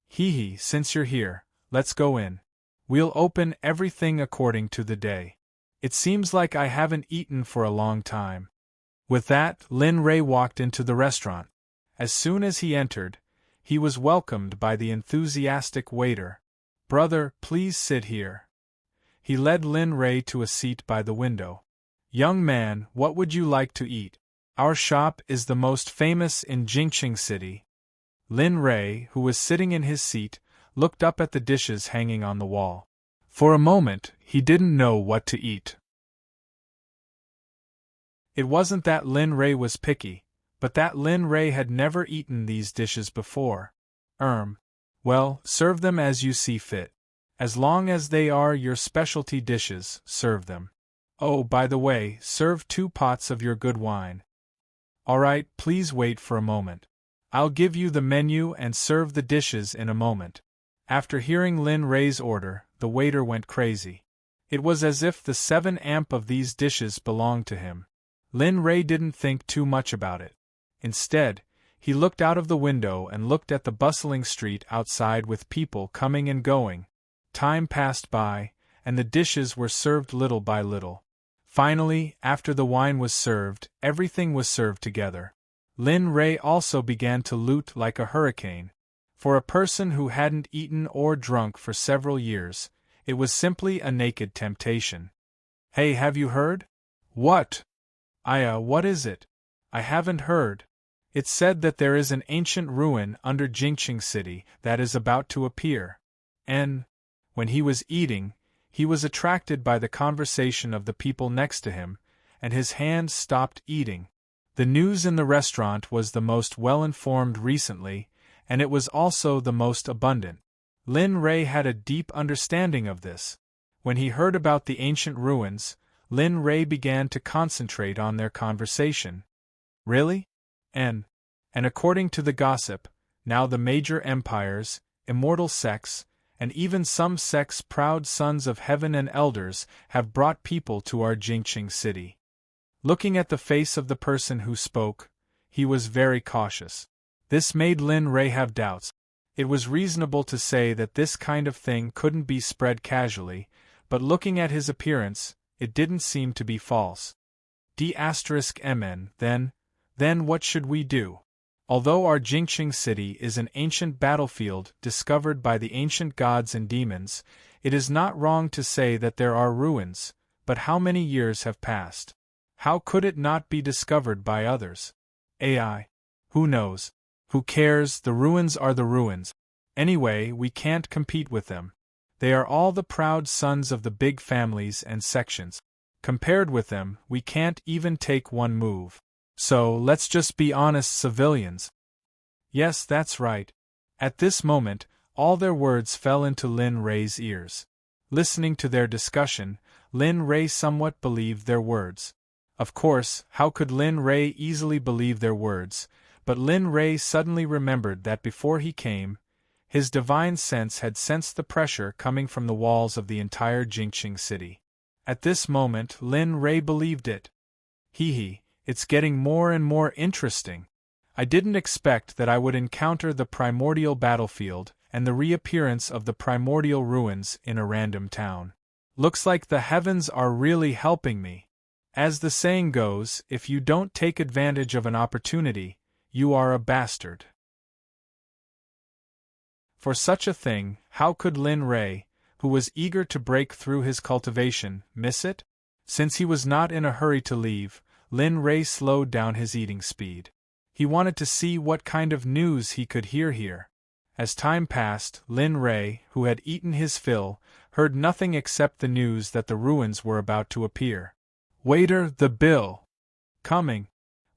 Since you're here, let's go in. We'll open everything according to the day. It seems like I haven't eaten for a long time. With that, Lin Rei walked into the restaurant. As soon as he entered, he was welcomed by the enthusiastic waiter. "Brother, please sit here." He led Lin Rei to a seat by the window. "Young man, what would you like to eat? Our shop is the most famous in Jingqing City." Lin Rei, who was sitting in his seat, looked up at the dishes hanging on the wall. For a moment, he didn't know what to eat. It wasn't that Lin Rei was picky, but that Lin Rei had never eaten these dishes before. Well, serve them as you see fit. As long as they are your specialty dishes, serve them. Oh, by the way, serve 2 pots of your good wine. Alright, please wait for a moment. I'll give you the menu and serve the dishes in a moment. After hearing Lin Rei's order, the waiter went crazy. It was as if the 7 amp of these dishes belonged to him. Lin Rei didn't think too much about it. Instead, he looked out of the window and looked at the bustling street outside with people coming and going. Time passed by, and the dishes were served little by little. Finally, after the wine was served, everything was served together. Lin Rei also began to loot like a hurricane. For a person who hadn't eaten or drunk for several years, it was simply a naked temptation. "Hey, have you heard?" "What?" What is it?" "I haven't heard. It's said that there is an ancient ruin under Jingqing City that is about to appear." And, when he was eating, he was attracted by the conversation of the people next to him, and his hand stopped eating. The news in the restaurant was the most well-informed recently, and it was also the most abundant. Lin Rei had a deep understanding of this. When he heard about the ancient ruins, Lin Rei began to concentrate on their conversation. Really? And according to the gossip, now the major empires, immortal sects, and even some sects' proud sons of heaven and elders have brought people to our Jingqing city. Looking at the face of the person who spoke, he was very cautious. This made Lin Rei have doubts. It was reasonable to say that this kind of thing couldn't be spread casually, but looking at his appearance, it didn't seem to be false. Then what should we do? Although our Jingqing city is an ancient battlefield discovered by the ancient gods and demons, it is not wrong to say that there are ruins, but how many years have passed? How could it not be discovered by others? Who knows? Who cares? The ruins are the ruins. Anyway, we can't compete with them. They are all the proud sons of the big families and sections. Compared with them, we can't even take one move. So, let's just be honest civilians. Yes, that's right. At this moment, all their words fell into Lin Rei's ears. Listening to their discussion, Lin Rei somewhat believed their words. Of course, how could Lin Rei easily believe their words? But Lin Rei suddenly remembered that before he came, his divine sense had sensed the pressure coming from the walls of the entire Jingqing city. At this moment, Lin Rei believed it. It's getting more and more interesting. I didn't expect that I would encounter the primordial battlefield and the reappearance of the primordial ruins in a random town. Looks like the heavens are really helping me. As the saying goes, if you don't take advantage of an opportunity, you are a bastard. For such a thing, how could Lin Rei, who was eager to break through his cultivation, miss it? Since he was not in a hurry to leave, Lin Rei slowed down his eating speed. He wanted to see what kind of news he could hear here. As time passed, Lin Rei, who had eaten his fill, heard nothing except the news that the ruins were about to appear. "Waiter, the bill!" Coming.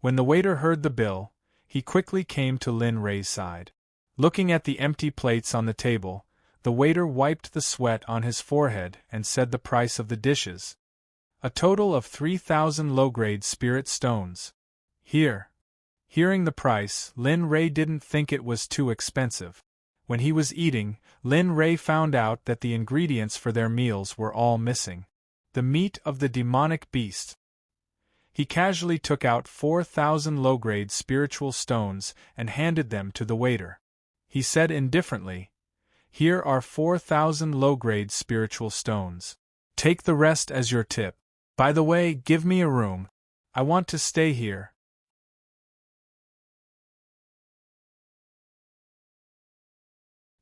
When the waiter heard the bill, he quickly came to Lin Rei's side. Looking at the empty plates on the table, the waiter wiped the sweat on his forehead and said the price of the dishes. A total of 3,000 low-grade spirit stones. Here. Hearing the price, Lin Rei didn't think it was too expensive. When he was eating, Lin Rei found out that the ingredients for their meals were all missing. The meat of the demonic beast. He casually took out 4,000 low-grade spiritual stones and handed them to the waiter. He said indifferently, "Here are 4,000 low-grade spiritual stones. Take the rest as your tip. By the way, give me a room. I want to stay here."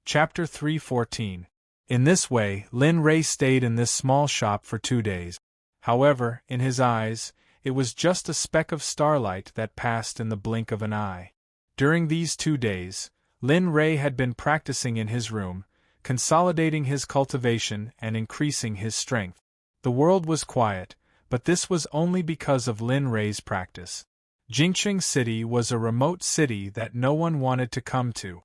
Chapter 3:14. In this way, Lin Rei stayed in this small shop for 2 days. However, in his eyes, it was just a speck of starlight that passed in the blink of an eye. During these 2 days, Lin Rei had been practicing in his room, consolidating his cultivation and increasing his strength. The world was quiet, but this was only because of Lin Rei's practice. Jingqing City was a remote city that no one wanted to come to.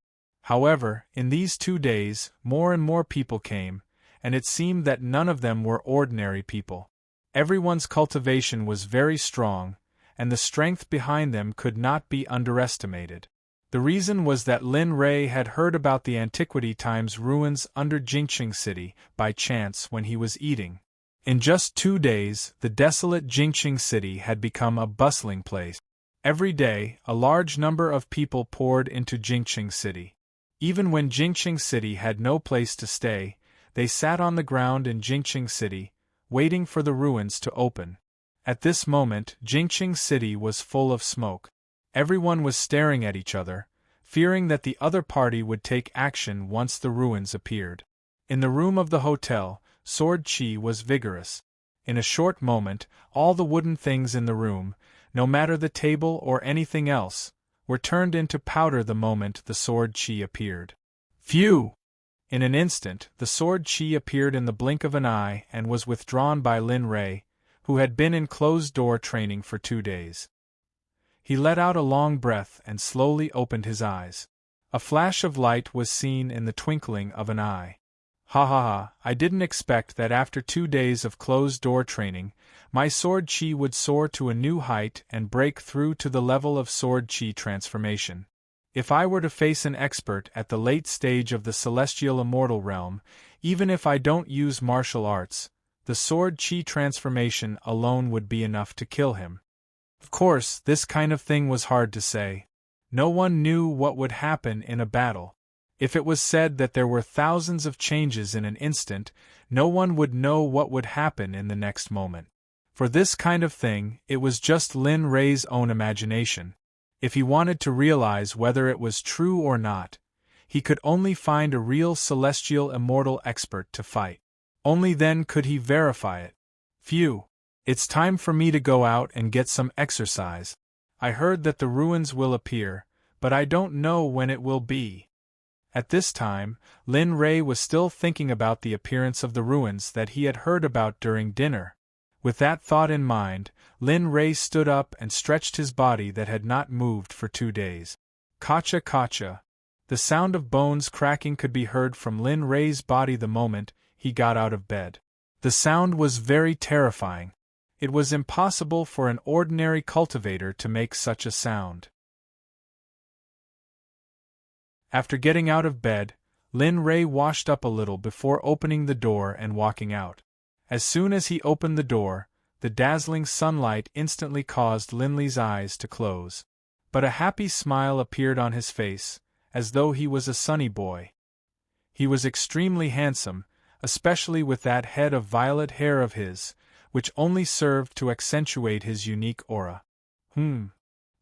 However, in these 2 days, more and more people came, and it seemed that none of them were ordinary people. Everyone's cultivation was very strong, and the strength behind them could not be underestimated. The reason was that Lin Rei had heard about the antiquity times ruins under Jingqing City by chance when he was eating. In just 2 days, the desolate Jingqing City had become a bustling place. Every day, a large number of people poured into Jingqing City. Even when Jingqing City had no place to stay, they sat on the ground in Jingqing City, waiting for the ruins to open. At this moment, Jingqing City was full of smoke. Everyone was staring at each other, fearing that the other party would take action once the ruins appeared. In the room of the hotel, Sword Chi was vigorous. In a short moment, all the wooden things in the room, no matter the table or anything else, were turned into powder the moment the Sword Chi appeared. Phew! In an instant, the Sword Chi appeared in the blink of an eye and was withdrawn by Lin Rei, who had been in closed-door training for 2 days. He let out a long breath and slowly opened his eyes. A flash of light was seen in the twinkling of an eye. Ha ha ha, I didn't expect that after 2 days of closed-door training, my Sword Chi would soar to a new height and break through to the level of Sword Chi transformation. If I were to face an expert at the late stage of the celestial immortal realm, even if I don't use martial arts, the Sword Chi transformation alone would be enough to kill him. Of course, this kind of thing was hard to say. No one knew what would happen in a battle. If it was said that there were thousands of changes in an instant, no one would know what would happen in the next moment. For this kind of thing, it was just Lin Rei's own imagination. If he wanted to realize whether it was true or not, he could only find a real celestial immortal expert to fight. Only then could he verify it. Phew! It's time for me to go out and get some exercise. I heard that the ruins will appear, but I don't know when it will be. At this time, Lin Rei was still thinking about the appearance of the ruins that he had heard about during dinner. With that thought in mind, Lin Rei stood up and stretched his body that had not moved for 2 days. Kacha kacha. The sound of bones cracking could be heard from Lin Rei's body the moment he got out of bed. The sound was very terrifying. It was impossible for an ordinary cultivator to make such a sound. After getting out of bed, Lin Rei washed up a little before opening the door and walking out. As soon as he opened the door, the dazzling sunlight instantly caused Lin Lei's eyes to close. But a happy smile appeared on his face, as though he was a sunny boy. He was extremely handsome, especially with that head of violet hair of his, which only served to accentuate his unique aura.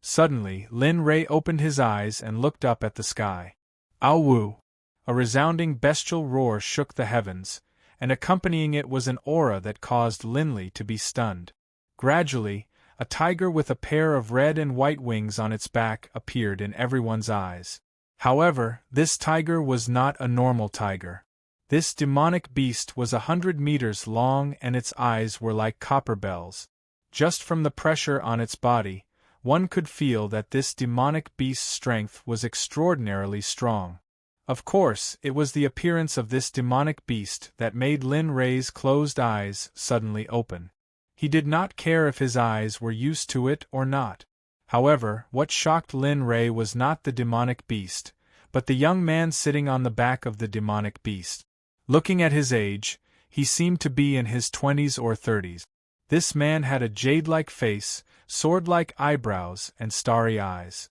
Suddenly, Lin Rei opened his eyes and looked up at the sky. Ow! A resounding bestial roar shook the heavens, and accompanying it was an aura that caused Lin Lei to be stunned. Gradually, A tiger with a pair of red and white wings on its back appeared in everyone's eyes. However, this tiger was not a normal tiger. This demonic beast was 100 meters long and its eyes were like copper bells. Just from the pressure on its body, one could feel that this demonic beast's strength was extraordinarily strong. Of course, it was the appearance of this demonic beast that made Lin Rei's closed eyes suddenly open. He did not care if his eyes were used to it or not. However, what shocked Lin Rei was not the demonic beast, but the young man sitting on the back of the demonic beast. Looking at his age, he seemed to be in his 20s or 30s. This man had a jade-like face, sword-like eyebrows, and starry eyes.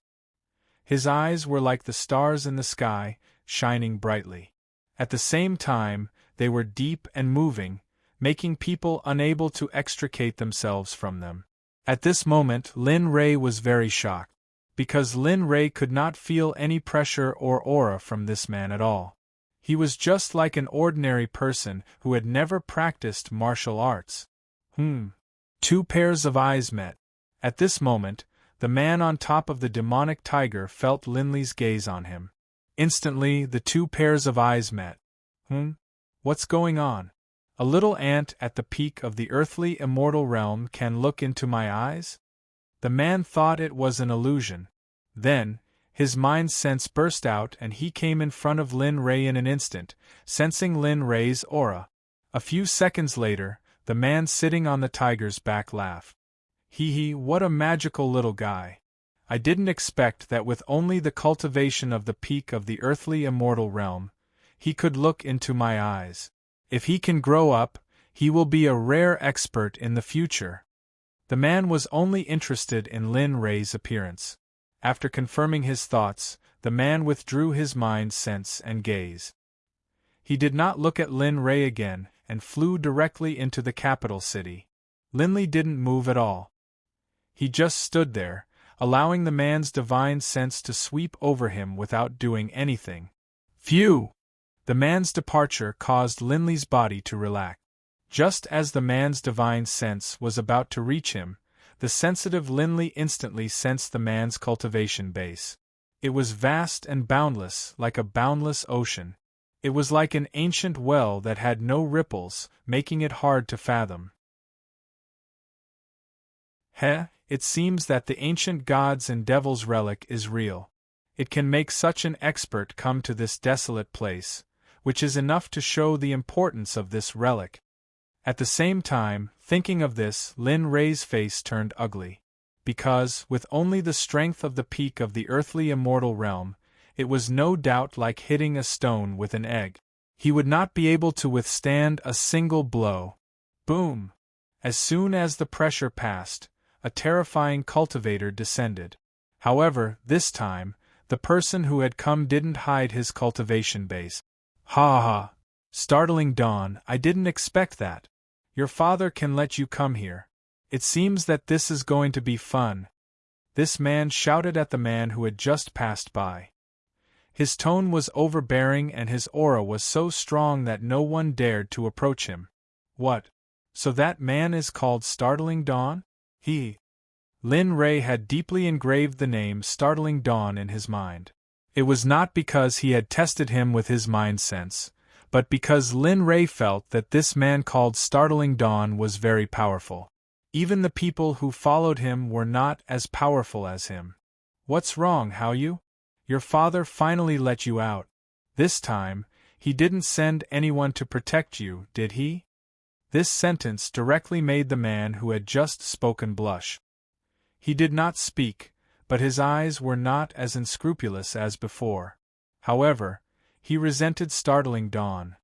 His eyes were like the stars in the sky, shining brightly. At the same time, they were deep and moving, making people unable to extricate themselves from them. At this moment, Lin Rei was very shocked, because Lin Rei could not feel any pressure or aura from this man at all. He was just like an ordinary person who had never practiced martial arts. Two pairs of eyes met. At this moment, the man on top of the demonic tiger felt Linley's gaze on him. Instantly, the two pairs of eyes met. What's going on? A little ant at the peak of the earthly immortal realm can look into my eyes? The man thought it was an illusion. Then, his mind's sense burst out and he came in front of Lin Rei in an instant, sensing Lin Rei's aura. A few seconds later, the man sitting on the tiger's back laughed. Hee, what a magical little guy. I didn't expect that with only the cultivation of the peak of the earthly immortal realm, he could look into my eyes. If he can grow up, he will be a rare expert in the future. The man was only interested in Lin Rei's appearance. After confirming his thoughts, the man withdrew his mind's sense and gaze. He did not look at Lin Rei again and flew directly into the capital city. Linley didn't move at all. He just stood there, allowing the man's divine sense to sweep over him without doing anything. Phew! The man's departure caused Linley's body to relax. Just as the man's divine sense was about to reach him, the sensitive Linley instantly sensed the man's cultivation base. It was vast and boundless, like a boundless ocean. It was like an ancient well that had no ripples, making it hard to fathom. It seems that the ancient gods and devils relic is real. It can make such an expert come to this desolate place, which is enough to show the importance of this relic. At the same time, thinking of this, Lin Rei's face turned ugly. Because, with only the strength of the peak of the earthly immortal realm, it was no doubt like hitting a stone with an egg. He would not be able to withstand a single blow. Boom! As soon as the pressure passed, a terrifying cultivator descended. However, this time, the person who had come didn't hide his cultivation base. Ha! Startling dawn, I didn't expect that. Your father can let you come here. It seems that this is going to be fun. This man shouted at the man who had just passed by. His tone was overbearing and his aura was so strong that no one dared to approach him. What? So that man is called Startling Dawn? Lin Rei had deeply engraved the name Startling Dawn in his mind. It was not because he had tested him with his mind sense, but because Lin Rei felt that this man called Startling Dawn was very powerful. Even the people who followed him were not as powerful as him. What's wrong, Hao? Your father finally let you out. This time, he didn't send anyone to protect you, did he? This sentence directly made the man who had just spoken blush. He did not speak, but his eyes were not as unscrupulous as before. However, he resented Startling Dawn.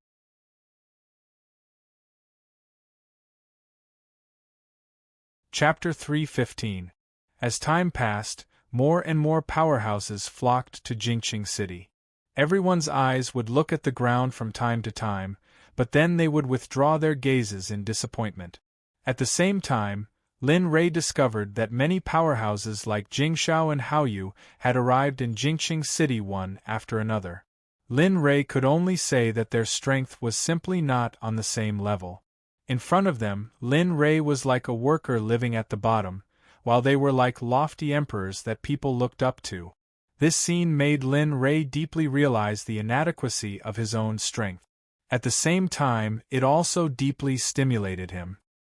Chapter 3:15. As time passed, more and more powerhouses flocked to Jingqing City. Everyone's eyes would look at the ground from time to time, but then they would withdraw their gazes in disappointment. At the same time, Lin Rei discovered that many powerhouses like Jingshao and Haoyu had arrived in Jingqing City one after another. Lin Rei could only say that their strength was simply not on the same level. In front of them, Lin Rei was like a worker living at the bottom, while they were like lofty emperors that people looked up to. This scene made Lin Rei deeply realize the inadequacy of his own strength. At the same time, it also deeply stimulated him.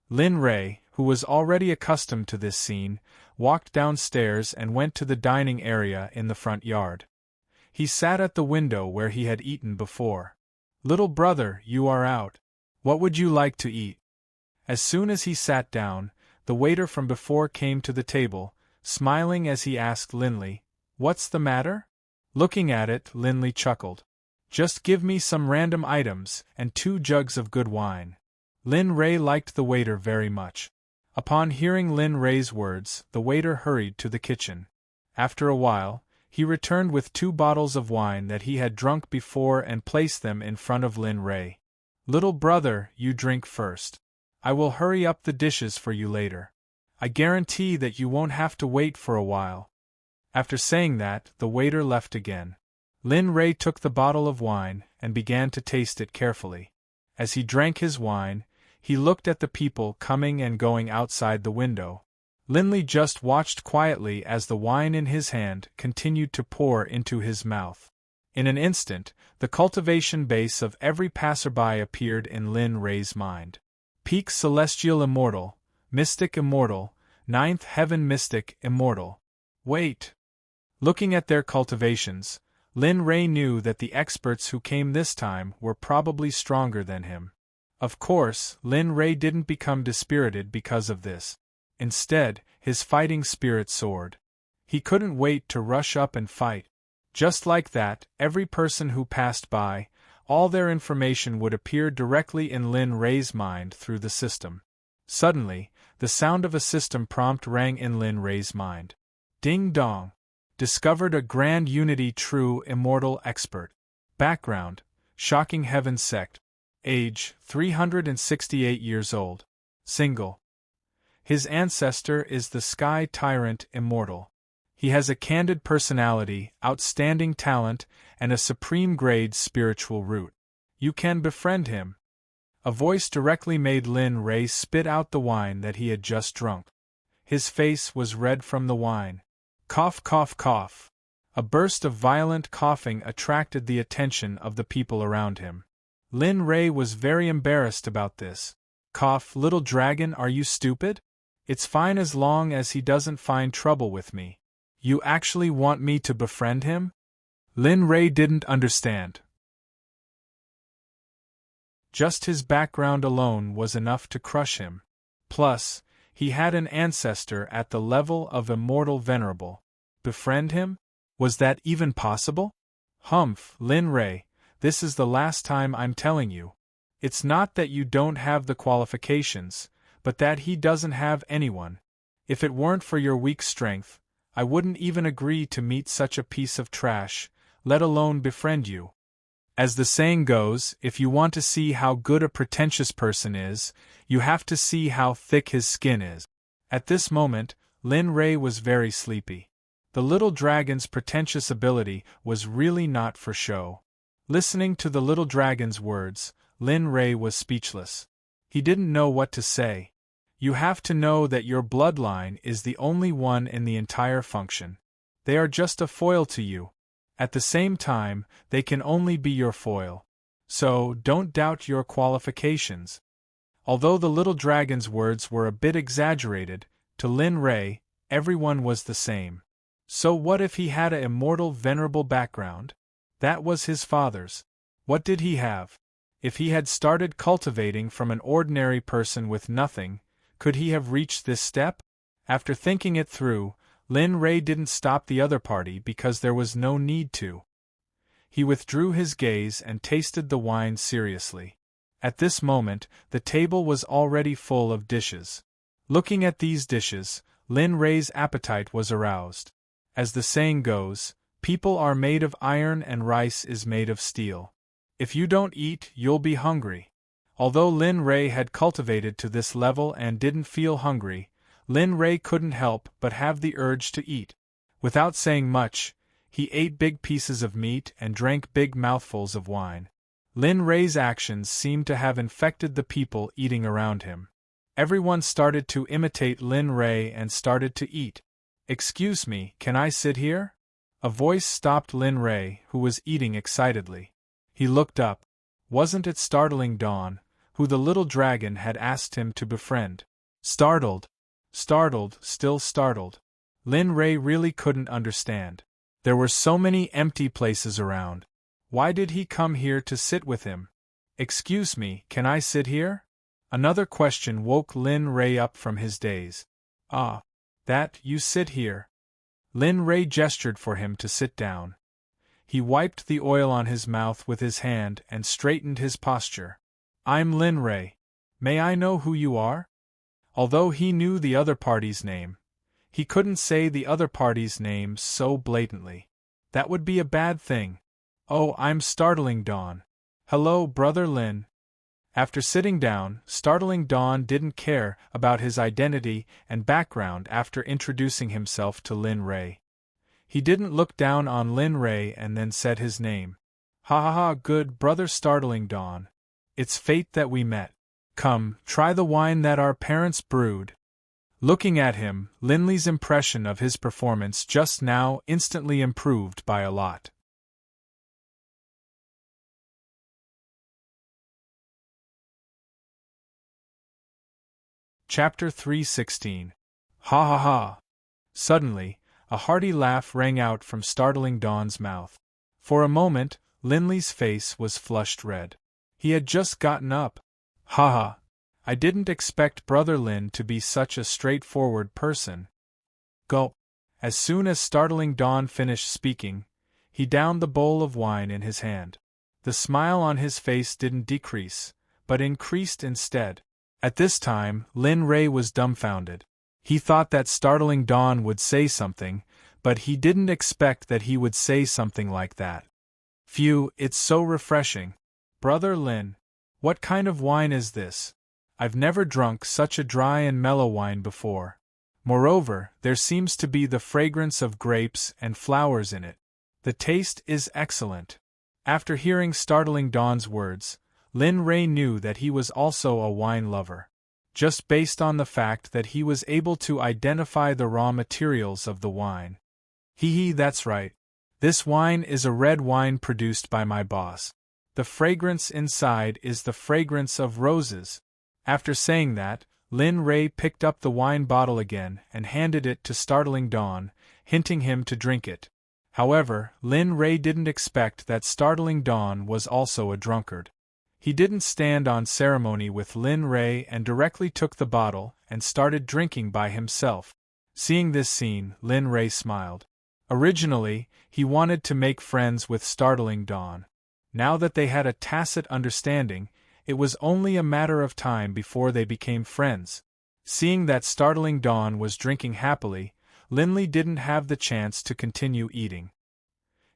Lin Rei, who was already accustomed to this scene, walked downstairs and went to the dining area in the front yard. He sat at the window where he had eaten before. "Little brother, you are out. What would you like to eat?" As soon as he sat down, the waiter from before came to the table, smiling as he asked Linley, "What's the matter?" Looking at it, Linley chuckled. "Just give me some random items, and 2 jugs of good wine." Lin Rei liked the waiter very much. Upon hearing Lin Rei's words, the waiter hurried to the kitchen. After a while, he returned with 2 bottles of wine that he had drunk before and placed them in front of Lin Rei. "Little brother, you drink first. I will hurry up the dishes for you later. I guarantee that you won't have to wait for a while." After saying that, the waiter left again. Lin Rei took the bottle of wine and began to taste it carefully. As he drank his wine, he looked at the people coming and going outside the window. Linley just watched quietly as the wine in his hand continued to pour into his mouth. In an instant, the cultivation base of every passerby appeared in Lin Rei's mind. Peak Celestial Immortal, Mystic Immortal, 9th Heaven Mystic Immortal. Wait! Looking at their cultivations, Lin Rei knew that the experts who came this time were probably stronger than him. Of course, Lin Rei didn't become dispirited because of this. Instead, his fighting spirit soared. He couldn't wait to rush up and fight. Just like that, every person who passed by, all their information would appear directly in Lin Rei's mind through the system. Suddenly, the sound of a system prompt rang in Lin Rei's mind. Ding dong! Discovered a Grand Unity True Immortal Expert. Background: Shocking Heaven Sect. Age: 368 years old. Single. His ancestor is the Sky Tyrant Immortal. He has a candid personality, outstanding talent, and a supreme-grade spiritual root. You can befriend him. A voice directly made Lin Rei spit out the wine that he had just drunk. His face was red from the wine. Cough, cough, cough. A burst of violent coughing attracted the attention of the people around him. Lin Rei was very embarrassed about this. "Cough, little dragon, are you stupid? It's fine as long as he doesn't find trouble with me. You actually want me to befriend him?" Lin Rei didn't understand. Just his background alone was enough to crush him. Plus, he had an ancestor at the level of Immortal Venerable. Befriend him? Was that even possible? Humph, Lin Rei, this is the last time I'm telling you. It's not that you don't have the qualifications, but that he doesn't have anyone. If it weren't for your weak strength, I wouldn't even agree to meet such a piece of trash, let alone befriend you. As the saying goes, if you want to see how good a pretentious person is, you have to see how thick his skin is. At this moment, Lin Rei was very sleepy. The little dragon's pretentious ability was really not for show. Listening to the little dragon's words, Lin Rei was speechless. He didn't know what to say. You have to know that your bloodline is the only one in the entire function. They are just a foil to you. At the same time, they can only be your foil. So, don't doubt your qualifications. Although the little dragon's words were a bit exaggerated, to Lin Rei, everyone was the same. So what if he had an immortal venerable background? That was his father's. What did he have? If he had started cultivating from an ordinary person with nothing, could he have reached this step? After thinking it through, Lin Rei didn't stop the other party because there was no need to. He withdrew his gaze and tasted the wine seriously. At this moment, the table was already full of dishes. Looking at these dishes, Lin Rei's appetite was aroused. As the saying goes, people are made of iron and rice is made of steel. If you don't eat, you'll be hungry. Although Lin Rei had cultivated to this level and didn't feel hungry, Lin Rei couldn't help but have the urge to eat. Without saying much, he ate big pieces of meat and drank big mouthfuls of wine. Lin Rei's actions seemed to have infected the people eating around him. Everyone started to imitate Lin Ray and started to eat. "Excuse me, can I sit here?" A voice stopped Lin Ray, who was eating excitedly. He looked up. Wasn't it startling Dawn, who the little dragon had asked him to befriend? Startled, still startled. Lin Ray really couldn't understand. There were so many empty places around. Why did he come here to sit with him? "Excuse me, can I sit here?" Another question woke Lin Ray up from his daze. "Ah, that, you sit here." Lin Ray gestured for him to sit down. He wiped the oil on his mouth with his hand and straightened his posture. "I'm Lin Ray. May I know who you are?" Although he knew the other party's name, he couldn't say the other party's name so blatantly. That would be a bad thing. "Oh, I'm Startling Dawn. Hello, Brother Lin." After sitting down, Startling Dawn didn't care about his identity and background after introducing himself to Lin Ray. He didn't look down on Lin Ray and then said his name. "Ha ha ha, good Brother Startling Dawn. It's fate that we met. Come, try the wine that our parents brewed." Looking at him, Linley's impression of his performance just now instantly improved by a lot. Chapter 316. Ha ha ha! Suddenly, a hearty laugh rang out from Startling Dawn's mouth. For a moment, Linley's face was flushed red. He had just gotten up. "Ha ha! I didn't expect Brother Lin to be such a straightforward person." Gulp! As soon as Startling Dawn finished speaking, he downed the bowl of wine in his hand. The smile on his face didn't decrease, but increased instead. At this time, Lin Ray was dumbfounded. He thought that Startling Dawn would say something, but he didn't expect that he would say something like that. "Phew, it's so refreshing. Brother Lin, what kind of wine is this? I've never drunk such a dry and mellow wine before. Moreover, there seems to be the fragrance of grapes and flowers in it. The taste is excellent." After hearing Startling Dawn's words, Lin Ray knew that he was also a wine lover. Just based on the fact that he was able to identify the raw materials of the wine. "Hee, that's right. This wine is a red wine produced by my boss. The fragrance inside is the fragrance of roses." After saying that, Lin Ray picked up the wine bottle again and handed it to Startling Dawn, hinting him to drink it. However, Lin Ray didn't expect that Startling Dawn was also a drunkard. He didn't stand on ceremony with Lin Ray and directly took the bottle and started drinking by himself. Seeing this scene, Lin Ray smiled. Originally, he wanted to make friends with Startling Dawn. Now that they had a tacit understanding, it was only a matter of time before they became friends. Seeing that Startling Dawn was drinking happily, Linley didn't have the chance to continue eating.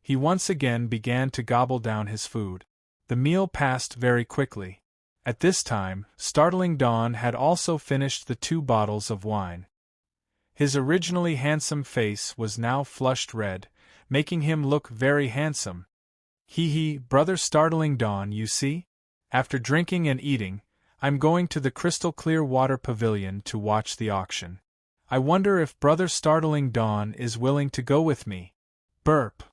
He once again began to gobble down his food. The meal passed very quickly. At this time, Startling Dawn had also finished the 2 bottles of wine. His originally handsome face was now flushed red, making him look very handsome. "Hee, Brother Startling Dawn, you see? After drinking and eating, I'm going to the crystal clear water pavilion to watch the auction. I wonder if Brother Startling Dawn is willing to go with me." Burp.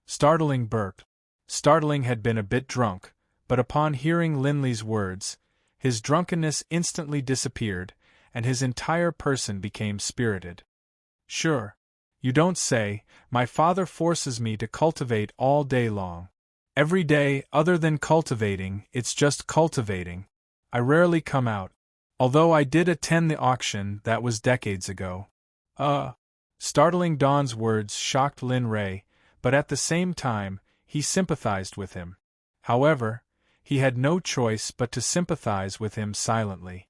Startling burped. Startling had been a bit drunk, but upon hearing Linley's words, his drunkenness instantly disappeared, and his entire person became spirited. "Sure. You don't say. My father forces me to cultivate all day long. Every day, other than cultivating, it's just cultivating. I rarely come out. Although I did attend the auction, that was decades ago." Startling Dawn's words shocked Lin Ray, but at the same time, he sympathized with him. However, he had no choice but to sympathize with him silently.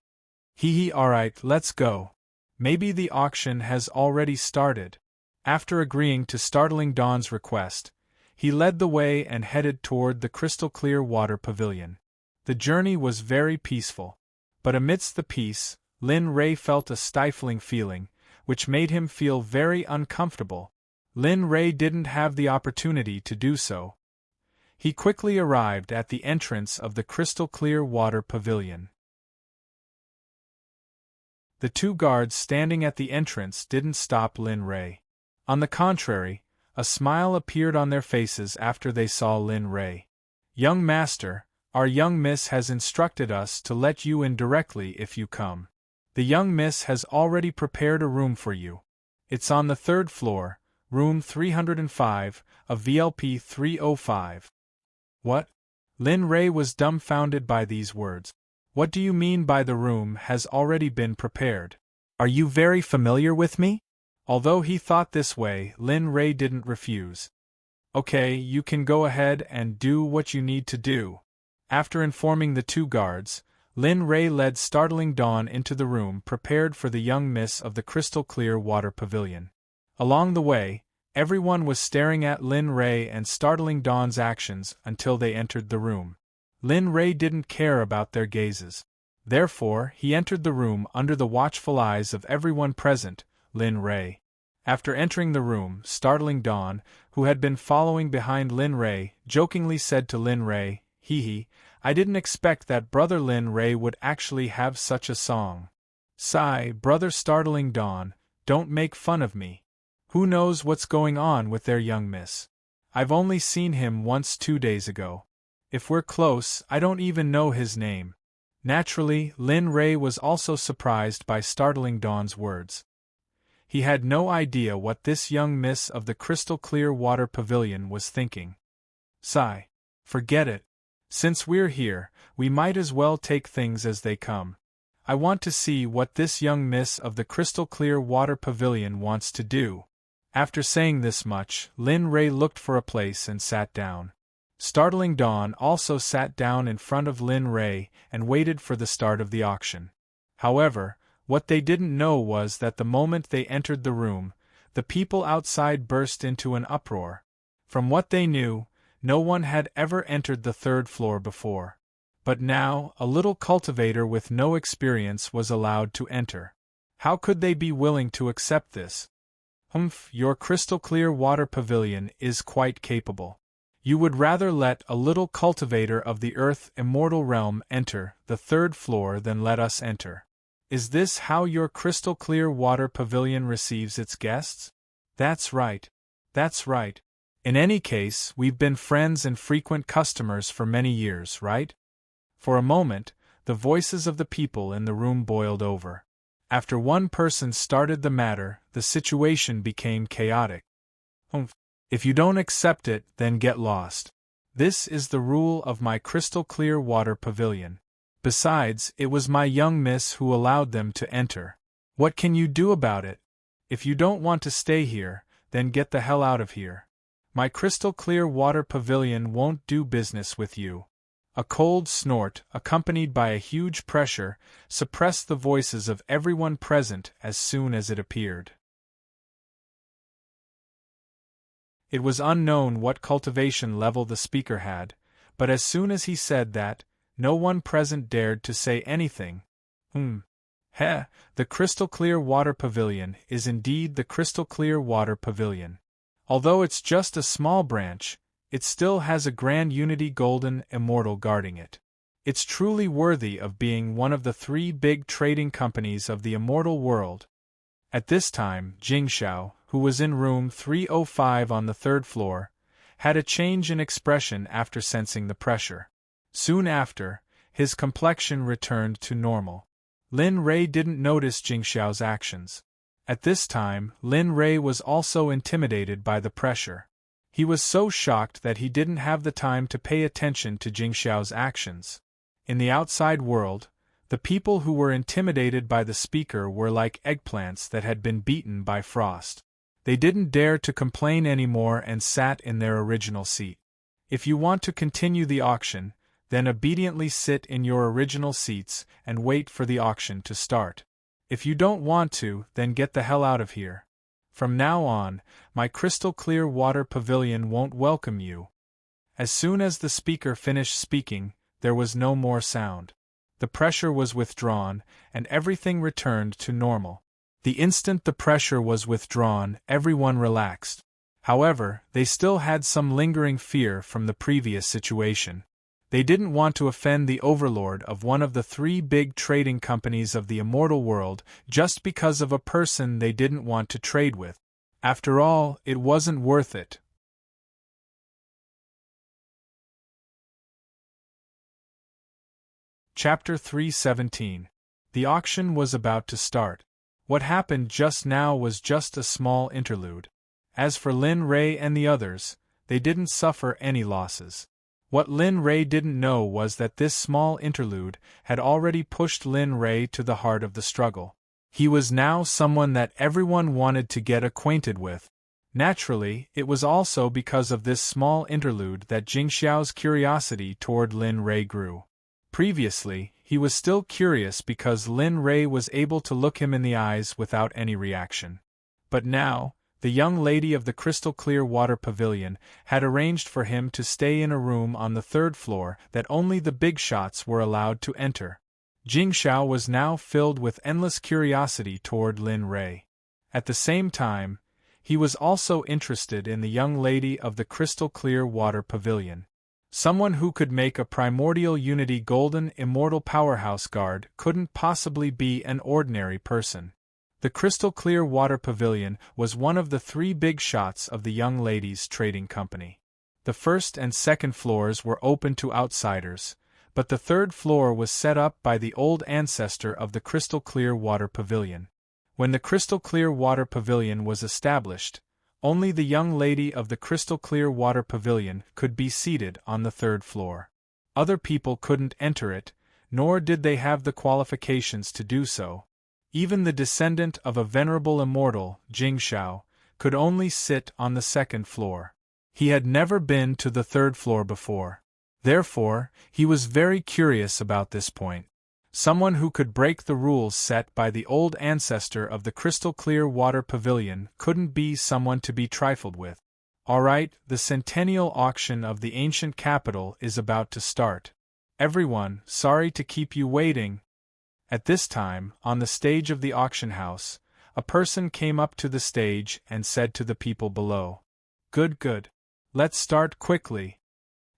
"Hee, alright, let's go. Maybe the auction has already started." After agreeing to Startling Dawn's request, he led the way and headed toward the crystal clear water pavilion. The journey was very peaceful, but amidst the peace, Lin Ray felt a stifling feeling, which made him feel very uncomfortable. Lin Ray didn't have the opportunity to do so. He quickly arrived at the entrance of the crystal clear water pavilion. The two guards standing at the entrance didn't stop Lin Rei. On the contrary, a smile appeared on their faces after they saw Lin Rei. "Young master, our young miss has instructed us to let you in directly if you come. The young miss has already prepared a room for you. It's on the 3rd floor, room 305, of VLP 305. What? Lin Rei was dumbfounded by these words. What do you mean by the room has already been prepared? Are you very familiar with me? Although he thought this way, Lin Rei didn't refuse. Okay, you can go ahead and do what you need to do. After informing the two guards, Lin Rei led Startling Dawn into the room prepared for the young miss of the crystal clear water pavilion. Along the way, everyone was staring at Lin Rei and Startling Dawn's actions until they entered the room. Lin Rei didn't care about their gazes. Therefore, he entered the room under the watchful eyes of everyone present, Lin Rei. After entering the room, Startling Dawn, who had been following behind Lin Rei, jokingly said to Lin Rei, "Hee, I didn't expect that Brother Lin Rei would actually have such a song." "Sigh, Brother Startling Dawn, don't make fun of me. Who knows what's going on with their young miss? I've only seen him once 2 days ago. If we're close, I don't even know his name." Naturally, Lin Rei was also surprised by Startling Dawn's words. He had no idea what this young miss of the crystal clear water pavilion was thinking. "Sigh. Forget it. Since we're here, we might as well take things as they come. I want to see what this young miss of the crystal clear water pavilion wants to do." After saying this much, Lin Rei looked for a place and sat down. Startling Dawn also sat down in front of Lin Rei and waited for the start of the auction. However, what they didn't know was that the moment they entered the room, the people outside burst into an uproar. From what they knew, no one had ever entered the 3rd floor before. But now, a little cultivator with no experience was allowed to enter. How could they be willing to accept this? Your crystal clear water pavilion is quite capable. You would rather let a little cultivator of the earth immortal realm enter the 3rd floor than let us enter. Is this how your crystal clear water pavilion receives its guests? That's right. That's right. In any case, we've been friends and frequent customers for many years, right? For a moment, the voices of the people in the room boiled over. After one person started the matter, the situation became chaotic. If you don't accept it, then get lost. This is the rule of my crystal clear water pavilion. Besides, it was my young miss who allowed them to enter. What can you do about it? If you don't want to stay here, then get the hell out of here. My crystal clear water pavilion won't do business with you. A cold snort, accompanied by a huge pressure, suppressed the voices of everyone present as soon as it appeared. It was unknown what cultivation level the speaker had, but as soon as he said that, no one present dared to say anything. The crystal clear water pavilion is indeed the crystal clear water pavilion. Although it's just a small branch, it still has a grand unity golden immortal guarding it. It's truly worthy of being one of the 3 big trading companies of the immortal world. At this time, Jingxiao, who was in room 305 on the 3rd floor, had a change in expression after sensing the pressure. Soon after, his complexion returned to normal. Lin Rei didn't notice Jingxiao's actions. At this time, Lin Rei was also intimidated by the pressure. He was so shocked that he didn't have the time to pay attention to Jingxiao's actions. In the outside world, the people who were intimidated by the speaker were like eggplants that had been beaten by frost. They didn't dare to complain anymore and sat in their original seat. If you want to continue the auction, then obediently sit in your original seats and wait for the auction to start. If you don't want to, then get the hell out of here. From now on, my crystal clear water pavilion won't welcome you. As soon as the speaker finished speaking, there was no more sound. The pressure was withdrawn, and everything returned to normal. The instant the pressure was withdrawn, everyone relaxed. However, they still had some lingering fear from the previous situation. They didn't want to offend the overlord of one of the 3 big trading companies of the immortal world just because of a person they didn't want to trade with. After all, it wasn't worth it. Chapter 317. The auction was about to start. What happened just now was just a small interlude. As for Lin Ray and the others, they didn't suffer any losses. What Lin Ray didn't know was that this small interlude had already pushed Lin Ray to the heart of the struggle. He was now someone that everyone wanted to get acquainted with. Naturally, it was also because of this small interlude that Jingxiao's curiosity toward Lin Ray grew. Previously, he was still curious because Lin Ray was able to look him in the eyes without any reaction. But now, the young lady of the crystal clear water pavilion had arranged for him to stay in a room on the 3rd floor that only the big shots were allowed to enter. Jingxiao was now filled with endless curiosity toward Lin Ray. At the same time, he was also interested in the young lady of the crystal clear water pavilion. Someone who could make a primordial unity golden immortal powerhouse guard couldn't possibly be an ordinary person. The crystal clear water pavilion was one of the 3 big shots of the young ladies' trading company. The 1st and 2nd floors were open to outsiders, but the 3rd floor was set up by the old ancestor of the crystal clear water pavilion. When the crystal clear water pavilion was established, only the young lady of the crystal clear water pavilion could be seated on the 3rd floor. Other people couldn't enter it, nor did they have the qualifications to do so. Even the descendant of a venerable immortal, Jingxiao, could only sit on the 2nd floor. He had never been to the 3rd floor before. Therefore, he was very curious about this point. Someone who could break the rules set by the old ancestor of the crystal clear water pavilion couldn't be someone to be trifled with. Alright, the centennial auction of the ancient capital is about to start. Everyone, sorry to keep you waiting. At this time, on the stage of the auction house, a person came up to the stage and said to the people below, Good. Let's start quickly."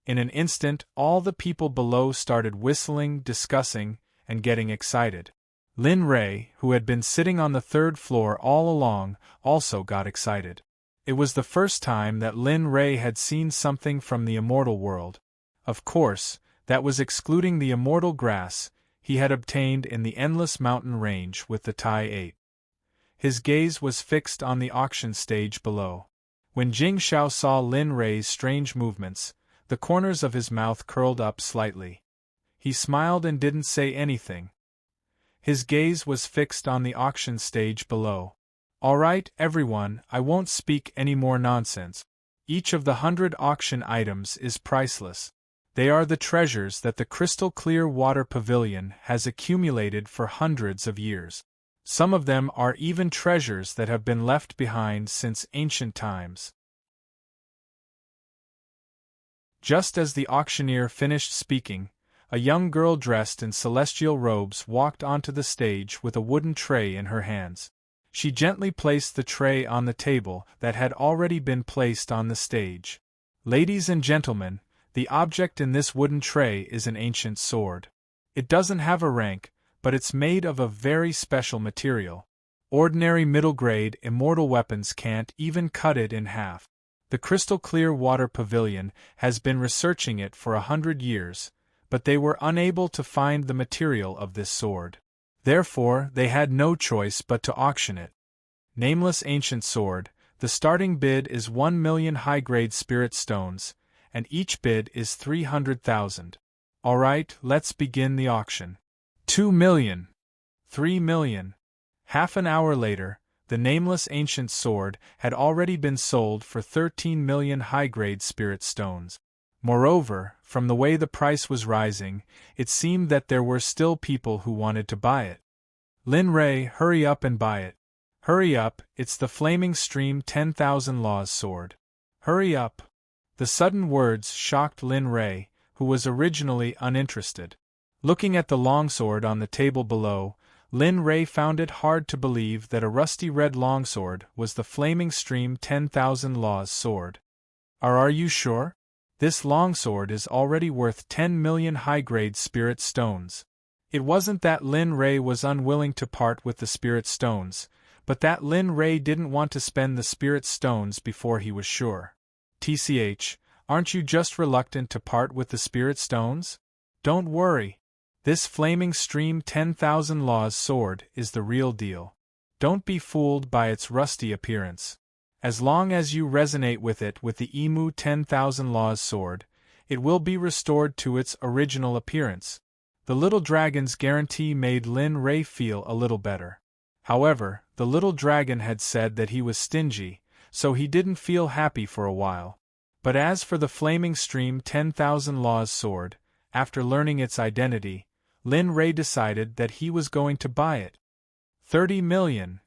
In an instant, all the people below started whistling, discussing, and getting excited. Lin Ray, who had been sitting on the 3rd floor all along, also got excited. It was the first time that Lin Ray had seen something from the immortal world. Of course, that was excluding the immortal grass he had obtained in the endless mountain range with the Tai 8. His gaze was fixed on the auction stage below. When Jingxiao saw Lin Ray's strange movements, the corners of his mouth curled up slightly. He smiled and didn't say anything. His gaze was fixed on the auction stage below. "All right, everyone, I won't speak any more nonsense. Each of the 100 auction items is priceless. They are the treasures that the crystal clear water pavilion has accumulated for hundreds of years. Some of them are even treasures that have been left behind since ancient times." Just as the auctioneer finished speaking, a young girl dressed in celestial robes walked onto the stage with a wooden tray in her hands. She gently placed the tray on the table that had already been placed on the stage. "Ladies and gentlemen, the object in this wooden tray is an ancient sword. It doesn't have a rank, but it's made of a very special material. Ordinary middle-grade immortal weapons can't even cut it in half. The crystal clear water pavilion has been researching it for 100 years, but they were unable to find the material of this sword. Therefore, they had no choice but to auction it. Nameless ancient sword, the starting bid is 1 million high-grade spirit stones, and each bid is 300,000. Alright, let's begin the auction. 2 million. 3 million. Half an hour later, the nameless ancient sword had already been sold for 13 million high-grade spirit stones. Moreover, from the way the price was rising, it seemed that there were still people who wanted to buy it. "Lin Ray, hurry up and buy it. Hurry up, it's the Flaming Stream 10,000 Laws sword. Hurry up." The sudden words shocked Lin Ray, who was originally uninterested. Looking at the longsword on the table below, Lin Ray found it hard to believe that a rusty red longsword was the Flaming Stream 10,000 Laws sword. Are you sure?" This longsword is already worth 10 million high-grade spirit stones. It wasn't that Lin Rei was unwilling to part with the spirit stones, but that Lin Rei didn't want to spend the spirit stones before he was sure. TCH, aren't you just reluctant to part with the spirit stones? Don't worry. This flaming stream 10,000 laws sword is the real deal. Don't be fooled by its rusty appearance. As long as you resonate with it with the Emu 10,000 laws sword, it will be restored to its original appearance. The little dragon's guarantee made Lin Rei feel a little better. However, the little dragon had said that he was stingy, so he didn't feel happy for a while. But as for the flaming stream 10,000 laws sword, after learning its identity, Lin Rei decided that he was going to buy it. 30 million.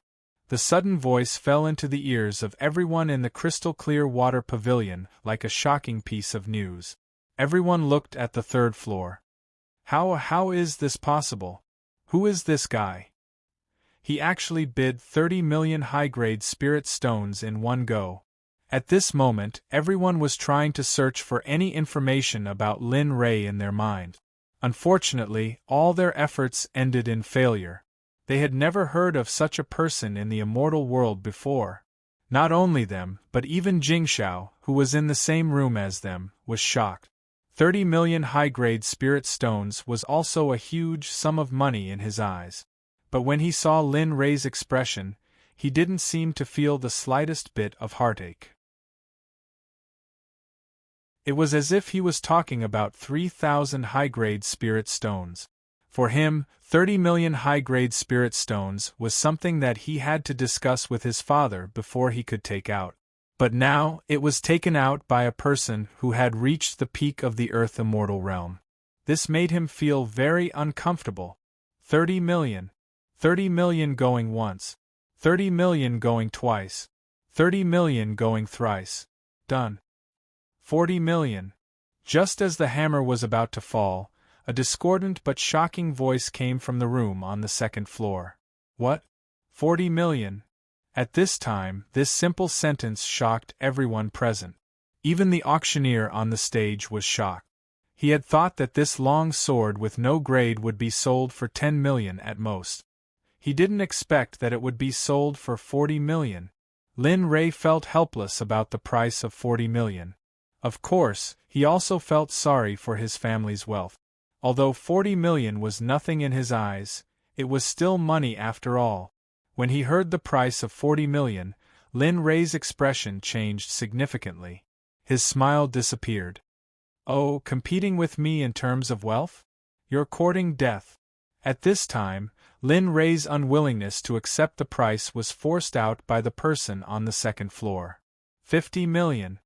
The sudden voice fell into the ears of everyone in the crystal-clear water pavilion like a shocking piece of news. Everyone looked at the third floor. How is this possible? Who is this guy? He actually bid 30 million high-grade spirit stones in one go. At this moment, everyone was trying to search for any information about Lin Rei in their mind. Unfortunately, all their efforts ended in failure. They had never heard of such a person in the immortal world before. Not only them, but even Jingxiao, who was in the same room as them, was shocked. 30 million high-grade spirit stones was also a huge sum of money in his eyes. But when he saw Lin Rei's expression, he didn't seem to feel the slightest bit of heartache. It was as if he was talking about 3,000 high-grade spirit stones. For him, 30 million high-grade spirit stones was something that he had to discuss with his father before he could take out. But now, it was taken out by a person who had reached the peak of the Earth immortal realm. This made him feel very uncomfortable. 30 million. 30 million going once. 30 million going twice. 30 million going thrice. Done. 40 million. Just as the hammer was about to fall, a discordant but shocking voice came from the room on the second floor. What? 40 million? At this time, this simple sentence shocked everyone present. Even the auctioneer on the stage was shocked. He had thought that this long sword with no grade would be sold for 10 million at most. He didn't expect that it would be sold for 40 million. Lin Rei felt helpless about the price of 40 million. Of course, he also felt sorry for his family's wealth. Although 40 million was nothing in his eyes, it was still money after all. When he heard the price of 40 million, Lin Rei's expression changed significantly. His smile disappeared. Oh, competing with me in terms of wealth? You're courting death. At this time, Lin Rei's unwillingness to accept the price was forced out by the person on the second floor. 50 million.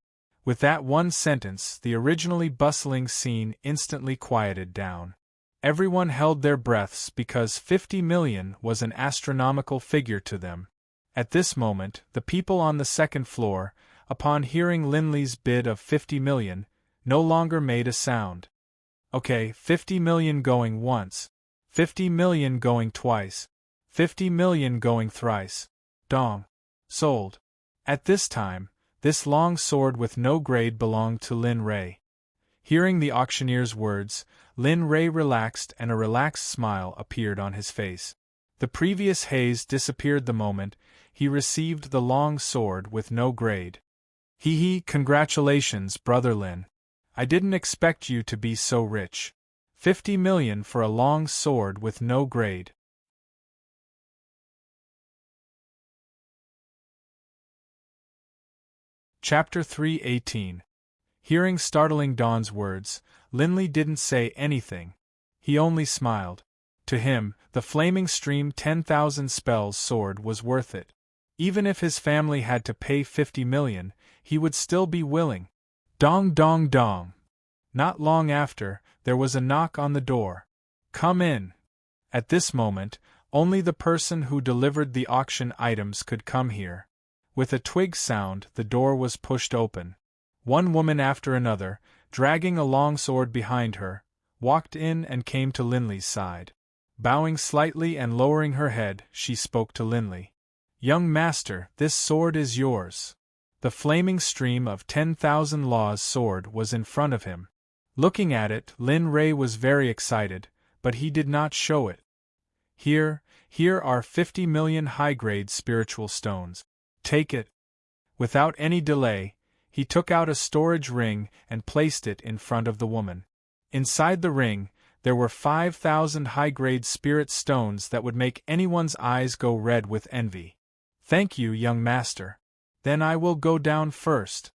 With that one sentence, the originally bustling scene instantly quieted down. Everyone held their breaths because 50 million was an astronomical figure to them. At this moment, the people on the second floor, upon hearing Lin Li's bid of 50 million, no longer made a sound. Okay, 50 million going once. 50 million going twice. 50 million going thrice. Dong. Sold. At this time, this long sword with no grade belonged to Lin Rei. Hearing the auctioneer's words, Lin Rei relaxed and a relaxed smile appeared on his face. The previous haze disappeared the moment he received the long sword with no grade. Hee, congratulations, brother Lin. I didn't expect you to be so rich. 50 million for a long sword with no grade. Chapter 3:18. Hearing startling Dawn's words, Lin Li didn't say anything. He only smiled. To him, the flaming stream 10,000 spells sword was worth it. Even if his family had to pay 50 million, he would still be willing. Dong dong dong. Not long after, there was a knock on the door. Come in. At this moment, only the person who delivered the auction items could come here. With a twig sound, the door was pushed open. One woman after another, dragging a long sword behind her, walked in and came to Lin Li's side. Bowing slightly and lowering her head, she spoke to Lin Li. Young master, this sword is yours. The flaming stream of 10,000 Laws sword was in front of him. Looking at it, Lin Rei was very excited, but he did not show it. Here are 50 million high-grade spiritual stones. Take it. Without any delay, he took out a storage ring and placed it in front of the woman. Inside the ring, there were 5,000 high-grade spirit stones that would make anyone's eyes go red with envy. Thank you, young master. Then I will go down first.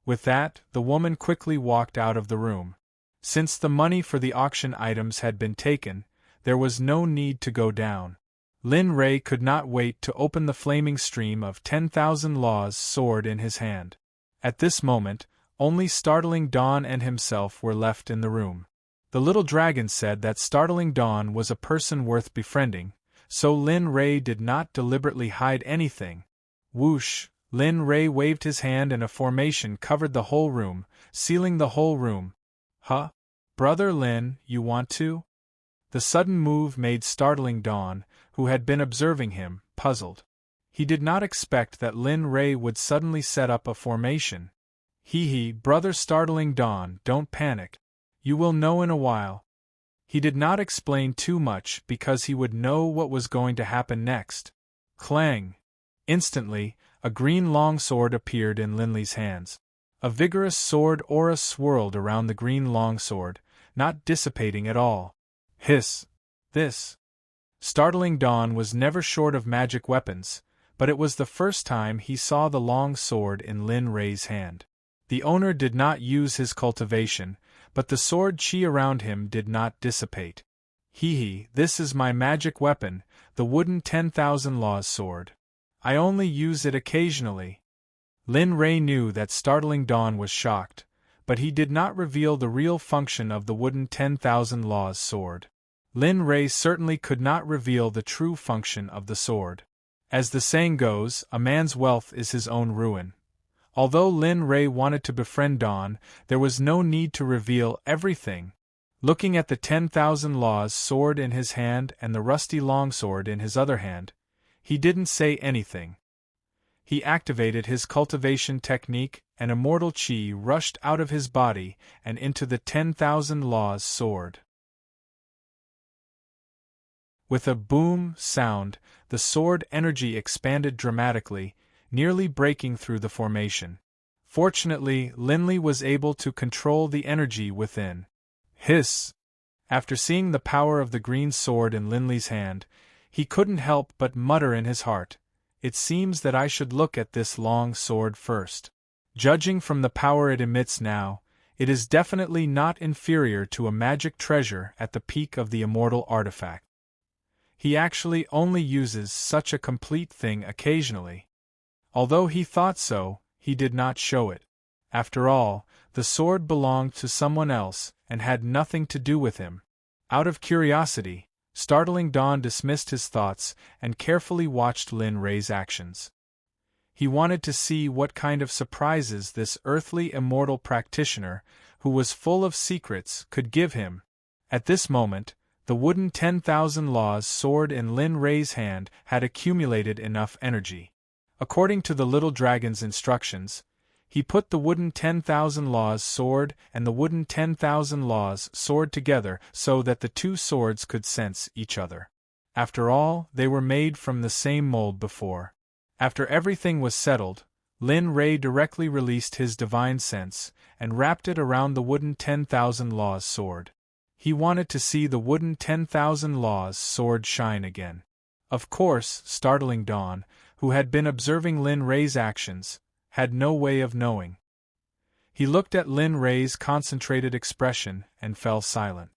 With that, the woman quickly walked out of the room. Since the money for the auction items had been taken, there was no need to go down. Lin Rei could not wait to open the flaming stream of 10,000 Laws sword in his hand. At this moment, only Startling Dawn and himself were left in the room. The little dragon said that Startling Dawn was a person worth befriending, so Lin Rei did not deliberately hide anything. Whoosh! Lin Rei waved his hand and a formation covered the whole room, sealing the whole room. Huh? Brother Lin, you want to? The sudden move made Startling Dawn, who had been observing him, puzzled. He did not expect that Lin Rei would suddenly set up a formation. Hee, Brother Startling Dawn, don't panic. You will know in a while. He did not explain too much because he would know what was going to happen next. Clang! Instantly, a green longsword appeared in Linley's hands. A vigorous sword aura swirled around the green longsword, not dissipating at all. Hiss! This! Startling Dawn was never short of magic weapons, but it was the first time he saw the long sword in Lin Rei's hand. The owner did not use his cultivation, but the sword chi around him did not dissipate. Hee, this is my magic weapon, the wooden 10,000 Laws sword. I only use it occasionally. Lin Rei knew that Startling Dawn was shocked, but he did not reveal the real function of the wooden 10,000 Laws sword. Lin Rei certainly could not reveal the true function of the sword. As the saying goes, a man's wealth is his own ruin. Although Lin Rei wanted to befriend Dawn, there was no need to reveal everything. Looking at the 10,000 Laws sword in his hand and the rusty longsword in his other hand, he didn't say anything. He activated his cultivation technique, and immortal chi rushed out of his body and into the 10,000 Laws sword. With a boom sound, the sword energy expanded dramatically, nearly breaking through the formation. Fortunately, Linley was able to control the energy within. Hiss! After seeing the power of the green sword in Linley's hand, he couldn't help but mutter in his heart, "It seems that I should look at this long sword first. Judging from the power it emits now, it is definitely not inferior to a magic treasure at the peak of the immortal artifact." He actually only uses such a complete thing occasionally. Although he thought so, he did not show it. After all, the sword belonged to someone else and had nothing to do with him. Out of curiosity, Startling Dawn dismissed his thoughts and carefully watched Lin Rei's actions. He wanted to see what kind of surprises this earthly immortal practitioner, who was full of secrets, could give him. At this moment, the wooden 10,000 Laws sword in Lin Rei's hand had accumulated enough energy. According to the little dragon's instructions, he put the wooden 10,000 Laws sword and the wooden 10,000 Laws sword together so that the two swords could sense each other. After all, they were made from the same mold before. After everything was settled, Lin Rei directly released his divine sense and wrapped it around the wooden 10,000 Laws sword. He wanted to see the wooden 10,000 Laws sword shine again. Of course, Startling Dawn, who had been observing Lin Rei's actions, had no way of knowing. He looked at Lin Rei's concentrated expression and fell silent.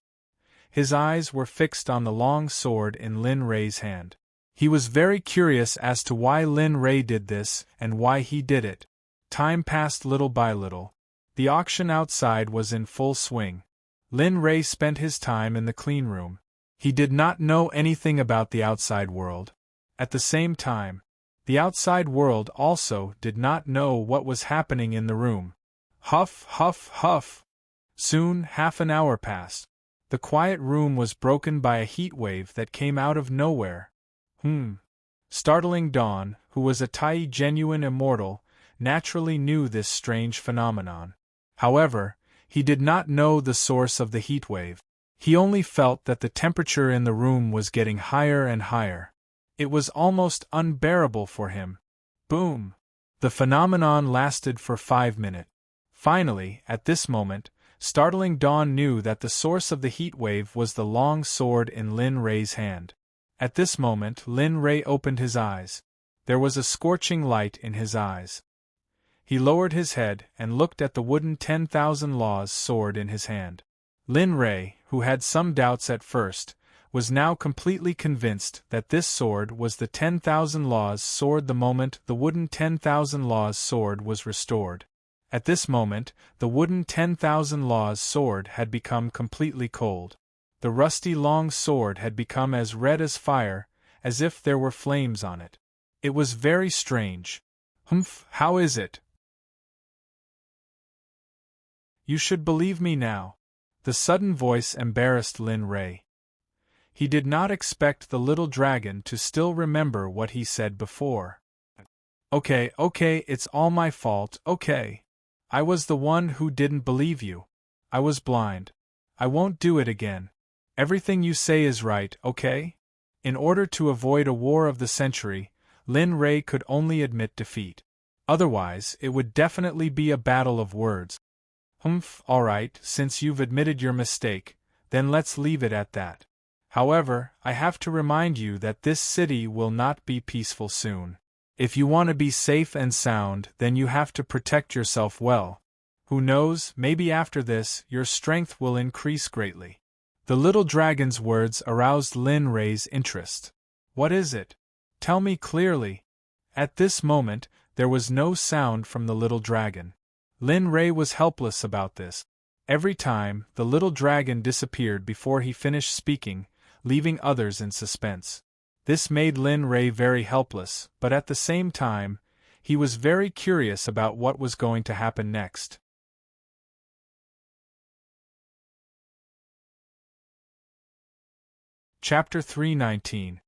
His eyes were fixed on the long sword in Lin Rei's hand. He was very curious as to why Lin Rei did this and why he did it. Time passed little by little. The auction outside was in full swing. Lin Rei spent his time in the clean room. He did not know anything about the outside world. At the same time, the outside world also did not know what was happening in the room. Huff, huff, huff. Soon, half an hour passed. The quiet room was broken by a heat wave that came out of nowhere. Startling Dawn, who was a Tai genuine immortal, naturally knew this strange phenomenon. However, he did not know the source of the heat wave. He only felt that the temperature in the room was getting higher and higher. It was almost unbearable for him. Boom! The phenomenon lasted for 5 minutes. Finally, at this moment, startling Dawn knew that the source of the heat wave was the long sword in Lin Ray's hand. At this moment, Lin Ray opened his eyes. There was a scorching light in his eyes. He lowered his head and looked at the wooden 10,000 Laws sword in his hand. Lin Ray, who had some doubts at first, was now completely convinced that this sword was the 10,000 Laws sword the moment the wooden 10,000 Laws sword was restored. At this moment, the wooden 10,000 Laws sword had become completely cold. The rusty long sword had become as red as fire, as if there were flames on it. It was very strange. Humph, how is it? You should believe me now. The sudden voice embarrassed Lin Ray. He did not expect the little dragon to still remember what he said before. Okay, it's all my fault, okay. I was the one who didn't believe you. I was blind. I won't do it again. Everything you say is right, okay? In order to avoid a war of the century, Lin Ray could only admit defeat. Otherwise, it would definitely be a battle of words. Humph, alright, since you've admitted your mistake, then let's leave it at that. However, I have to remind you that this city will not be peaceful soon. If you want to be safe and sound, then you have to protect yourself well. Who knows, maybe after this, your strength will increase greatly. The little dragon's words aroused Lin Ray's interest. What is it? Tell me clearly. At this moment, there was no sound from the little dragon. Lin Ray was helpless about this. Every time, the little dragon disappeared before he finished speaking, leaving others in suspense. This made Lin Ray very helpless, but at the same time, he was very curious about what was going to happen next. Chapter 319.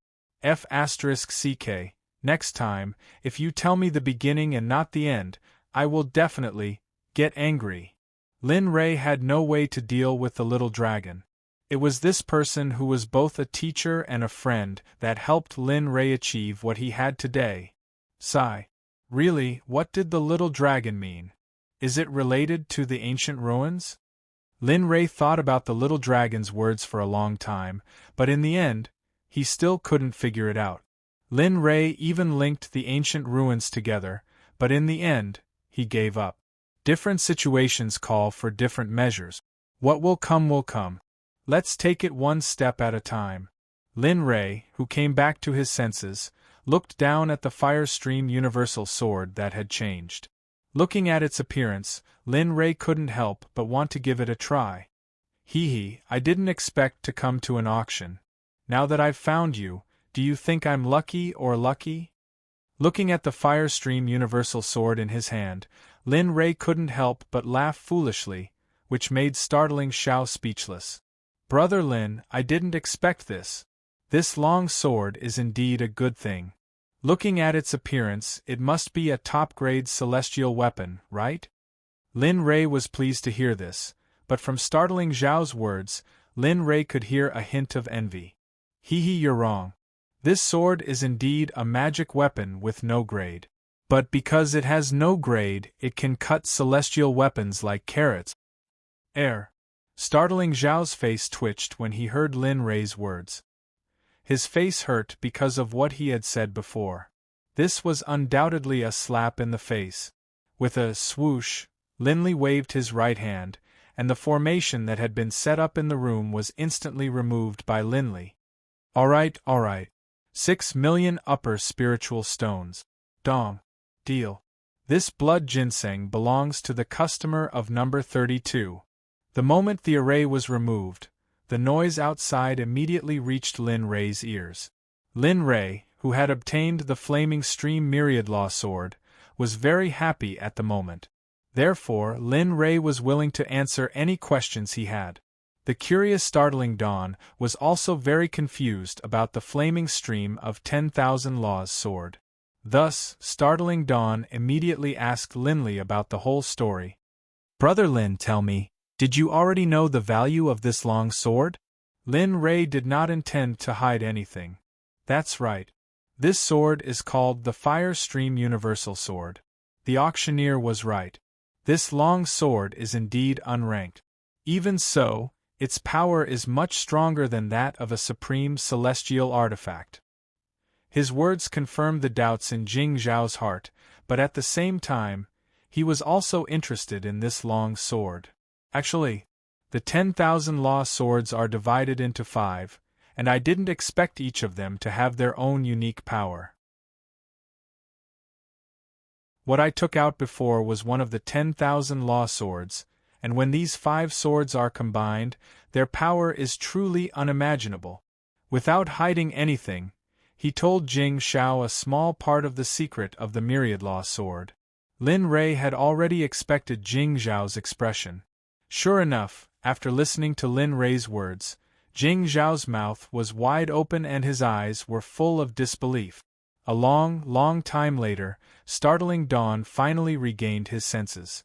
F***CK. Next time, if you tell me the beginning and not the end, I will definitely get angry. Lin Ray had no way to deal with the little dragon. It was this person who was both a teacher and a friend that helped Lin Ray achieve what he had today. Sigh. Really, what did the little dragon mean? Is it related to the ancient ruins? Lin Ray thought about the little dragon's words for a long time, but in the end, he still couldn't figure it out. Lin Ray even linked the ancient ruins together, but in the end, he gave up. Different situations call for different measures. What will come will come. Let's take it one step at a time. Lin Ray, who came back to his senses, looked down at the fire stream universal sword that had changed. Looking at its appearance, Lin Ray couldn't help but want to give it a try. Hee, I didn't expect to come to an auction. Now that I've found you, do you think I'm lucky or lucky? Looking at the fire stream universal sword in his hand, Lin Ray couldn't help but laugh foolishly, which made startling Xiao speechless. Brother Lin, I didn't expect this. This long sword is indeed a good thing. Looking at its appearance, it must be a top-grade celestial weapon, right? Lin Ray was pleased to hear this, but from startling Xiao's words, Lin Ray could hear a hint of envy. You're wrong. This sword is indeed a magic weapon with no grade. But because it has no grade, it can cut celestial weapons like carrots. Startling Xiao's face twitched when he heard Lin Ray's words. His face hurt because of what he had said before. This was undoubtedly a slap in the face. With a swoosh, Linley waved his right hand, and the formation that had been set up in the room was instantly removed by Linley. Alright. 6 million upper spiritual stones. Dong. Deal. This blood ginseng belongs to the customer of number 32. The moment the array was removed, the noise outside immediately reached Lin Ray's ears. Lin Ray, who had obtained the flaming stream myriad law sword, was very happy at the moment. Therefore, Lin Ray was willing to answer any questions he had. The curious startling Dawn was also very confused about the flaming stream of 10,000 laws sword. Thus, startling Dawn immediately asked Linley about the whole story. "Brother Lin, tell me, did you already know the value of this long sword?" Lin Ray did not intend to hide anything. "That's right. This sword is called the Fire Stream Universal Sword." The auctioneer was right. This long sword is indeed unranked. Even so, its power is much stronger than that of a supreme celestial artifact. His words confirmed the doubts in Jing Zhao's heart, but at the same time, he was also interested in this long sword. Actually, the 10,000 law swords are divided into 5, and I didn't expect each of them to have their own unique power. What I took out before was one of the 10,000 law swords, and when these 5 swords are combined, their power is truly unimaginable. Without hiding anything, he told Jing Zhao a small part of the secret of the myriad law sword. Lin Ray had already expected Jing Zhao's expression. Sure enough, after listening to Lin Ray's words, Jing Zhao's mouth was wide open and his eyes were full of disbelief. A long time later, startling Dawn finally regained his senses.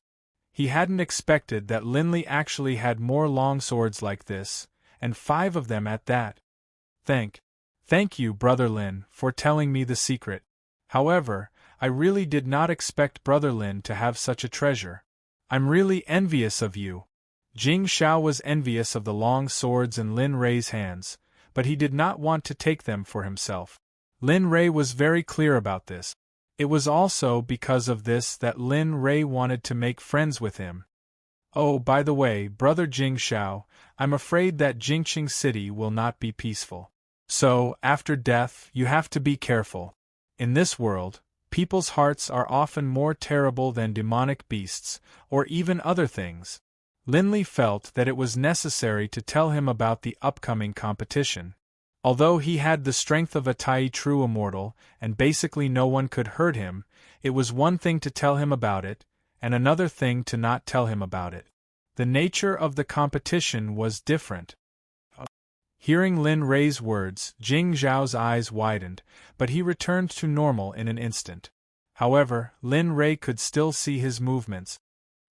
He hadn't expected that Linley actually had more long swords like this, and 5 of them at that. Thank you, Brother Lin, for telling me the secret. However, I really did not expect Brother Lin to have such a treasure. I'm really envious of you. Jing Zhao was envious of the long swords in Lin Ray's hands, but he did not want to take them for himself. Lin Ray was very clear about this. It was also because of this that Lin Ray wanted to make friends with him. Oh, by the way, Brother Jing Zhao, I'm afraid that Jingqing City will not be peaceful. So, after death, you have to be careful. In this world, people's hearts are often more terrible than demonic beasts, or even other things. Linley felt that it was necessary to tell him about the upcoming competition. Although he had the strength of a Tai true immortal, and basically no one could hurt him, it was one thing to tell him about it, and another thing to not tell him about it. The nature of the competition was different. Hearing Lin Ray's words, Jing Zhao's eyes widened, but he returned to normal in an instant. However, Lin Ray could still see his movements.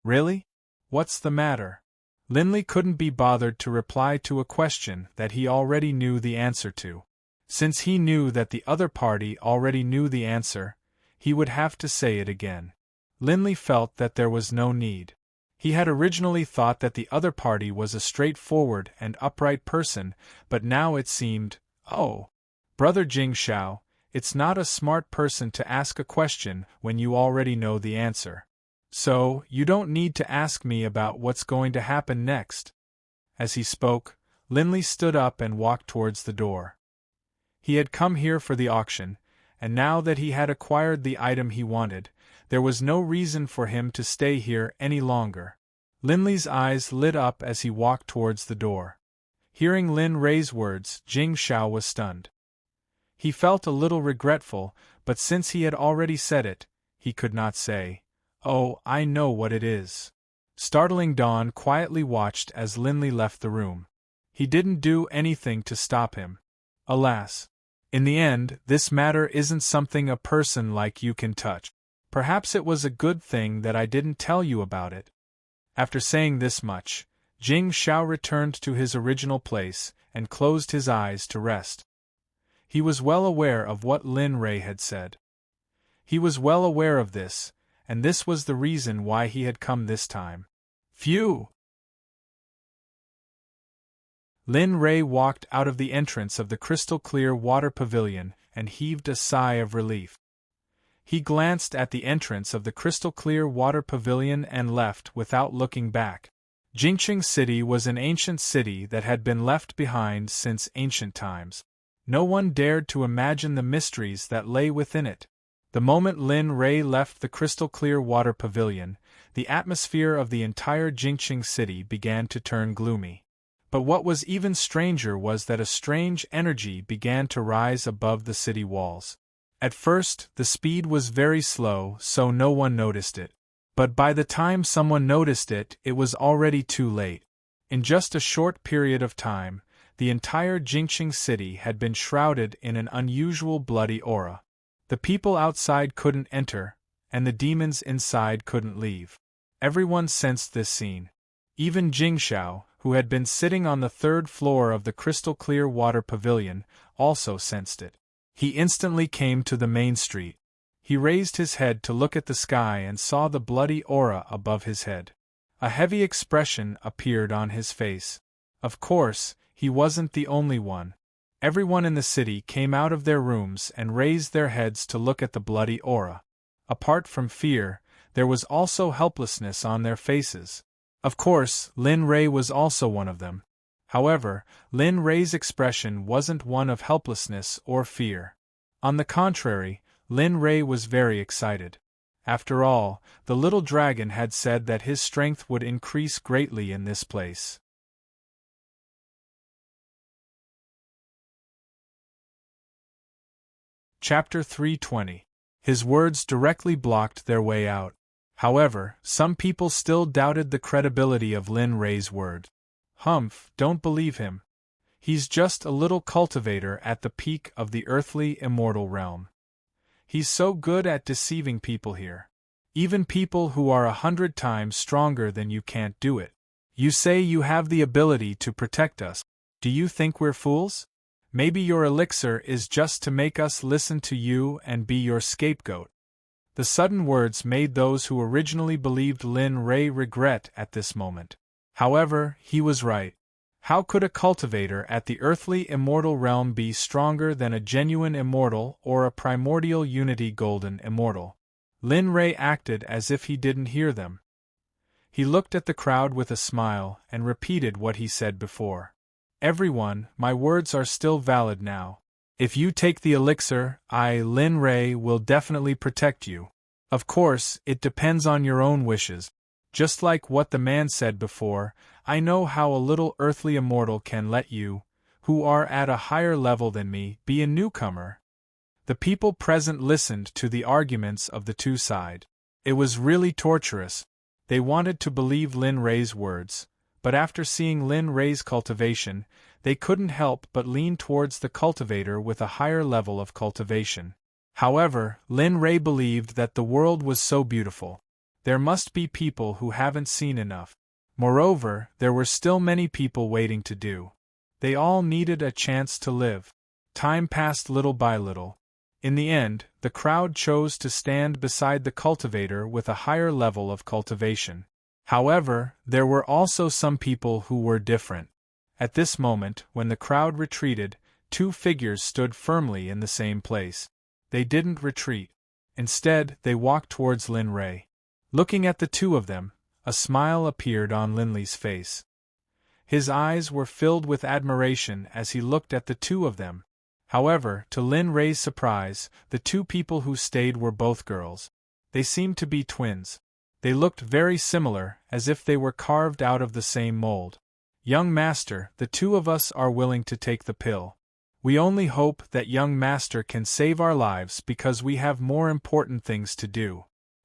Really? What's the matter? Linley couldn't be bothered to reply to a question that he already knew the answer to. Since he knew that the other party already knew the answer, he would have to say it again. Linley felt that there was no need. He had originally thought that the other party was a straightforward and upright person, but now it seemed, oh, Brother Jing Zhao, it's not a smart person to ask a question when you already know the answer. So, you don't need to ask me about what's going to happen next. As he spoke, Linley stood up and walked towards the door. He had come here for the auction, and now that he had acquired the item he wanted, there was no reason for him to stay here any longer. Linley's eyes lit up as he walked towards the door. Hearing Lin Ray's words, Jing Zhao was stunned. He felt a little regretful, but since he had already said it, he could not say, "Oh, I know what it is." Startling Dawn quietly watched as Linley left the room. He didn't do anything to stop him. Alas. In the end, this matter isn't something a person like you can touch. Perhaps it was a good thing that I didn't tell you about it. After saying this much, Jing Zhao returned to his original place and closed his eyes to rest. He was well aware of what Lin Ray had said. He was well aware of this, and this was the reason why he had come this time. Phew! Lin Ray walked out of the entrance of the crystal-clear water pavilion and heaved a sigh of relief. He glanced at the entrance of the crystal-clear water pavilion and left without looking back. Jingqing City was an ancient city that had been left behind since ancient times. No one dared to imagine the mysteries that lay within it. The moment Lin Ray left the crystal-clear water pavilion, the atmosphere of the entire Jingqing City began to turn gloomy. But what was even stranger was that a strange energy began to rise above the city walls. At first, the speed was very slow, so no one noticed it. But by the time someone noticed it, it was already too late. In just a short period of time, the entire Jingqing City had been shrouded in an unusual bloody aura. The people outside couldn't enter, and the demons inside couldn't leave. Everyone sensed this scene. Even Jingxiao, who had been sitting on the third floor of the crystal-clear water pavilion, also sensed it. He instantly came to the main street. He raised his head to look at the sky and saw the bloody aura above his head. A heavy expression appeared on his face. Of course, he wasn't the only one. Everyone in the city came out of their rooms and raised their heads to look at the bloody aura. Apart from fear, there was also helplessness on their faces. Of course, Lin Rei was also one of them. However, Lin Rei's expression wasn't one of helplessness or fear. On the contrary, Lin Rei was very excited. After all, the little dragon had said that his strength would increase greatly in this place. Chapter 320. His words directly blocked their way out. However, some people still doubted the credibility of Lin Rei's word. Humph, don't believe him. He's just a little cultivator at the peak of the earthly immortal realm. He's so good at deceiving people here. Even people who are 100 times stronger than you can't do it. You say you have the ability to protect us. Do you think we're fools? Maybe your elixir is just to make us listen to you and be your scapegoat. The sudden words made those who originally believed Lin Rei regret at this moment. However, he was right. How could a cultivator at the earthly immortal realm be stronger than a genuine immortal or a primordial unity golden immortal? Lin Rei acted as if he didn't hear them. He looked at the crowd with a smile and repeated what he said before. Everyone, my words are still valid now. If you take the elixir, I, Lin Rei, will definitely protect you. Of course, it depends on your own wishes. Just like what the man said before, I know how a little earthly immortal can let you, who are at a higher level than me, be a newcomer. The people present listened to the arguments of the two sides. It was really torturous. They wanted to believe Lin Rei's words, but after seeing Lin Rei's cultivation, they couldn't help but lean towards the cultivator with a higher level of cultivation. However, Lin Rei believed that the world was so beautiful. There must be people who haven't seen enough. Moreover, there were still many people waiting to do. They all needed a chance to live. Time passed little by little. In the end, the crowd chose to stand beside the cultivator with a higher level of cultivation. However, there were also some people who were different. At this moment, when the crowd retreated, two figures stood firmly in the same place. They didn't retreat. Instead, they walked towards Lin Rei. Looking at the two of them, a smile appeared on Lin Li's face. His eyes were filled with admiration as he looked at the two of them. However, to Lin Rei's surprise, the two people who stayed were both girls. They seemed to be twins. They looked very similar, as if they were carved out of the same mold. Young Master, the two of us are willing to take the pill. We only hope that young Master can save our lives because we have more important things to do.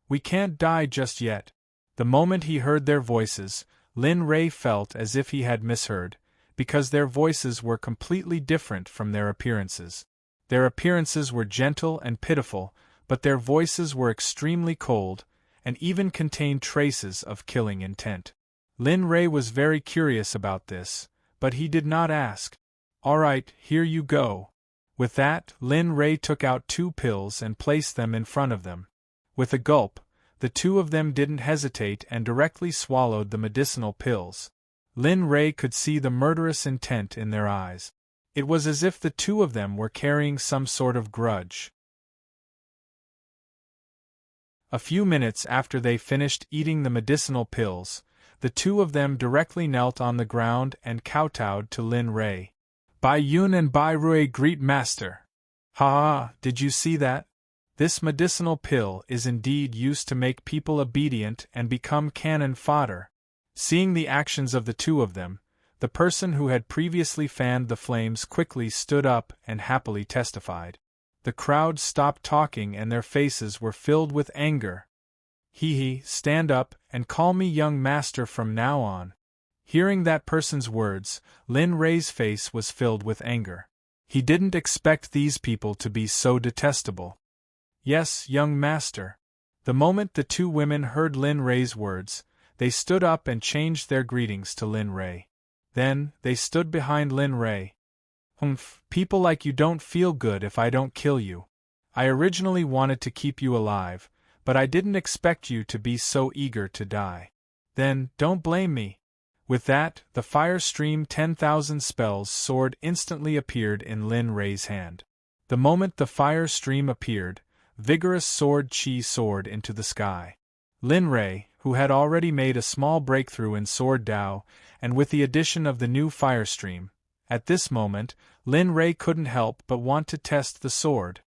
We can't die just yet. The moment he heard their voices, Lin Rei felt as if he had misheard, because their voices were completely different from their appearances. Their appearances were gentle and pitiful, but their voices were extremely cold, and even contained traces of killing intent. Lin Rei was very curious about this, but he did not ask. All right, here you go. With that, Lin Rei took out 2 pills and placed them in front of them. With a gulp, the two of them didn't hesitate and directly swallowed the medicinal pills. Lin Rei could see the murderous intent in their eyes. It was as if the two of them were carrying some sort of grudge. A few minutes after they finished eating the medicinal pills, the two of them directly knelt on the ground and kowtowed to Lin Rei. Bai Yun and Bai Rui greet Master. Ha ha, did you see that? This medicinal pill is indeed used to make people obedient and become cannon fodder. Seeing the actions of the two of them, the person who had previously fanned the flames quickly stood up and happily testified. The crowd stopped talking and their faces were filled with anger. Hee, stand up and call me young master from now on. Hearing that person's words, Lin Rei's face was filled with anger. He didn't expect these people to be so detestable. Yes, young master. The moment the two women heard Lin Rei's words, they stood up and changed their greetings to Lin Rei. Then, they stood behind Lin Rei. People like you don't feel good if I don't kill you. I originally wanted to keep you alive, but I didn't expect you to be so eager to die. Then, don't blame me. With that, the fire stream 10,000 spells sword instantly appeared in Lin Rei's hand. The moment the fire stream appeared, vigorous sword chi soared into the sky. Lin Rei, who had already made a small breakthrough in sword Dao, and with the addition of the new fire stream, at this moment, Lin Rei couldn't help but want to test the sword.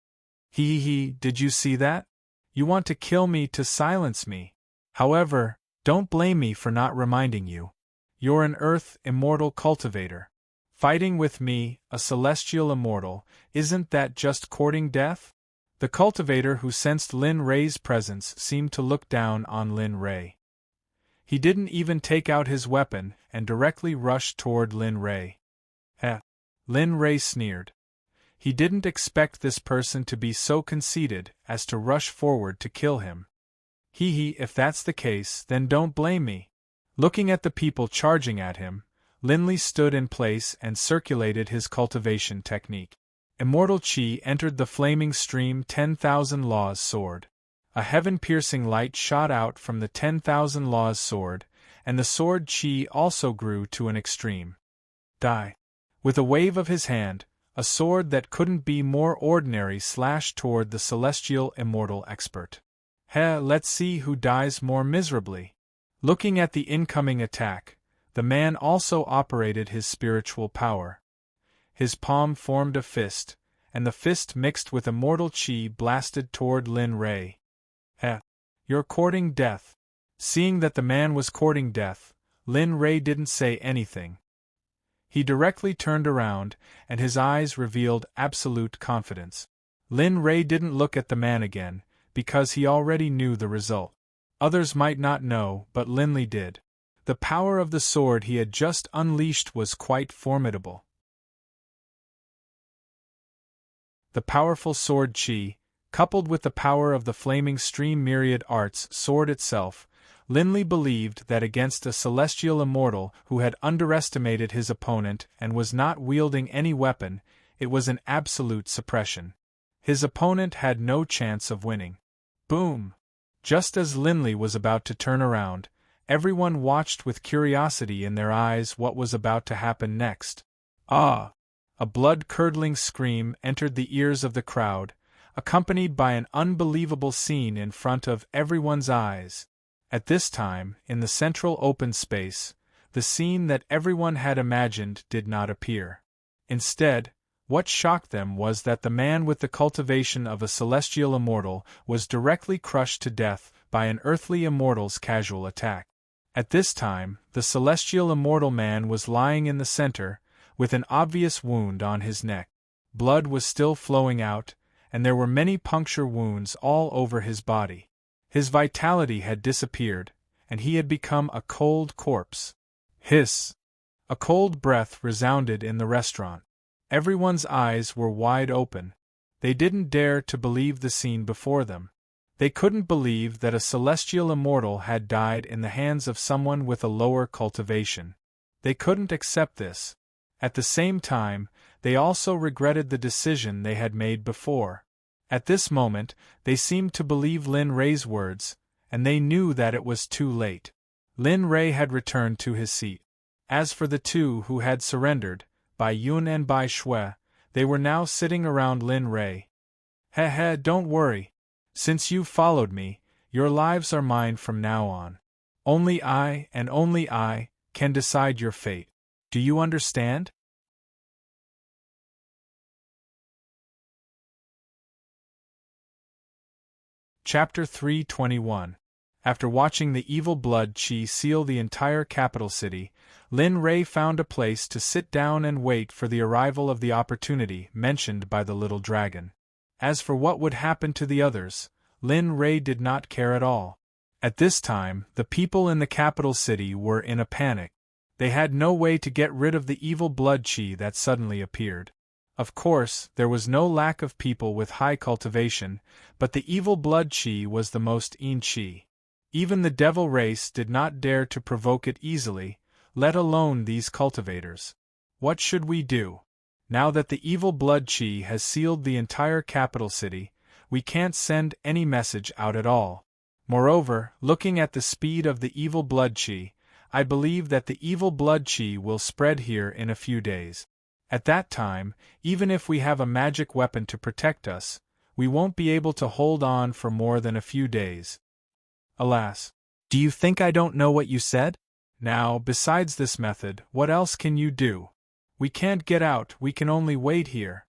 Did you see that? You want to kill me to silence me. However, don't blame me for not reminding you. You're an Earth immortal cultivator. Fighting with me, a celestial immortal, isn't that just courting death? The cultivator who sensed Lin Rei's presence seemed to look down on Lin Rei. He didn't even take out his weapon and directly rushed toward Lin Rei. Lin Rei sneered. He didn't expect this person to be so conceited as to rush forward to kill him. If that's the case, then don't blame me. Looking at the people charging at him, Lin Li stood in place and circulated his cultivation technique. Immortal Qi entered the flaming stream 10,000 Laws sword. A heaven-piercing light shot out from the 10,000 Laws sword, and the sword Qi also grew to an extreme. Die. With a wave of his hand, a sword that couldn't be more ordinary slashed toward the celestial immortal expert. Let's see who dies more miserably. Looking at the incoming attack, the man also operated his spiritual power. His palm formed a fist, and the fist mixed with immortal Qi blasted toward Lin Rei. You're courting death. Seeing that the man was courting death, Lin Rei didn't say anything. He directly turned around, and his eyes revealed absolute confidence. Lin Rei didn't look at the man again, because he already knew the result. Others might not know, but Lin Li did. The power of the sword he had just unleashed was quite formidable. The powerful sword Qi, coupled with the power of the flaming stream myriad arts sword itself, Lin Li believed that against a celestial immortal who had underestimated his opponent and was not wielding any weapon, it was an absolute suppression. His opponent had no chance of winning. Boom! Just as Lin Li was about to turn around, everyone watched with curiosity in their eyes what was about to happen next. Ah! A blood-curdling scream entered the ears of the crowd, accompanied by an unbelievable scene in front of everyone's eyes. At this time, in the central open space, the scene that everyone had imagined did not appear. Instead, what shocked them was that the man with the cultivation of a celestial immortal was directly crushed to death by an earthly immortal's casual attack. At this time, the celestial immortal man was lying in the center, with an obvious wound on his neck. Blood was still flowing out, and there were many puncture wounds all over his body. His vitality had disappeared, and he had become a cold corpse. Hiss! A cold breath resounded in the restaurant. Everyone's eyes were wide open. They didn't dare to believe the scene before them. They couldn't believe that a celestial immortal had died in the hands of someone with a lower cultivation. They couldn't accept this. At the same time, they also regretted the decision they had made before. At this moment, they seemed to believe Lin Rei's words, and they knew that it was too late. Lin Rei had returned to his seat. As for the two who had surrendered, Bai Yun and Bai Shui, they were now sitting around Lin Rei. Don't worry. Since you've followed me, your lives are mine from now on. Only I, and only I, can decide your fate. Do you understand? Chapter 321. After watching the evil blood Qi seal the entire capital city, Lin Rei found a place to sit down and wait for the arrival of the opportunity mentioned by the little dragon. As for what would happen to the others, Lin Rei did not care at all. At this time, the people in the capital city were in a panic. They had no way to get rid of the evil blood Qi that suddenly appeared. Of course, there was no lack of people with high cultivation, but the evil blood chi was the most in chi. Even the devil race did not dare to provoke it easily, let alone these cultivators. What should we do? Now that the evil blood chi has sealed the entire capital city, we can't send any message out at all. Moreover, looking at the speed of the evil blood chi, I believe that the evil blood chi will spread here in a few days. At that time, even if we have a magic weapon to protect us, we won't be able to hold on for more than a few days. Alas. Do you think I don't know what you said? Now, besides this method, what else can you do? We can't get out, we can only wait here.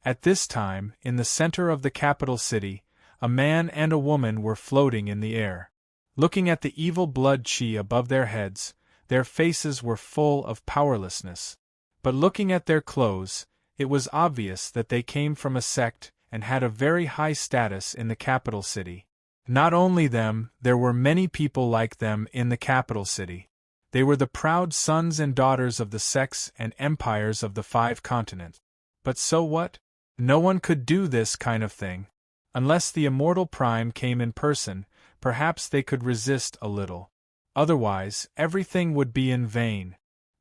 At this time, in the center of the capital city, a man and a woman were floating in the air. Looking at the evil blood chi above their heads, their faces were full of powerlessness. But looking at their clothes, it was obvious that they came from a sect and had a very high status in the capital city. Not only them, there were many people like them in the capital city. They were the proud sons and daughters of the sects and empires of the 5 continents. But so what? No one could do this kind of thing. Unless the immortal Prime came in person, perhaps they could resist a little. Otherwise, everything would be in vain.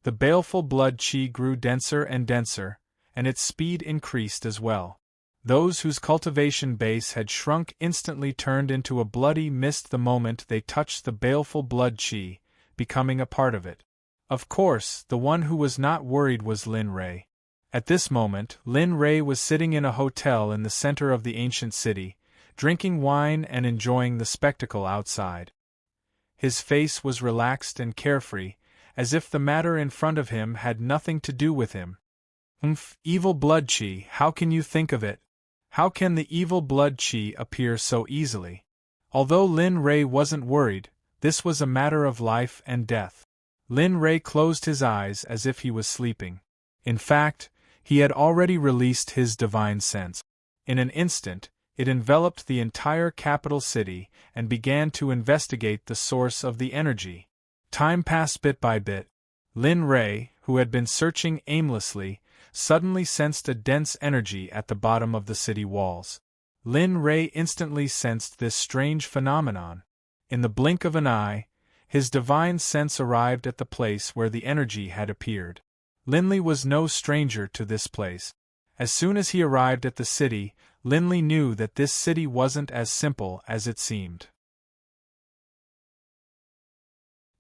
The baleful blood chi grew denser and denser, and its speed increased as well. Those whose cultivation base had shrunk instantly turned into a bloody mist the moment they touched the baleful blood chi, becoming a part of it. Of course, the one who was not worried was Lin Rei. At this moment, Lin Rei was sitting in a hotel in the center of the ancient city, drinking wine and enjoying the spectacle outside. His face was relaxed and carefree, as if the matter in front of him had nothing to do with him. Evil blood chi, how can you think of it? How can the evil blood chi appear so easily? Although Lin Rei wasn't worried, this was a matter of life and death. Lin Rei closed his eyes as if he was sleeping. In fact, he had already released his divine sense. In an instant, it enveloped the entire capital city and began to investigate the source of the energy. Time passed bit by bit. Lin Rei, who had been searching aimlessly, suddenly sensed a dense energy at the bottom of the city walls. Lin Rei instantly sensed this strange phenomenon. In the blink of an eye, his divine sense arrived at the place where the energy had appeared. Linley was no stranger to this place. As soon as he arrived at the city, Linley knew that this city wasn't as simple as it seemed.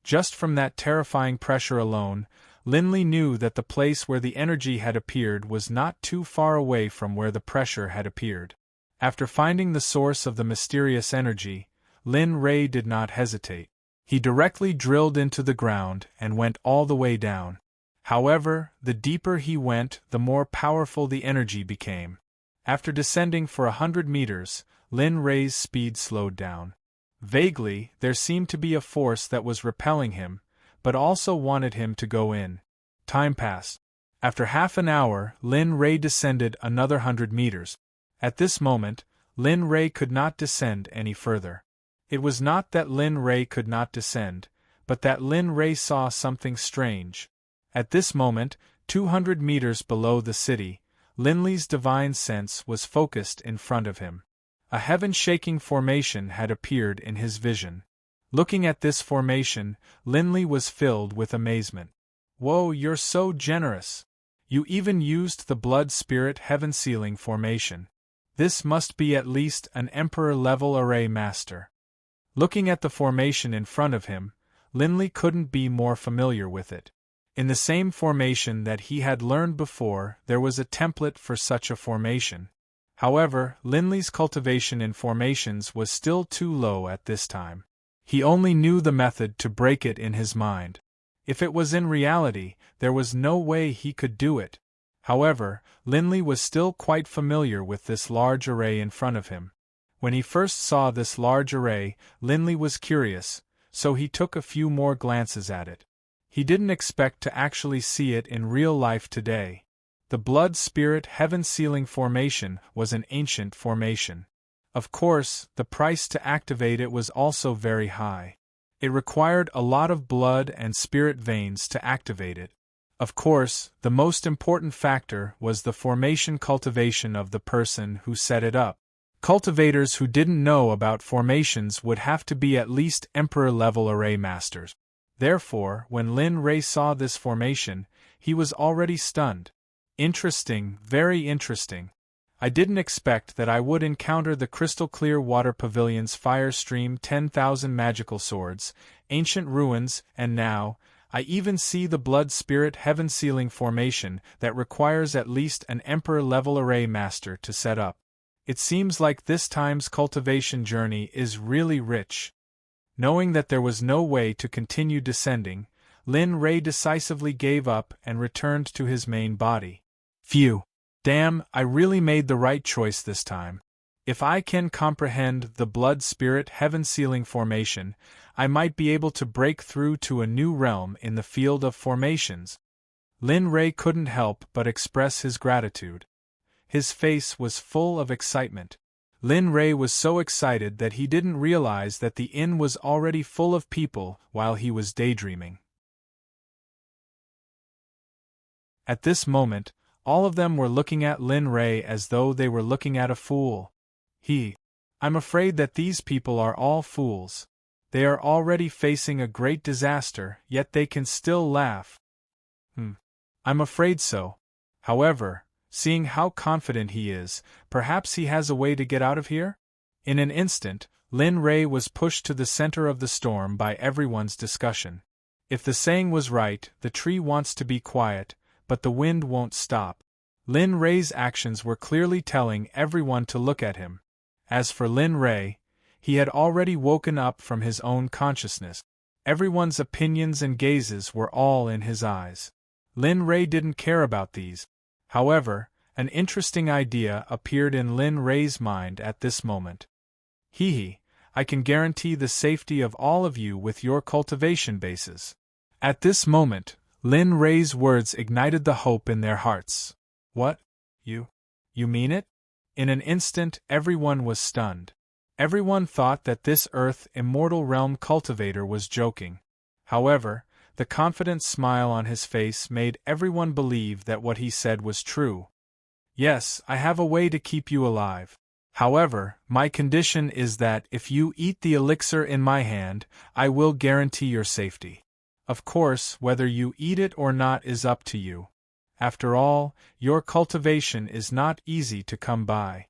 Just from that terrifying pressure alone, Linley knew that the place where the energy had appeared was not too far away from where the pressure had appeared. After finding the source of the mysterious energy, Lin Rei did not hesitate. He directly drilled into the ground and went all the way down. However, the deeper he went, the more powerful the energy became. After descending for 100 meters, Lin Rei's speed slowed down. Vaguely, there seemed to be a force that was repelling him, but also wanted him to go in. Time passed. After half an hour, Lin Rei descended another 100 meters. At this moment, Lin Rei could not descend any further. It was not that Lin Rei could not descend, but that Lin Rei saw something strange. At this moment, 200 meters below the city, Linley's divine sense was focused in front of him. A heaven-shaking formation had appeared in his vision. Looking at this formation, Linley was filled with amazement. "Whoa, you're so generous! You even used the blood spirit heaven-sealing formation. This must be at least an emperor-level array master." Looking at the formation in front of him, Linley couldn't be more familiar with it. In the same formation that he had learned before, there was a template for such a formation. However, Linley's cultivation in formations was still too low at this time. He only knew the method to break it in his mind. If it was in reality, there was no way he could do it. However, Linley was still quite familiar with this large array in front of him. When he first saw this large array, Linley was curious, so he took a few more glances at it. He didn't expect to actually see it in real life today. The blood spirit heaven-sealing formation was an ancient formation. Of course, the price to activate it was also very high. It required a lot of blood and spirit veins to activate it. Of course, the most important factor was the formation cultivation of the person who set it up. Cultivators who didn't know about formations would have to be at least Emperor-level array masters. Therefore, when Lin Rei saw this formation, he was already stunned. Interesting, very interesting. I didn't expect that I would encounter the crystal-clear water pavilion's fire stream 10,000 magical swords, ancient ruins, and now, I even see the blood spirit heaven-sealing formation that requires at least an Emperor-level array master to set up. It seems like this time's cultivation journey is really rich. Knowing that there was no way to continue descending, Lin Rei decisively gave up and returned to his main body. Phew! Damn, I really made the right choice this time. If I can comprehend the blood spirit heaven-sealing formation, I might be able to break through to a new realm in the field of formations. Lin Rei couldn't help but express his gratitude. His face was full of excitement. Lin Rei was so excited that he didn't realize that the inn was already full of people while he was daydreaming. At this moment, all of them were looking at Lin Rei as though they were looking at a fool. I'm afraid that these people are all fools. They are already facing a great disaster, yet they can still laugh. I'm afraid so. However, seeing how confident he is, perhaps he has a way to get out of here? In an instant, Lin Rei was pushed to the center of the storm by everyone's discussion. If the saying was right, the tree wants to be quiet, but the wind won't stop. Lin Rei's actions were clearly telling everyone to look at him. As for Lin Rei, he had already woken up from his own consciousness. Everyone's opinions and gazes were all in his eyes. Lin Rei didn't care about these. However, an interesting idea appeared in Lin Rei's mind at this moment. I can guarantee the safety of all of you with your cultivation bases. At this moment, Lin Rei's words ignited the hope in their hearts. What? You mean it? In an instant, everyone was stunned. Everyone thought that this Earth Immortal Realm cultivator was joking. However, the confident smile on his face made everyone believe that what he said was true. Yes, I have a way to keep you alive. However, my condition is that if you eat the elixir in my hand, I will guarantee your safety. Of course, whether you eat it or not is up to you. After all, your cultivation is not easy to come by.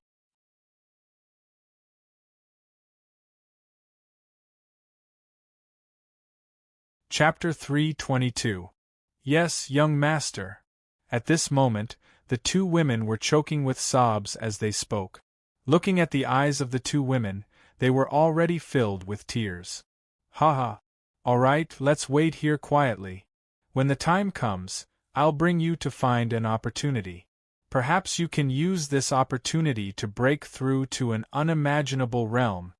Chapter 322. Yes, young master. At this moment, the two women were choking with sobs as they spoke. Looking at the eyes of the two women, they were already filled with tears. All right, let's wait here quietly. When the time comes, I'll bring you to find an opportunity. Perhaps you can use this opportunity to break through to an unimaginable realm.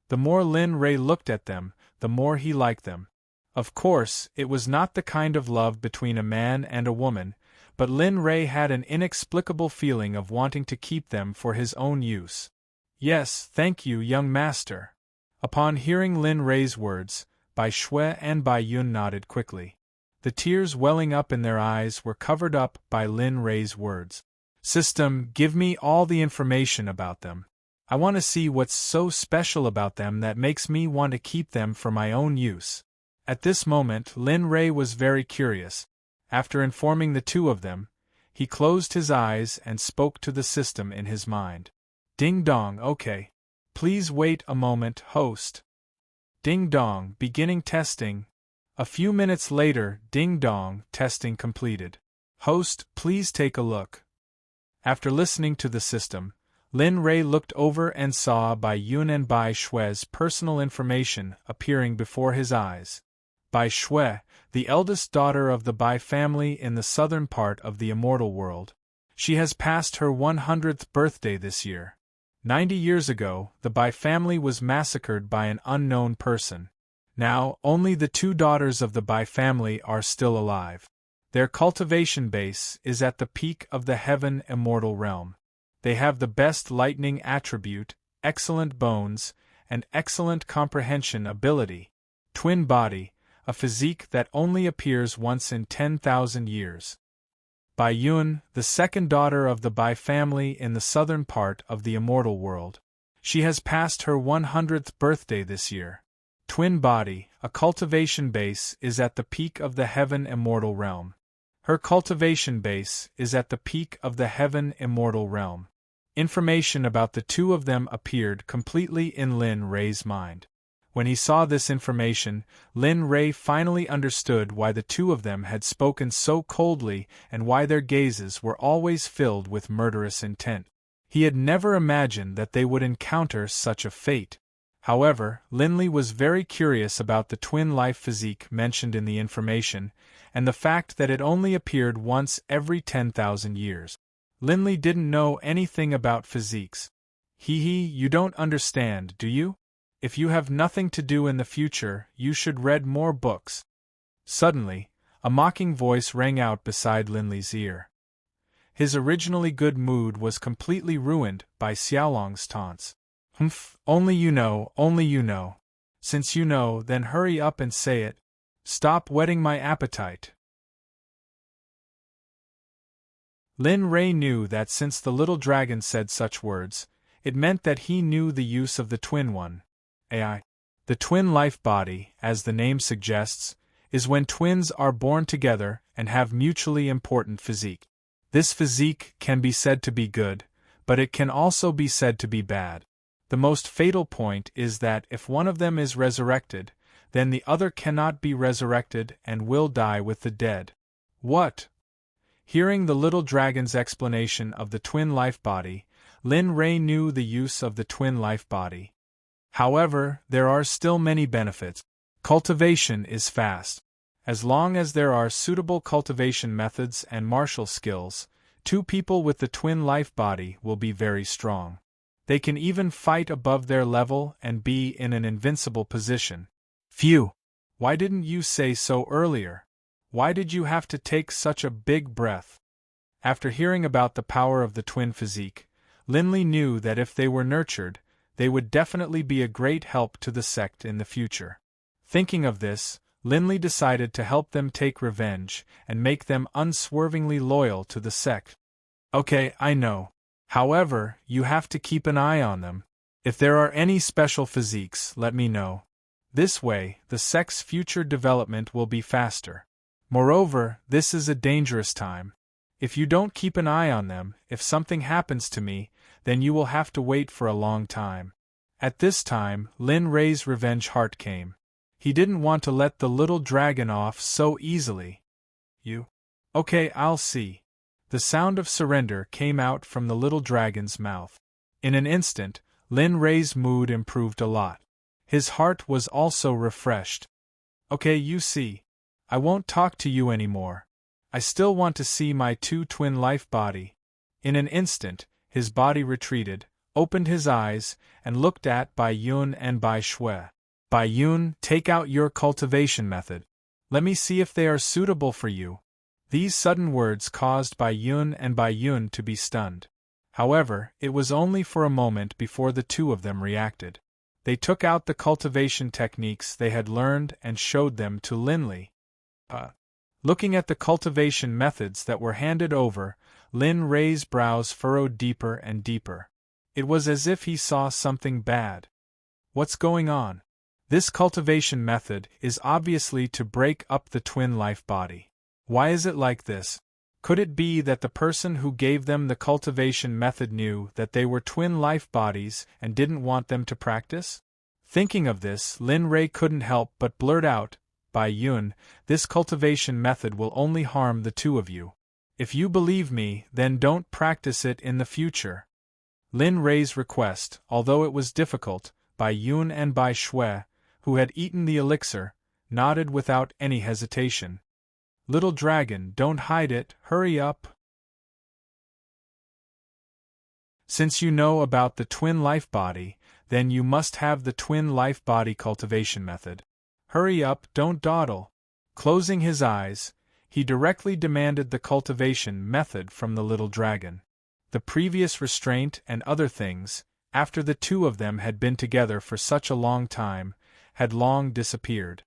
The more Lin Rei looked at them, the more he liked them. Of course, it was not the kind of love between a man and a woman, but Lin Rei had an inexplicable feeling of wanting to keep them for his own use. Yes, thank you, young master. Upon hearing Lin Rei's words, Bai Shui and Bai Yun nodded quickly. The tears welling up in their eyes were covered up by Lin Rei's words. System, give me all the information about them. I want to see what's so special about them that makes me want to keep them for my own use. At this moment, Lin Rei was very curious. After informing the two of them, he closed his eyes and spoke to the system in his mind. Ding dong, okay. Please wait a moment, host. Ding dong, beginning testing. A few minutes later, ding dong, testing completed. Host, please take a look. After listening to the system, Lin Rei looked over and saw Bai Yun and Bai Shui's personal information appearing before his eyes. Bai Shui, the eldest daughter of the Bai family in the southern part of the immortal world. She has passed her 100th birthday this year. 90 years ago, the Bai family was massacred by an unknown person. Now, only the two daughters of the Bai family are still alive. Their cultivation base is at the peak of the heaven immortal realm. They have the best lightning attribute, excellent bones, and excellent comprehension ability. Twin body, a physique that only appears once in 10,000 years. Bai Yun, the second daughter of the Bai family in the southern part of the immortal world. She has passed her 100th birthday this year. Twin body, a cultivation base is at the peak of the heaven immortal realm. Her cultivation base is at the peak of the heaven immortal realm. Information about the two of them appeared completely in Lin Rei's mind. When he saw this information, Lin Rei finally understood why the two of them had spoken so coldly and why their gazes were always filled with murderous intent. He had never imagined that they would encounter such a fate. However, Linley was very curious about the twin life physique mentioned in the information, and the fact that it only appeared once every 10,000 years. Linley didn't know anything about physiques. You don't understand, do you? If you have nothing to do in the future, you should read more books. Suddenly, a mocking voice rang out beside Linley's ear. His originally good mood was completely ruined by Xiaolong's taunts. Humph, only you know, only you know. Since you know, then hurry up and say it. Stop whetting my appetite. Lin Rei knew that since the little dragon said such words, it meant that he knew the use of the twin one. AI. The twin life body, as the name suggests, is when twins are born together and have mutually important physique. This physique can be said to be good, but it can also be said to be bad. The most fatal point is that if one of them is resurrected, then the other cannot be resurrected and will die with the dead. What? Hearing the little dragon's explanation of the twin life body, Lin Rei knew the use of the twin life body. However, there are still many benefits. Cultivation is fast. As long as there are suitable cultivation methods and martial skills, two people with the twin life body will be very strong. They can even fight above their level and be in an invincible position. Phew! Why didn't you say so earlier? Why did you have to take such a big breath? After hearing about the power of the twin physique, Linley knew that if they were nurtured, they would definitely be a great help to the sect in the future. Thinking of this, Linley decided to help them take revenge and make them unswervingly loyal to the sect. Okay, I know. However, you have to keep an eye on them. If there are any special physiques, let me know. This way, the sect's future development will be faster. Moreover, this is a dangerous time. If you don't keep an eye on them, if something happens to me, then you will have to wait for a long time. At this time, Lin Rei's revenge heart came. He didn't want to let the little dragon off so easily. You? Okay, I'll see. The sound of surrender came out from the little dragon's mouth. In an instant, Lin Rei's mood improved a lot. His heart was also refreshed. Okay, you see. I won't talk to you anymore. I still want to see my two twin life body. In an instant, his body retreated, opened his eyes, and looked at Bai Yun and Bai Shui. Bai Yun, take out your cultivation method. Let me see if they are suitable for you. These sudden words caused Bai Yun and Bai Yun to be stunned. However, it was only for a moment before the two of them reacted. They took out the cultivation techniques they had learned and showed them to Linley. Looking at the cultivation methods that were handed over, Lin Rei's brows furrowed deeper and deeper. It was as if he saw something bad. What's going on? This cultivation method is obviously to break up the twin life body. Why is it like this? Could it be that the person who gave them the cultivation method knew that they were twin life bodies and didn't want them to practice? Thinking of this, Lin Rei couldn't help but blurt out, Bai Yun, this cultivation method will only harm the two of you. If you believe me, then don't practice it in the future. Lin Rei's request, although it was difficult, Bai Yun and Bai Shui, who had eaten the elixir, nodded without any hesitation. Little dragon, don't hide it, hurry up. Since you know about the twin life body, then you must have the twin life body cultivation method. Hurry up, don't dawdle. Closing his eyes, he directly demanded the cultivation method from the little dragon. The previous restraint and other things, after the two of them had been together for such a long time, had long disappeared.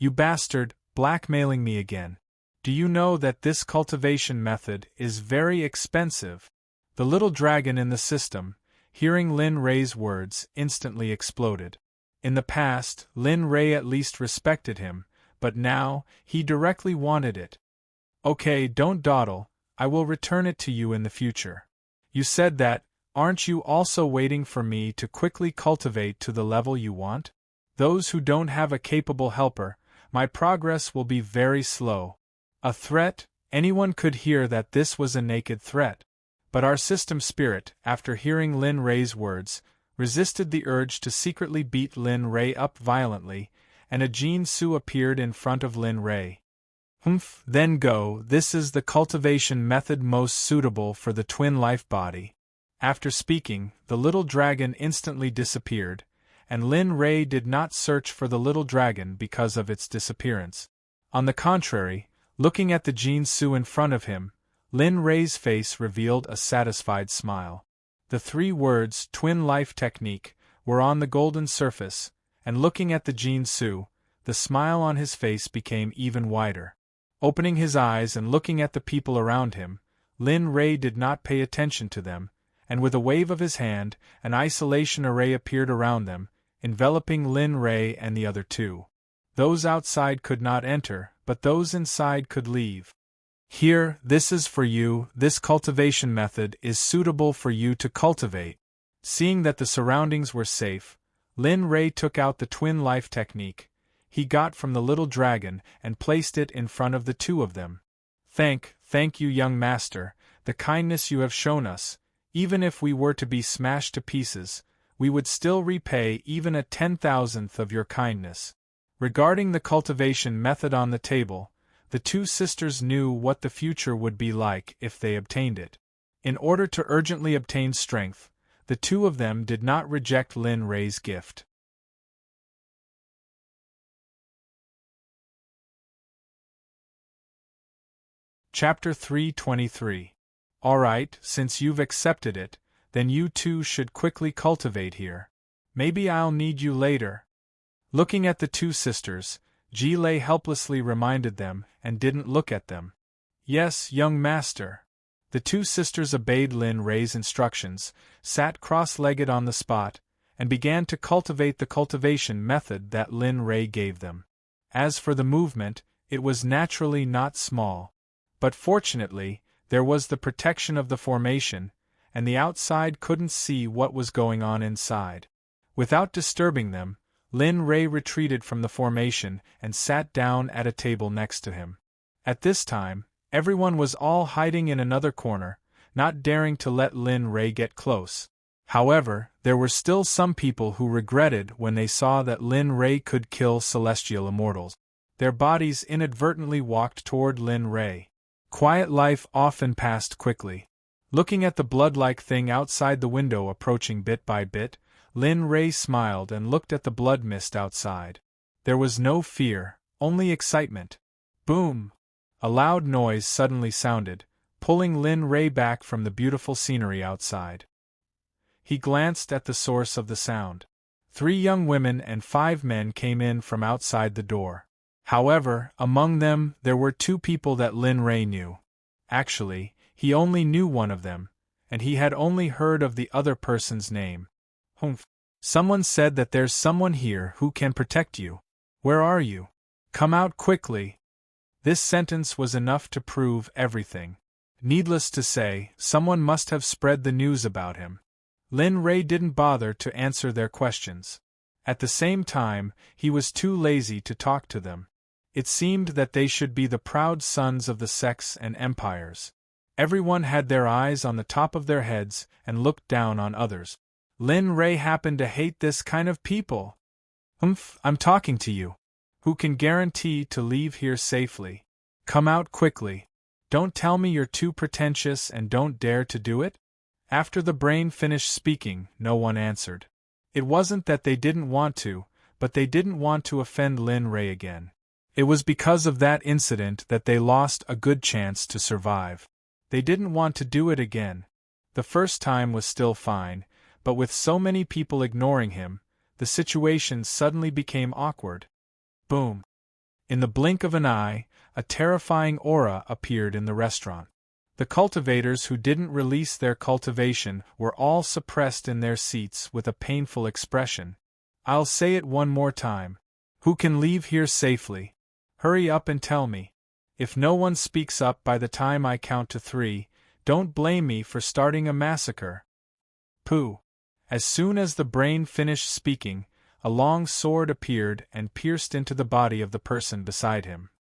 You bastard, blackmailing me again. Do you know that this cultivation method is very expensive? The little dragon in the system, hearing Lin Rei's words, instantly exploded. In the past, Lin Rei at least respected him, but now, he directly wanted it. Okay, don't dawdle, I will return it to you in the future. You said that, aren't you also waiting for me to quickly cultivate to the level you want? Those who don't have a capable helper, my progress will be very slow. A threat? Anyone could hear that this was a naked threat. But our system spirit, after hearing Lin Rei's words, resisted the urge to secretly beat Lin Rei up violently, and a Jin Su appeared in front of Lin Rei. Humph, then go, this is the cultivation method most suitable for the twin life body. After speaking, the little dragon instantly disappeared, and Lin Rei did not search for the little dragon because of its disappearance. On the contrary, looking at the Jin Su in front of him, Lin Rei's face revealed a satisfied smile. The 3 words, twin life technique, were on the golden surface, and looking at the Jin Su, the smile on his face became even wider. Opening his eyes and looking at the people around him, Lin Rei did not pay attention to them, and with a wave of his hand, an isolation array appeared around them, enveloping Lin Rei and the other 2. Those outside could not enter, but those inside could leave. Here, this is for you, this cultivation method is suitable for you to cultivate. Seeing that the surroundings were safe, Lin Rei took out the twin life technique he got from the little dragon and placed it in front of the 2 of them. Thank you, young master, the kindness you have shown us. Even if we were to be smashed to pieces, we would still repay even a 10,000th of your kindness. Regarding the cultivation method on the table, the 2 sisters knew what the future would be like if they obtained it. In order to urgently obtain strength, the 2 of them did not reject Lin Rei's gift. Chapter 323. Alright, since you've accepted it, then you 2 should quickly cultivate here. Maybe I'll need you later. Looking at the 2 sisters, Ji Lei helplessly reminded them and didn't look at them. Yes, young master. The 2 sisters obeyed Lin Rei's instructions, sat cross-legged on the spot, and began to cultivate the cultivation method that Lin Rei gave them. As for the movement, it was naturally not small. But fortunately, there was the protection of the formation, and the outside couldn't see what was going on inside. Without disturbing them, Lin Rei retreated from the formation and sat down at a table next to him. At this time, everyone was all hiding in another corner, not daring to let Lin Rei get close. However, there were still some people who regretted when they saw that Lin Rei could kill celestial immortals. Their bodies inadvertently walked toward Lin Rei. Quiet life often passed quickly. Looking at the blood-like thing outside the window approaching bit by bit, Lin Rei smiled and looked at the blood mist outside. There was no fear, only excitement. Boom! A loud noise suddenly sounded, pulling Lin Rei back from the beautiful scenery outside. He glanced at the source of the sound. 3 young women and 5 men came in from outside the door. However, among them, there were 2 people that Lin Rei knew. Actually, he only knew one of them, and he had only heard of the other person's name. Humph. Someone said that there's someone here who can protect you. Where are you? Come out quickly. This sentence was enough to prove everything. Needless to say, someone must have spread the news about him. Lin Rei didn't bother to answer their questions. At the same time, he was too lazy to talk to them. It seemed that they should be the proud sons of the sects and empires. Everyone had their eyes on the top of their heads and looked down on others. Lin Rei happened to hate this kind of people. Humph, I'm talking to you. Who can guarantee to leave here safely? Come out quickly. Don't tell me you're too pretentious and don't dare to do it? After the brain finished speaking, no one answered. It wasn't that they didn't want to, but they didn't want to offend Lin Rei again. It was because of that incident that they lost a good chance to survive. They didn't want to do it again. The first time was still fine, but with so many people ignoring him, the situation suddenly became awkward. Boom! In the blink of an eye, a terrifying aura appeared in the restaurant. The cultivators who didn't release their cultivation were all suppressed in their seats with a painful expression. I'll say it one more time. Who can leave here safely? Hurry up and tell me. If no one speaks up by the time I count to 3, don't blame me for starting a massacre. Pooh. As soon as the brain finished speaking, a long sword appeared and pierced into the body of the person beside him.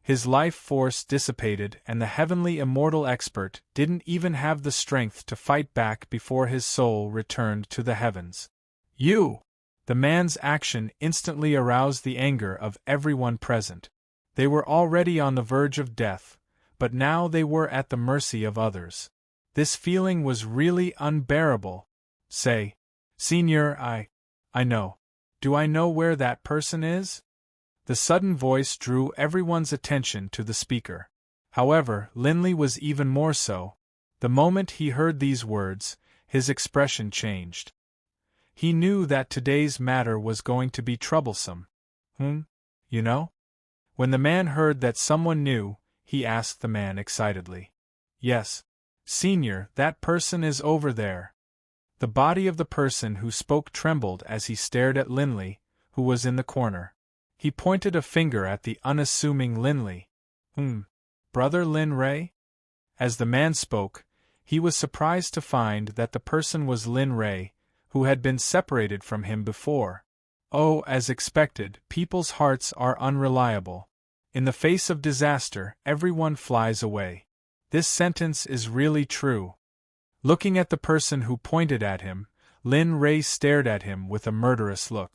His life force dissipated, and the heavenly immortal expert didn't even have the strength to fight back before his soul returned to the heavens. You! The man's action instantly aroused the anger of everyone present. They were already on the verge of death, but now they were at the mercy of others. This feeling was really unbearable. Say, Senior, I know. Do I know where that person is? The sudden voice drew everyone's attention to the speaker. However, Linley was even more so. The moment he heard these words, his expression changed. He knew that today's matter was going to be troublesome. You know? When the man heard that someone knew, he asked the man excitedly. Yes, Senior, that person is over there. The body of the person who spoke trembled as he stared at Linley, who was in the corner. He pointed a finger at the unassuming Linley. Brother Lin Ray? As the man spoke, he was surprised to find that the person was Lin Ray, who had been separated from him before. Oh, as expected, people's hearts are unreliable. In the face of disaster, everyone flies away. This sentence is really true. Looking at the person who pointed at him, Lin Ray stared at him with a murderous look.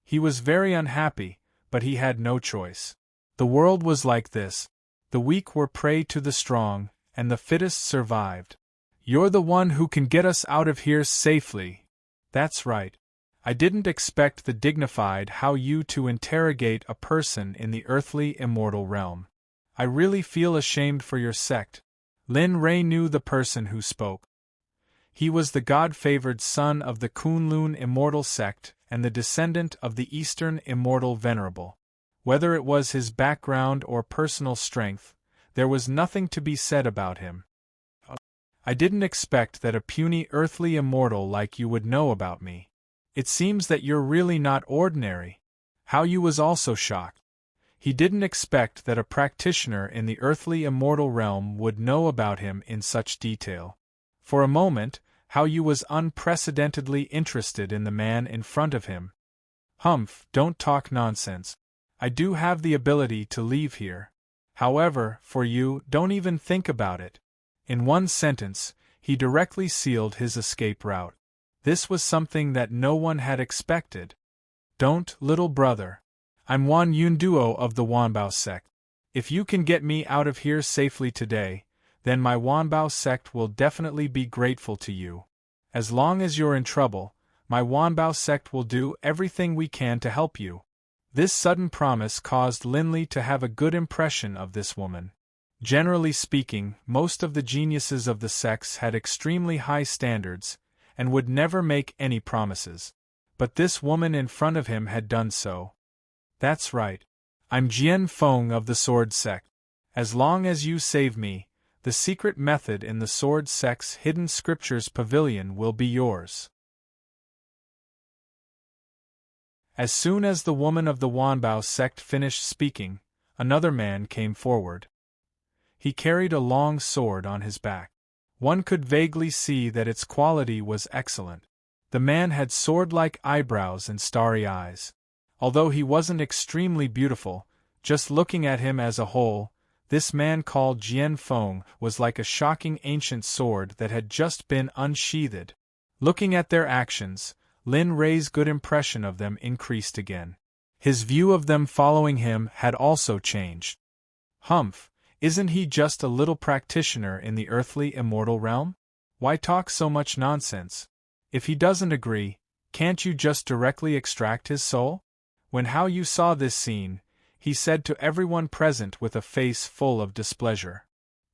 He was very unhappy, but he had no choice. The world was like this. The weak were prey to the strong, and the fittest survived. You're the one who can get us out of here safely. That's right. I didn't expect the dignified how you to interrogate a person in the earthly immortal realm. I really feel ashamed for your sect. Lin Ray knew the person who spoke. He was the God-favored son of the Kunlun immortal sect and the descendant of the Eastern immortal venerable. Whether it was his background or personal strength, there was nothing to be said about him. I didn't expect that a puny earthly immortal like you would know about me. It seems that you're really not ordinary. How you was also shocked. He didn't expect that a practitioner in the earthly immortal realm would know about him in such detail. For a moment, how you was unprecedentedly interested in the man in front of him. Don't talk nonsense. I do have the ability to leave here. However, for you, don't even think about it. In one sentence, he directly sealed his escape route. This was something that no one had expected. Don't, little brother. I'm Wan Yunduo of the Wanbao Sect. If you can get me out of here safely today, then my Wanbao Sect will definitely be grateful to you. As long as you're in trouble, my Wanbao Sect will do everything we can to help you. This sudden promise caused Linley to have a good impression of this woman. Generally speaking, most of the geniuses of the sects had extremely high standards, and would never make any promises. But this woman in front of him had done so. That's right. I'm Jian Feng of the Sword Sect. As long as you save me, the secret method in the Sword Sect's hidden scriptures pavilion will be yours. As soon as the woman of the Wanbao Sect finished speaking, another man came forward. He carried a long sword on his back. One could vaguely see that its quality was excellent. The man had sword-like eyebrows and starry eyes. Although he wasn't extremely beautiful, just looking at him as a whole, this man called Jian Feng was like a shocking ancient sword that had just been unsheathed. Looking at their actions, Lin Ray's good impression of them increased again. His view of them following him had also changed. Isn't he just a little practitioner in the earthly immortal realm? Why talk so much nonsense? If he doesn't agree, can't you just directly extract his soul? When Hao Yu saw this scene, he said to everyone present with a face full of displeasure.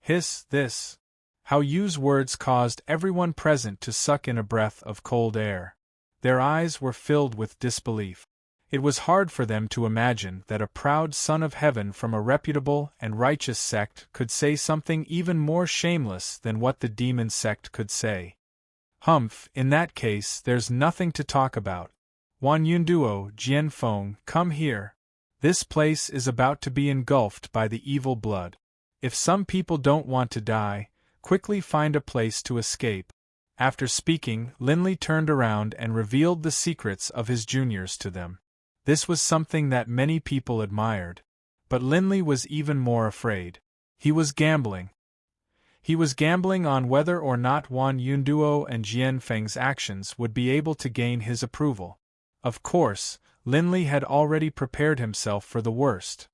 This. Hao Yu's words caused everyone present to suck in a breath of cold air. Their eyes were filled with disbelief. It was hard for them to imagine that a proud son of heaven from a reputable and righteous sect could say something even more shameless than what the demon sect could say. Humph, in that case there's nothing to talk about. Wan Yunduo, Jian Feng, come here. This place is about to be engulfed by the evil blood. If some people don't want to die, quickly find a place to escape. After speaking, Linley turned around and revealed the secrets of his juniors to them. This was something that many people admired. But Linley was even more afraid. He was gambling. He was gambling on whether or not Wan Yunduo and Jian Feng's actions would be able to gain his approval. Of course, Linley had already prepared himself for the worst.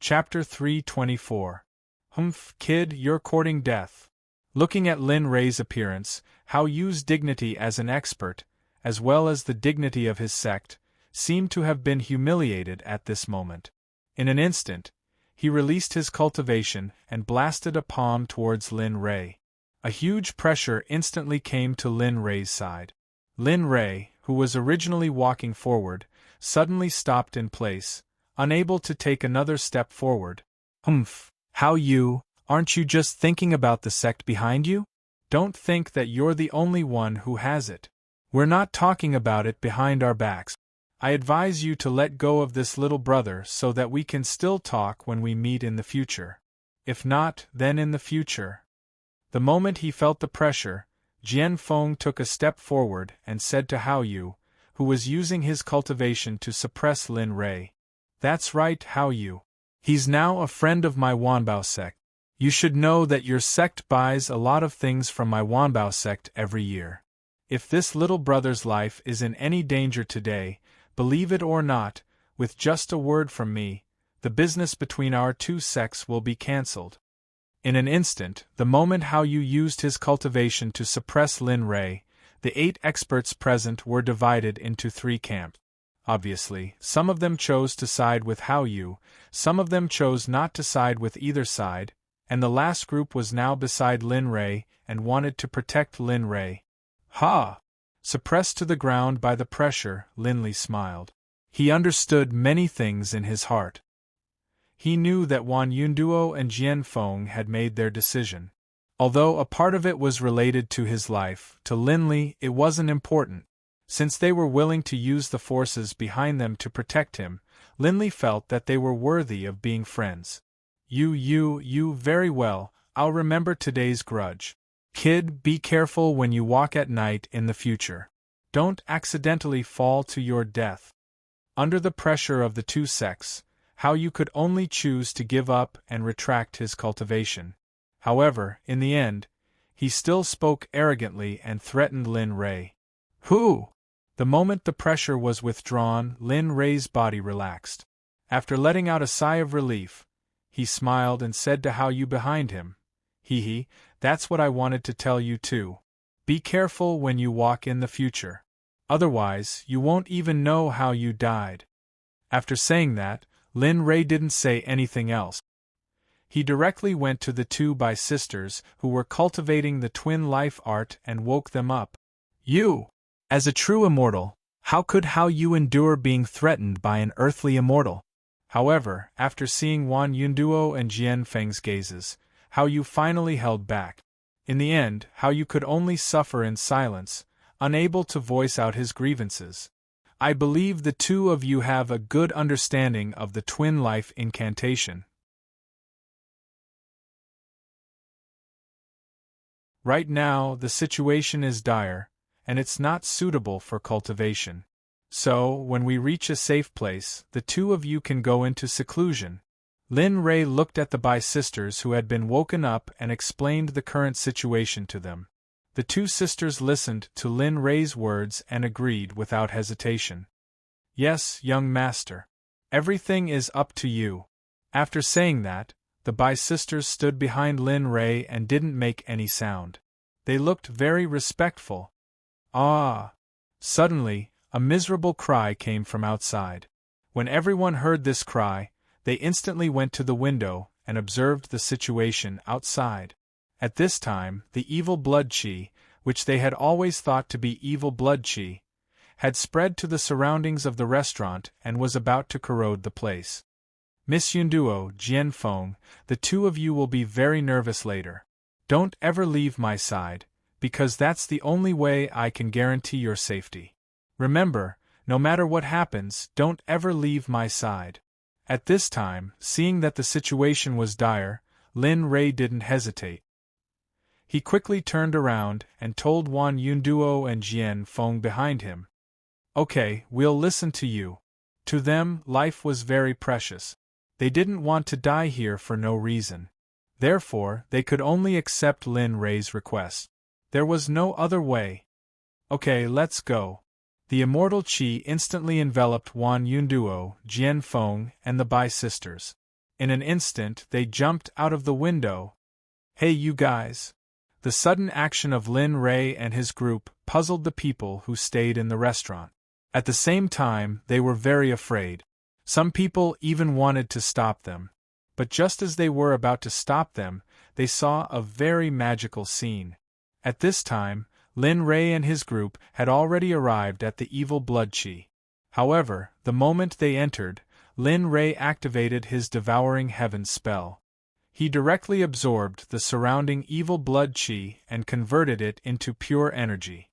Chapter 324. Humph, kid, you're courting death. Looking at Lin Rei's appearance, Hao Yu's dignity as an expert, as well as the dignity of his sect, seemed to have been humiliated at this moment. In an instant, he released his cultivation and blasted a palm towards Lin Rei. A huge pressure instantly came to Lin Rei's side. Lin Rei, who was originally walking forward, suddenly stopped in place, unable to take another step forward. Humph, Hao Yu, aren't you just thinking about the sect behind you? Don't think that you're the only one who has it. We're not talking about it behind our backs. I advise you to let go of this little brother so that we can still talk when we meet in the future. If not, then in the future. The moment he felt the pressure, Jian Feng took a step forward and said to Hao Yu, who was using his cultivation to suppress Lin Rei. That's right, Hao Yu. He's now a friend of my Wanbao sect. You should know that your sect buys a lot of things from my Wanbao sect every year. If this little brother's life is in any danger today, believe it or not, with just a word from me, the business between our two sects will be cancelled. In an instant, the moment Hao Yu used his cultivation to suppress Lin Rei, the 8 experts present were divided into 3 camps. Obviously, some of them chose to side with Hao Yu, some of them chose not to side with either side, and the last group was now beside Lin Rei and wanted to protect Lin Rei. Ha! Suppressed to the ground by the pressure, Linley smiled. He understood many things in his heart. He knew that Wan Yunduo and Jian Feng had made their decision. Although a part of it was related to his life, to Linley it wasn't important. Since they were willing to use the forces behind them to protect him, Linley felt that they were worthy of being friends. You, very well, I'll remember today's grudge. Kid, be careful when you walk at night in the future. Don't accidentally fall to your death. Under the pressure of the two sects, Hao Yu could only choose to give up and retract his cultivation. However, in the end, he still spoke arrogantly and threatened Lin Rei. Who? The moment the pressure was withdrawn, Lin Rei's body relaxed. After letting out a sigh of relief, he smiled and said to Hao Yu behind him, Hee, that's what I wanted to tell you too. Be careful when you walk in the future. Otherwise, you won't even know how you died. After saying that, Lin Rei didn't say anything else. He directly went to the 2 sisters who were cultivating the twin life art and woke them up. You! As a true immortal, how could Hao Yu endure being threatened by an earthly immortal? However, after seeing Wan Yunduo and Jian Feng's gazes, Hao Yu finally held back. In the end, Hao Yu could only suffer in silence, unable to voice out his grievances. I believe the 2 of you have a good understanding of the twin life incantation. Right now, the situation is dire, and it's not suitable for cultivation. So, when we reach a safe place, the 2 of you can go into seclusion. Lin Rei looked at the sisters who had been woken up and explained the current situation to them. The 2 sisters listened to Lin Rei's words and agreed without hesitation. Yes, young master. Everything is up to you. After saying that, the sisters stood behind Lin Rei and didn't make any sound. They looked very respectful. Ah! Suddenly, a miserable cry came from outside. When everyone heard this cry, they instantly went to the window and observed the situation outside. At this time, the evil blood qi, which they had always thought to be evil blood qi, had spread to the surroundings of the restaurant and was about to corrode the place. Miss Yunduo, Jian Feng, the two of you will be very nervous later. Don't ever leave my side, because that's the only way I can guarantee your safety. Remember, no matter what happens, don't ever leave my side. At this time, seeing that the situation was dire, Lin Rei didn't hesitate. He quickly turned around and told Wan Yunduo and Jian Feng behind him. Okay, we'll listen to you. To them, life was very precious. They didn't want to die here for no reason. Therefore, they could only accept Lin Rei's request. There was no other way. Okay, let's go. The immortal qi instantly enveloped Wan Yunduo, Jian Feng, and the Bai sisters. In an instant, they jumped out of the window. Hey, you guys! The sudden action of Lin Rei and his group puzzled the people who stayed in the restaurant. At the same time, they were very afraid. Some people even wanted to stop them. But just as they were about to stop them, they saw a very magical scene. At this time, Lin Rei and his group had already arrived at the evil blood qi. However, the moment they entered, Lin Rei activated his devouring heaven spell. He directly absorbed the surrounding evil blood qi and converted it into pure energy.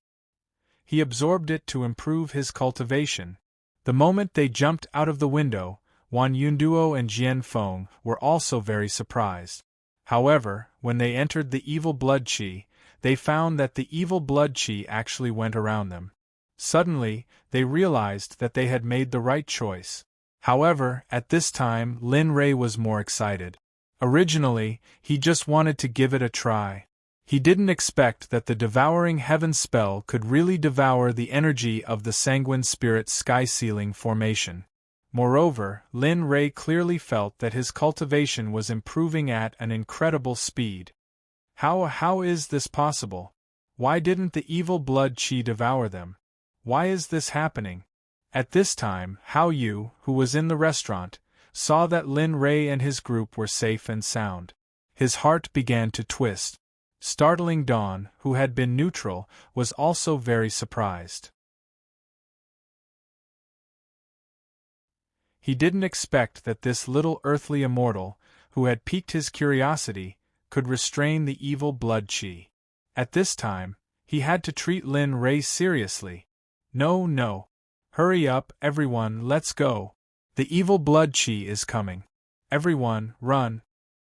He absorbed it to improve his cultivation. The moment they jumped out of the window, Wan Yunduo and Jian Feng were also very surprised. However, when they entered the evil blood qi, they found that the evil blood qi actually went around them. Suddenly, they realized that they had made the right choice. However, at this time, Lin Rei was more excited. Originally, he just wanted to give it a try. He didn't expect that the devouring heaven spell could really devour the energy of the sanguine spirit sky ceiling formation. Moreover, Lin Rei clearly felt that his cultivation was improving at an incredible speed. How is this possible? Why didn't the evil blood qi devour them? Why is this happening? At this time, Hao Yu, who was in the restaurant, saw that Lin Rei and his group were safe and sound. His heart began to twist. Startling Dawn, who had been neutral, was also very surprised. He didn't expect that this little earthly immortal, who had piqued his curiosity, could restrain the evil blood qi. At this time, he had to treat Lin Rei seriously. No. Hurry up, everyone, let's go. The evil blood qi is coming. Everyone, run.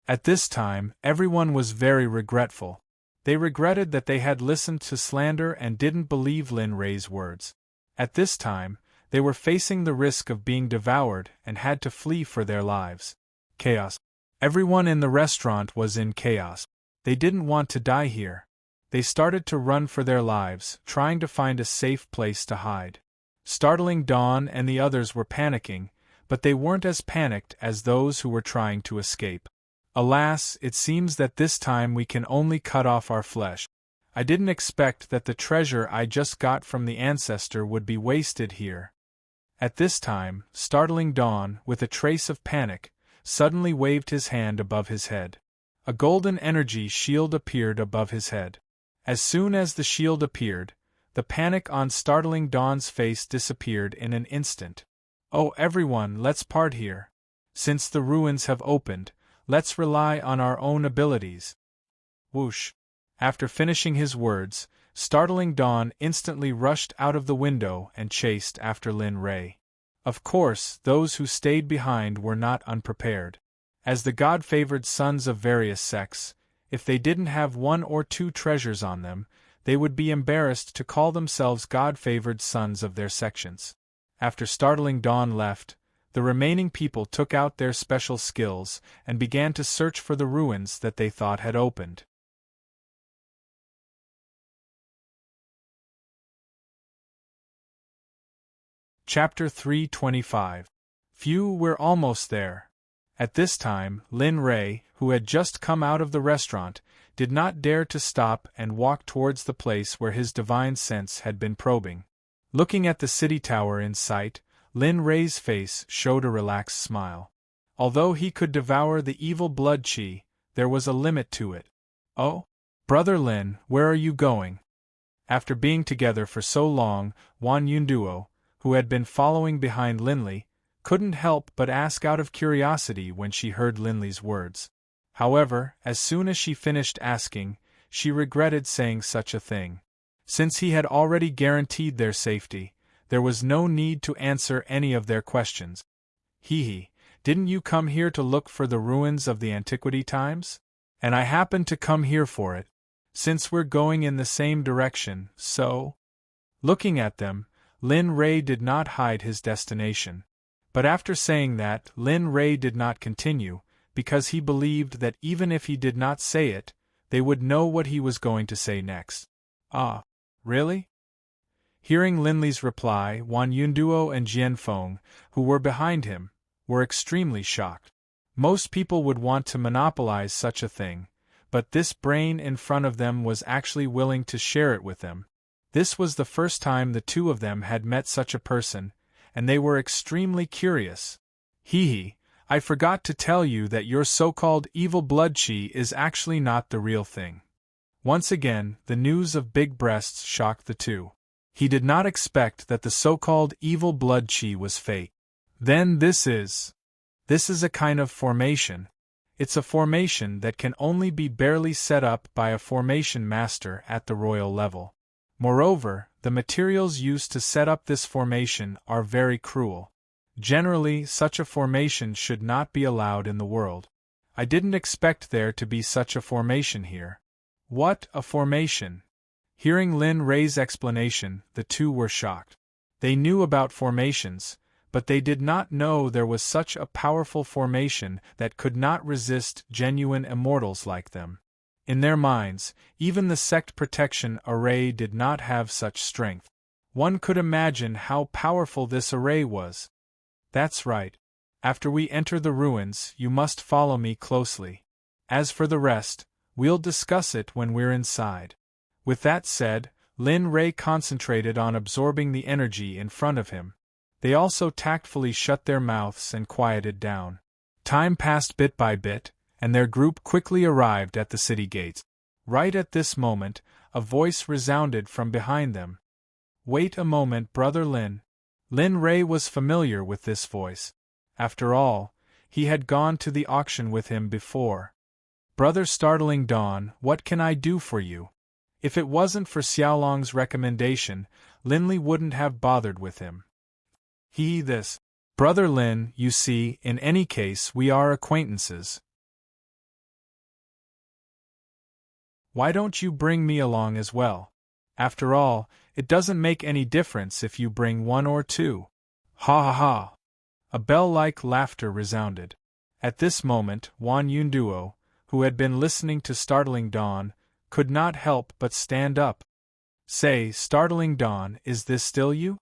At this time, everyone was very regretful. They regretted that they had listened to slander and didn't believe Lin Rei's words. At this time, they were facing the risk of being devoured and had to flee for their lives. Chaos. Everyone in the restaurant was in chaos. They didn't want to die here. They started to run for their lives, trying to find a safe place to hide. Startling Dawn and the others were panicking, but they weren't as panicked as those who were trying to escape. Alas, it seems that this time we can only cut off our flesh. I didn't expect that the treasure I just got from the ancestor would be wasted here. At this time, Startling Dawn, with a trace of panic, suddenly waved his hand above his head. A golden energy shield appeared above his head. As soon as the shield appeared, the panic on Startling Dawn's face disappeared in an instant. Oh, everyone, let's part here. Since the ruins have opened, let's rely on our own abilities. Whoosh! After finishing his words, Startling Dawn instantly rushed out of the window and chased after Lin Rei. Of course, those who stayed behind were not unprepared. As the God-favored sons of various sects, if they didn't have one or two treasures on them, they would be embarrassed to call themselves God-favored sons of their sections. After Startling Dawn left, the remaining people took out their special skills and began to search for the ruins that they thought had opened. Chapter 325. Phew, we're almost there. At this time, Lin Rei, who had just come out of the restaurant, did not dare to stop and walk towards the place where his divine sense had been probing. Looking at the city tower in sight, Lin Rei's face showed a relaxed smile. Although he could devour the evil blood qi, there was a limit to it. Oh? Brother Lin, where are you going? After being together for so long, Wan Yunduo, who had been following behind Linley, couldn't help but ask out of curiosity when she heard Linley's words. However, as soon as she finished asking, she regretted saying such a thing. Since he had already guaranteed their safety, there was no need to answer any of their questions. Hee, didn't you come here to look for the ruins of the antiquity times? And I happened to come here for it, since we're going in the same direction, so… Looking at them, Lin Ray did not hide his destination. But after saying that, Lin Ray did not continue, because he believed that even if he did not say it, they would know what he was going to say next. Ah, really? Hearing Linley's reply, Wan Yunduo and Jianfeng, who were behind him, were extremely shocked. Most people would want to monopolize such a thing, but this brain in front of them was actually willing to share it with them. This was the first time the two of them had met such a person, and they were extremely curious. Hee, I forgot to tell you that your so-called evil blood chi is actually not the real thing. Once again, the news of big breasts shocked the two. He did not expect that the so-called evil blood chi was fake. Then this is a kind of formation. It's a formation that can only be barely set up by a formation master at the royal level. Moreover, the materials used to set up this formation are very cruel. Generally, such a formation should not be allowed in the world. I didn't expect there to be such a formation here. What a formation! Hearing Lin Ray's explanation, the two were shocked. They knew about formations, but they did not know there was such a powerful formation that could not resist genuine immortals like them. In their minds, even the Sect protection array did not have such strength. One could imagine how powerful this array was. That's right. After we enter the ruins, you must follow me closely. As for the rest, we'll discuss it when we're inside. With that said, Lin Ray concentrated on absorbing the energy in front of him. They also tactfully shut their mouths and quieted down. Time passed bit by bit, and their group quickly arrived at the city gates. Right at this moment, a voice resounded from behind them. Wait a moment, Brother Lin. Lin Ray was familiar with this voice. After all, he had gone to the auction with him before. Brother Startling Dawn, what can I do for you? If it wasn't for Xiaolong's recommendation, Linley wouldn't have bothered with him. This. Brother Lin, you see, in any case we are acquaintances. Why don't you bring me along as well? After all, it doesn't make any difference if you bring one or two. Ha ha ha! A bell-like laughter resounded. At this moment, Wan Yunduo, who had been listening to Startling Dawn, could not help but stand up. Say, Startling Dawn, is this still you?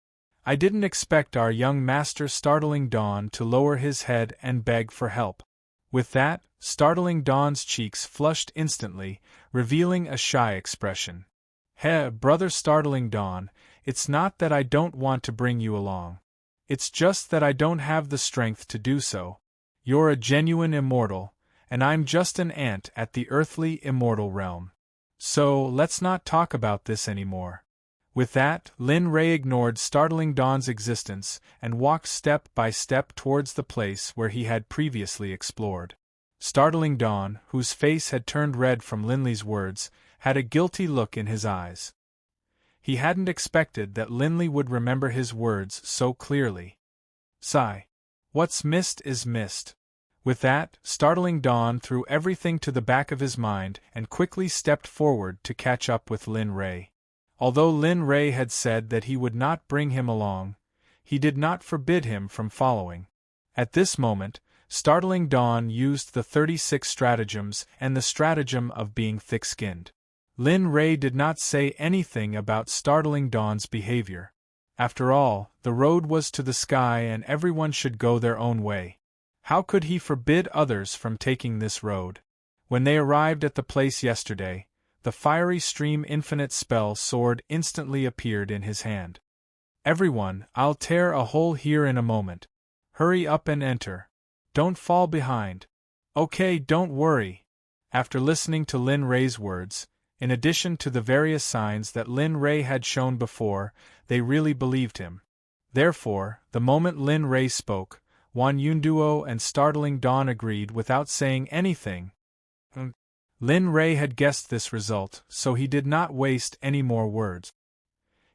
I didn't expect our young master Startling Dawn to lower his head and beg for help. With that, Startling Dawn's cheeks flushed instantly, revealing a shy expression. Brother Startling Dawn, it's not that I don't want to bring you along. It's just that I don't have the strength to do so. You're a genuine immortal, and I'm just an ant at the earthly immortal realm. So, let's not talk about this anymore. With that, Lin Ray ignored Startling Dawn's existence and walked step by step towards the place where he had previously explored. Startling Dawn, whose face had turned red from Linley's words, had a guilty look in his eyes. He hadn't expected that Linley would remember his words so clearly. Sigh. What's missed is missed. With that, Startling Dawn threw everything to the back of his mind and quickly stepped forward to catch up with Lin Ray. Although Lin Ray had said that he would not bring him along, he did not forbid him from following. At this moment, Startling Dawn used the 36 stratagems and the stratagem of being thick-skinned. Lin Ray did not say anything about Startling Dawn's behavior. After all, the road was to the sky and everyone should go their own way. How could he forbid others from taking this road? When they arrived at the place yesterday, the fiery stream infinite spell sword instantly appeared in his hand. Everyone, I'll tear a hole here in a moment. Hurry up and enter. Don't fall behind. Okay, don't worry. After listening to Lin Rei's words, in addition to the various signs that Lin Rei had shown before, they really believed him. Therefore, the moment Lin Rei spoke, Wan Yunduo and Startling Dawn agreed without saying anything. Lin Rei had guessed this result, so he did not waste any more words.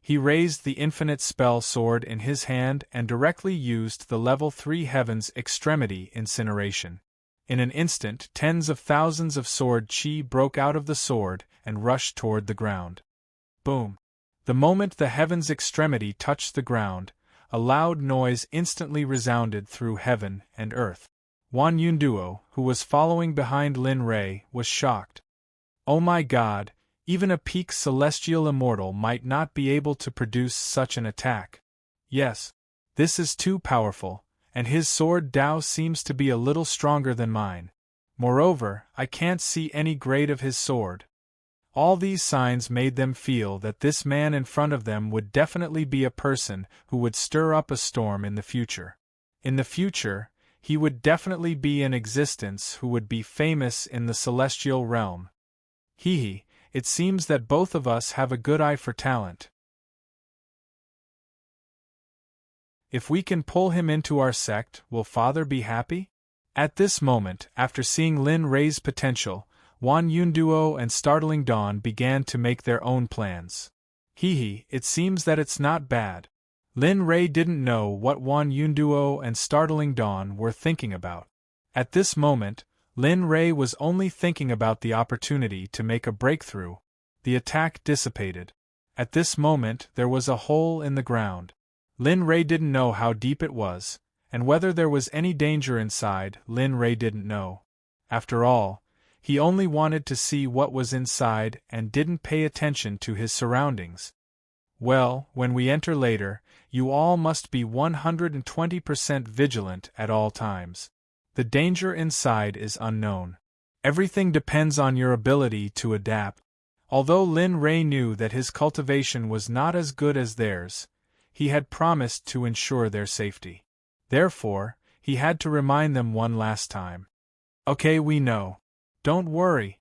He raised the infinite spell sword in his hand and directly used the level 3 Heaven's Extremity Incineration. In an instant, tens of thousands of sword chi broke out of the sword and rushed toward the ground. Boom! The moment the Heaven's Extremity touched the ground, a loud noise instantly resounded through heaven and earth. Wan Yunduo, who was following behind Lin Rei, was shocked. Oh my God, even a peak celestial immortal might not be able to produce such an attack. Yes, this is too powerful, and his sword Dao seems to be a little stronger than mine. Moreover, I can't see any grade of his sword. All these signs made them feel that this man in front of them would definitely be a person who would stir up a storm in the future. In the future, he would definitely be in existence who would be famous in the celestial realm. Hee, it seems that both of us have a good eye for talent. If we can pull him into our sect, will Father be happy? At this moment, after seeing Lin Rei's potential, Wan Yunduo and Startling Dawn began to make their own plans. Hee, it seems that it's not bad. Lin Rei didn't know what Wan Yunduo and Startling Dawn were thinking about. At this moment, Lin Rei was only thinking about the opportunity to make a breakthrough. The attack dissipated. At this moment there was a hole in the ground. Lin Rei didn't know how deep it was, and whether there was any danger inside, Lin Rei didn't know. After all, he only wanted to see what was inside and didn't pay attention to his surroundings. Well, when we enter later, you all must be 120% vigilant at all times. The danger inside is unknown. Everything depends on your ability to adapt. Although Lin Rei knew that his cultivation was not as good as theirs, he had promised to ensure their safety. Therefore, he had to remind them one last time. Okay, we know. Don't worry.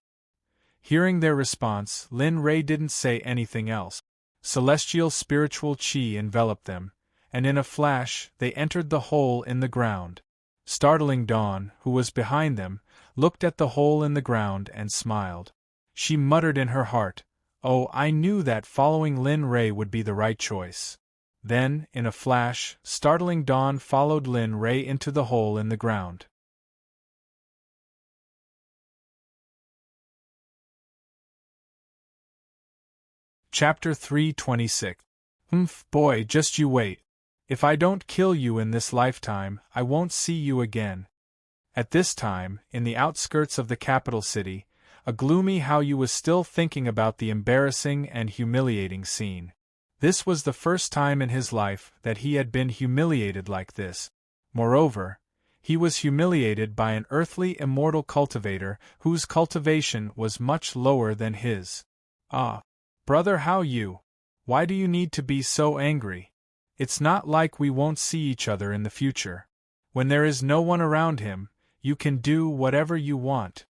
Hearing their response, Lin Rei didn't say anything else. Celestial spiritual chi enveloped them, and in a flash they entered the hole in the ground. Startling Dawn, who was behind them, looked at the hole in the ground and smiled. She muttered in her heart, "Oh, I knew that following Lin Rei would be the right choice." Then, in a flash, Startling Dawn followed Lin Rei into the hole in the ground. Chapter 326. Boy, just you wait. If I don't kill you in this lifetime, I won't see you again. At this time, in the outskirts of the capital city, a gloomy Hao was still thinking about the embarrassing and humiliating scene. This was the first time in his life that he had been humiliated like this. Moreover, he was humiliated by an earthly immortal cultivator whose cultivation was much lower than his. Ah, brother Hao, why do you need to be so angry? It's not like we won't see each other in the future. When there is no one around him, you can do whatever you want.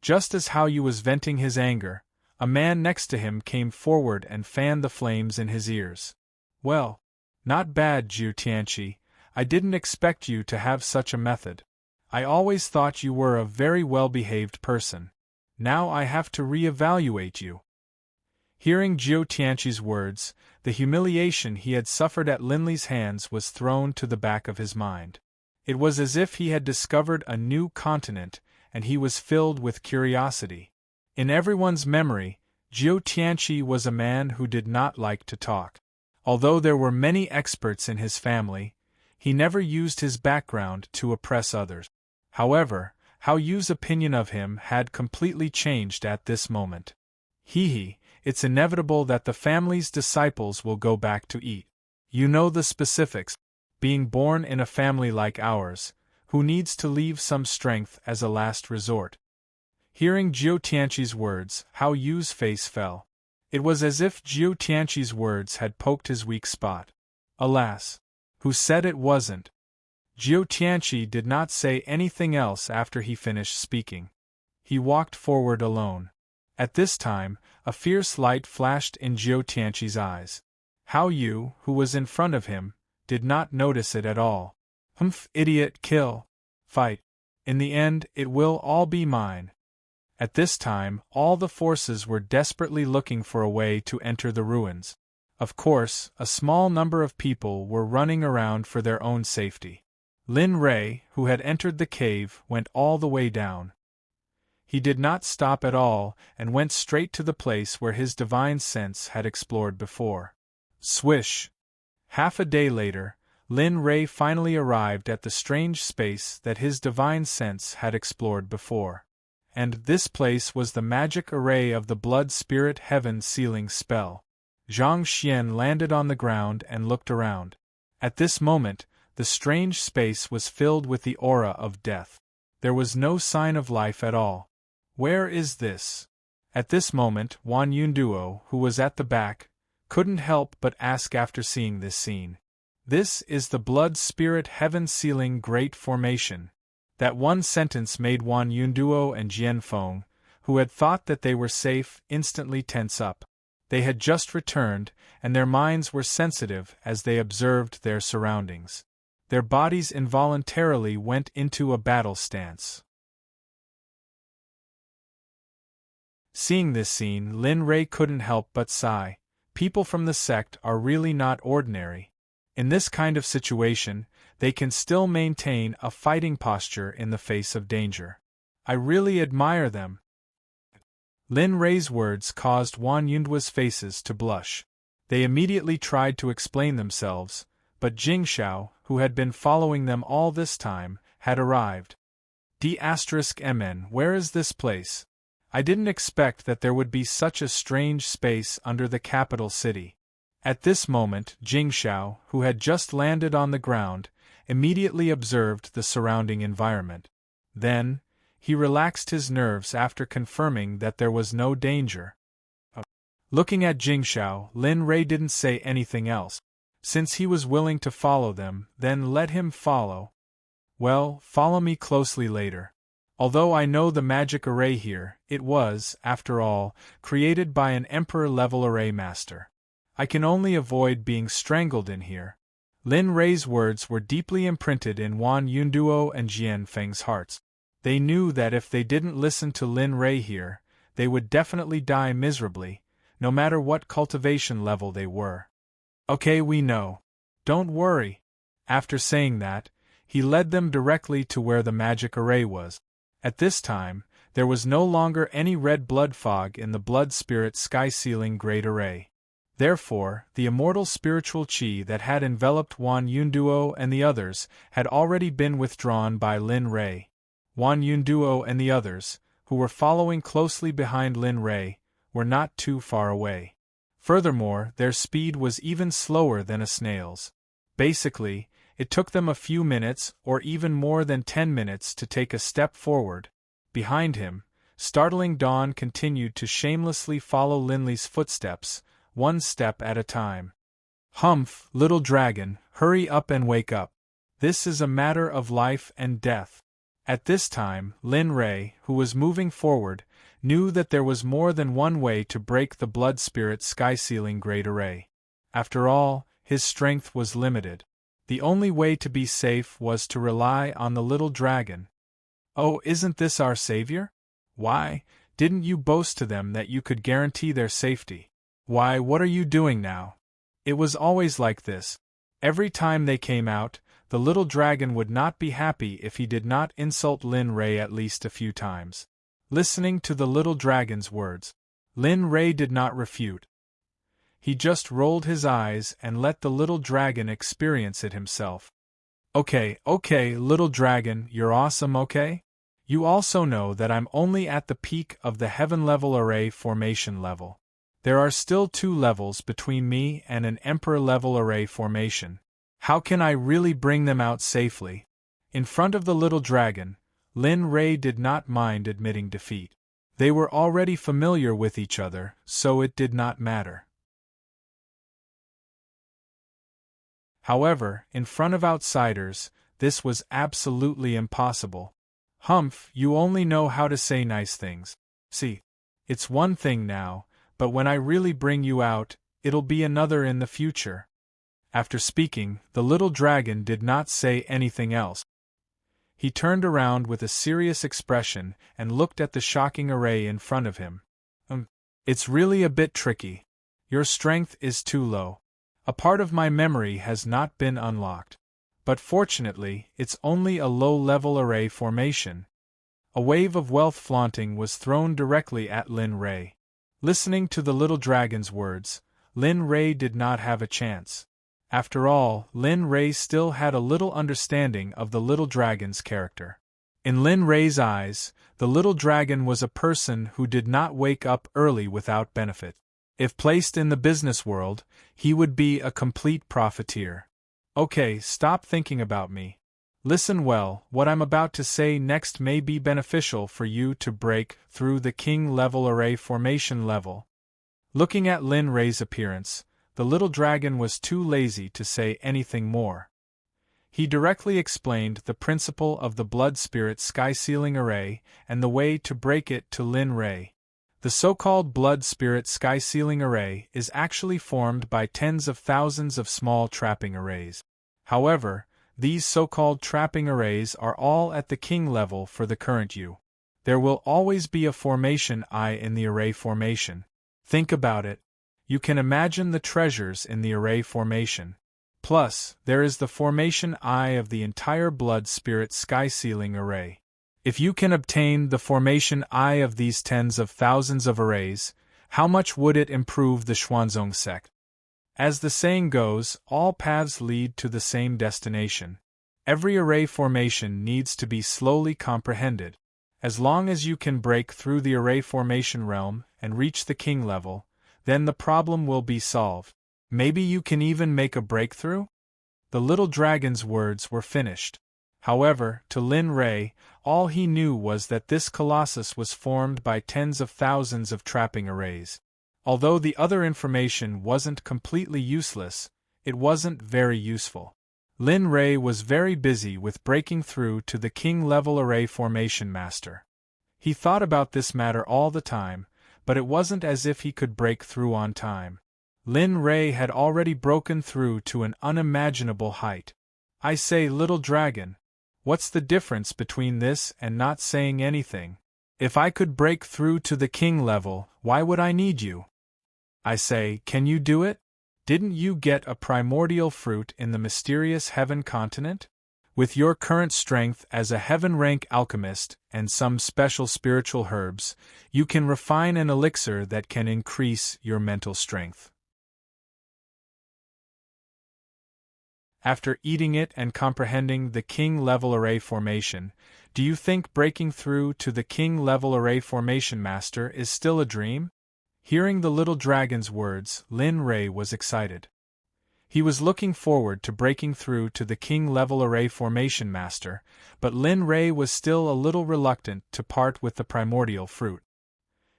Just as Hao was venting his anger, a man next to him came forward and fanned the flames in his ears. Well, not bad, Jiu Tianqi. I didn't expect you to have such a method. I always thought you were a very well-behaved person. Now I have to re-evaluate you. Hearing Jiu Tianqi's words, the humiliation he had suffered at Linley's hands was thrown to the back of his mind. It was as if he had discovered a new continent, and he was filled with curiosity. In everyone's memory, Jiu Tianqi was a man who did not like to talk. Although there were many experts in his family, he never used his background to oppress others. However, Hao Yu's opinion of him had completely changed at this moment. It's inevitable that the family's disciples will go back to eat. You know the specifics. Being born in a family like ours, who needs to leave some strength as a last resort. Hearing Jiu Tianqi's words, Hao Yu's face fell. It was as if Jiu Tianqi's words had poked his weak spot. Alas! Who said it wasn't? Jiu Tianqi did not say anything else after he finished speaking. he walked forward alone. At this time, a fierce light flashed in Jiu Tianqi's eyes. Hao Yu, who was in front of him, did not notice it at all. Humph, idiot, kill. Fight. In the end, it will all be mine. At this time, all the forces were desperately looking for a way to enter the ruins. Of course, a small number of people were running around for their own safety. Lin Rei, who had entered the cave, went all the way down. He did not stop at all and went straight to the place where his divine sense had explored before. Swish! Half a day later, Lin Rei finally arrived at the strange space that his divine sense had explored before. And this place was the magic array of the Blood Spirit Heaven sealing spell. Zhang Xian landed on the ground and looked around. At this moment, the strange space was filled with the aura of death. There was no sign of life at all. Where is this? At this moment, Wan Yunduo, who was at the back, couldn't help but ask after seeing this scene. This is the Blood Spirit Heaven sealing Great Formation. That one sentence made Wan Yunduo and Jian Feng, who had thought that they were safe, instantly tense up. They had just returned, and their minds were sensitive as they observed their surroundings. Their bodies involuntarily went into a battle stance. Seeing this scene, Lin Rei couldn't help but sigh. People from the sect are really not ordinary. In this kind of situation, they can still maintain a fighting posture in the face of danger. I really admire them. Lin Rei's words caused Wan Yunduo's faces to blush. They immediately tried to explain themselves, but Jingxiao, who had been following them all this time, had arrived. D*MN, where is this place? I didn't expect that there would be such a strange space under the capital city. At this moment, Jingxiao, who had just landed on the ground, immediately observed the surrounding environment. Then, he relaxed his nerves after confirming that there was no danger. Looking at Jingxiao, Lin Rei didn't say anything else. Since he was willing to follow them, then let him follow. Well, follow me closely later. Although I know the magic array here, it was, after all, created by an emperor-level array master. I can only avoid being strangled in here. Lin Rei's words were deeply imprinted in Wan Yunduo and Jian Feng's hearts. They knew that if they didn't listen to Lin Rei here, they would definitely die miserably, no matter what cultivation level they were. Okay, we know. Don't worry. After saying that, he led them directly to where the magic array was. At this time, there was no longer any red blood fog in the blood spirit sky-sealing great array. Therefore, the immortal spiritual qi that had enveloped Wan Yunduo and the others had already been withdrawn by Lin Rei. Wan Yunduo and the others, who were following closely behind Lin Rei, were not too far away. Furthermore, their speed was even slower than a snail's. Basically, it took them a few minutes or even more than 10 minutes to take a step forward. Behind him, Startling Dawn continued to shamelessly follow Linley's footsteps, one step at a time. Humph, little dragon, hurry up and wake up. This is a matter of life and death. At this time, Lin Rei, who was moving forward, knew that there was more than one way to break the blood spirit sky-sealing great array. After all, his strength was limited. The only way to be safe was to rely on the little dragon. Oh, isn't this our savior? Why, didn't you boast to them that you could guarantee their safety? Why, what are you doing now? It was always like this. Every time they came out, the little dragon would not be happy if he did not insult Lin Rei at least a few times. Listening to the little dragon's words, Lin Rei did not refute. He just rolled his eyes and let the little dragon experience it himself. Okay, little dragon, you're awesome, okay? You also know that I'm only at the peak of the heaven-level array formation level. There are still 2 levels between me and an emperor-level array formation. How can I really bring them out safely? In front of the little dragon, Lin Rei did not mind admitting defeat. They were already familiar with each other, so it did not matter. However, in front of outsiders, this was absolutely impossible. Humph, you only know how to say nice things. See, it's one thing now, but when I really bring you out, it'll be another in the future. After speaking, the little dragon did not say anything else. He turned around with a serious expression and looked at the shocking array in front of him. It's really a bit tricky. Your strength is too low. A part of my memory has not been unlocked. But fortunately, it's only a low-level array formation. A wave of wealth flaunting was thrown directly at Lin Ray. Listening to the little dragon's words, Lin Ray did not have a chance. After all, Lin Ray still had a little understanding of the little dragon's character. In Lin Ray's eyes, the little dragon was a person who did not wake up early without benefit. If placed in the business world, he would be a complete profiteer. Okay, stop thinking about me. Listen well, what I'm about to say next may be beneficial for you to break through the king-level array formation level. Looking at Lin Ray's appearance, the little dragon was too lazy to say anything more. He directly explained the principle of the blood spirit sky-sealing array and the way to break it to Lin Ray. The so-called blood spirit sky-sealing array is actually formed by tens of thousands of small trapping arrays. However, these so-called trapping arrays are all at the king level for the current you. There will always be a formation I in the array formation. Think about it. You can imagine the treasures in the array formation. Plus, there is the formation I of the entire blood spirit sky-sealing array. If you can obtain the formation I of these tens of thousands of arrays, how much would it improve the Xuanzong Sect? As the saying goes, all paths lead to the same destination. Every array formation needs to be slowly comprehended. As long as you can break through the array formation realm and reach the king level, then the problem will be solved. Maybe you can even make a breakthrough? The little dragon's words were finished. However, to Lin Ray, all he knew was that this colossus was formed by tens of thousands of trapping arrays. Although the other information wasn't completely useless, it wasn't very useful. Lin Ray was very busy with breaking through to the king-level array formation master. He thought about this matter all the time, but it wasn't as if he could break through on time. Lin Ray had already broken through to an unimaginable height. I say, little dragon, what's the difference between this and not saying anything? If I could break through to the king level, why would I need you? I say, can you do it? Didn't you get a primordial fruit in the mysterious heaven continent? With your current strength as a heaven-rank alchemist and some special spiritual herbs, you can refine an elixir that can increase your mental strength. After eating it and comprehending the king-level array formation, do you think breaking through to the king-level array formation master is still a dream? Hearing the little dragon's words, Lin Ray was excited. He was looking forward to breaking through to the king-level array formation master, but Lin Ray was still a little reluctant to part with the primordial fruit.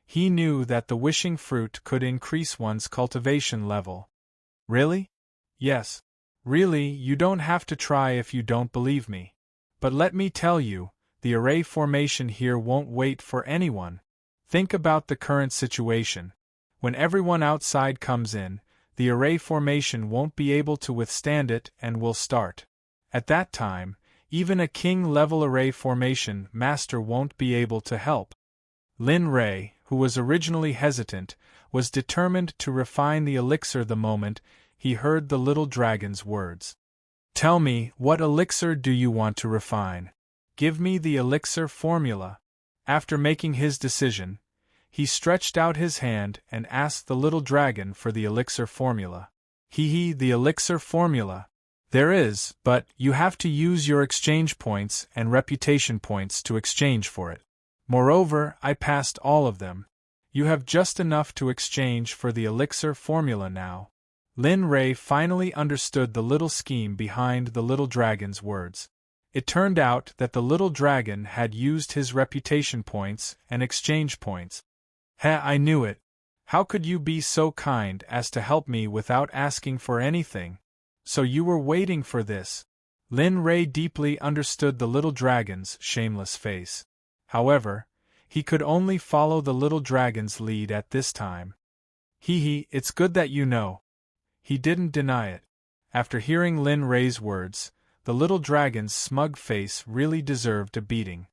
He knew that the wishing fruit could increase one's cultivation level. Really? Yes. Really, you don't have to try if you don't believe me. But let me tell you, the array formation here won't wait for anyone. Think about the current situation. When everyone outside comes in, the array formation won't be able to withstand it and will start. At that time, even a king-level array formation master won't be able to help. Lin Ray, who was originally hesitant, was determined to refine the elixir the moment he heard the little dragon's words. Tell me, what elixir do you want to refine? Give me the elixir formula. After making his decision, he stretched out his hand and asked the little dragon for the elixir formula. The elixir formula. There is, but you have to use your exchange points and reputation points to exchange for it. Moreover, I passed all of them. You have just enough to exchange for the elixir formula now. Lin Ray finally understood the little scheme behind the little dragon's words. It turned out that the little dragon had used his reputation points and exchange points. I knew it. How could you be so kind as to help me without asking for anything? So you were waiting for this. Lin Rei deeply understood the little dragon's shameless face. However, he could only follow the little dragon's lead at this time. It's good that you know. He didn't deny it. After hearing Lin Rei's words, the little dragon's smug face really deserved a beating.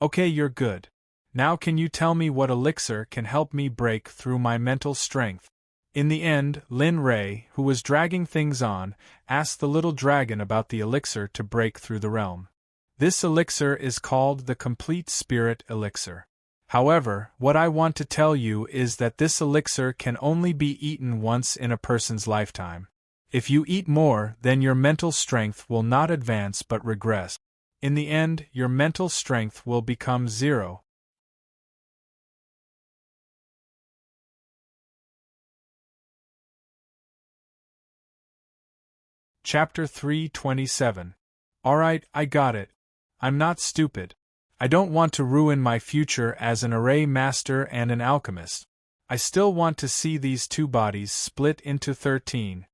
Okay, you're good. Now can you tell me what elixir can help me break through my mental strength? In the end, Lin Rei, who was dragging things on, asked the little dragon about the elixir to break through the realm. This elixir is called the Complete Spirit Elixir. However, what I want to tell you is that this elixir can only be eaten once in a person's lifetime. If you eat more, then your mental strength will not advance but regress. In the end, your mental strength will become 0. Chapter 327. Alright, I got it. I'm not stupid. I don't want to ruin my future as an array master and an alchemist. I still want to see these two bodies split into 13.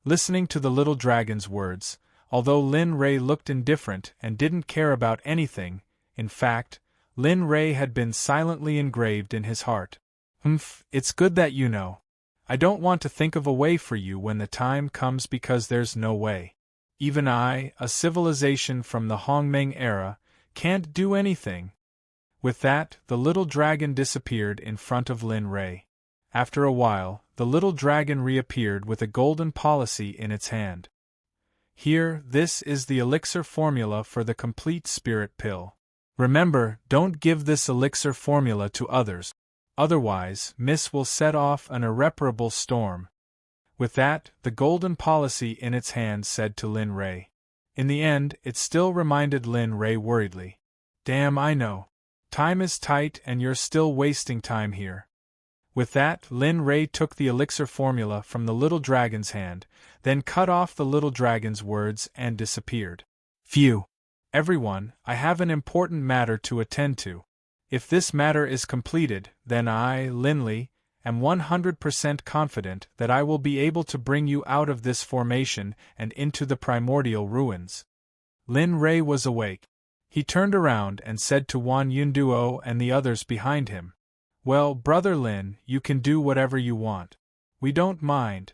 Listening to the little dragon's words, although Lin Rei looked indifferent and didn't care about anything, in fact, Lin Rei had been silently engraved in his heart. It's good that you know. I don't want to think of a way for you when the time comes because there's no way. Even I, a civilization from the Hongmeng era, can't do anything. With that, the little dragon disappeared in front of Lin Rei. After a while, the little dragon reappeared with a golden policy in its hand. Here, this is the elixir formula for the Complete Spirit Pill. Remember, don't give this elixir formula to others. Otherwise, Miss will set off an irreparable storm. With that, the golden policy in its hand said to Lin Rei. In the end, it still reminded Lin Rei worriedly. Damn, I know. Time is tight and you're still wasting time here. With that, Lin Rei took the elixir formula from the little dragon's hand, then cut off the little dragon's words and disappeared. Phew! Everyone, I have an important matter to attend to. If this matter is completed, then I, Linley, am 100% confident that I will be able to bring you out of this formation and into the primordial ruins. Lin Rei was awake. He turned around and said to Wan Yunduo and the others behind him, Well, Brother Lin, you can do whatever you want. We don't mind.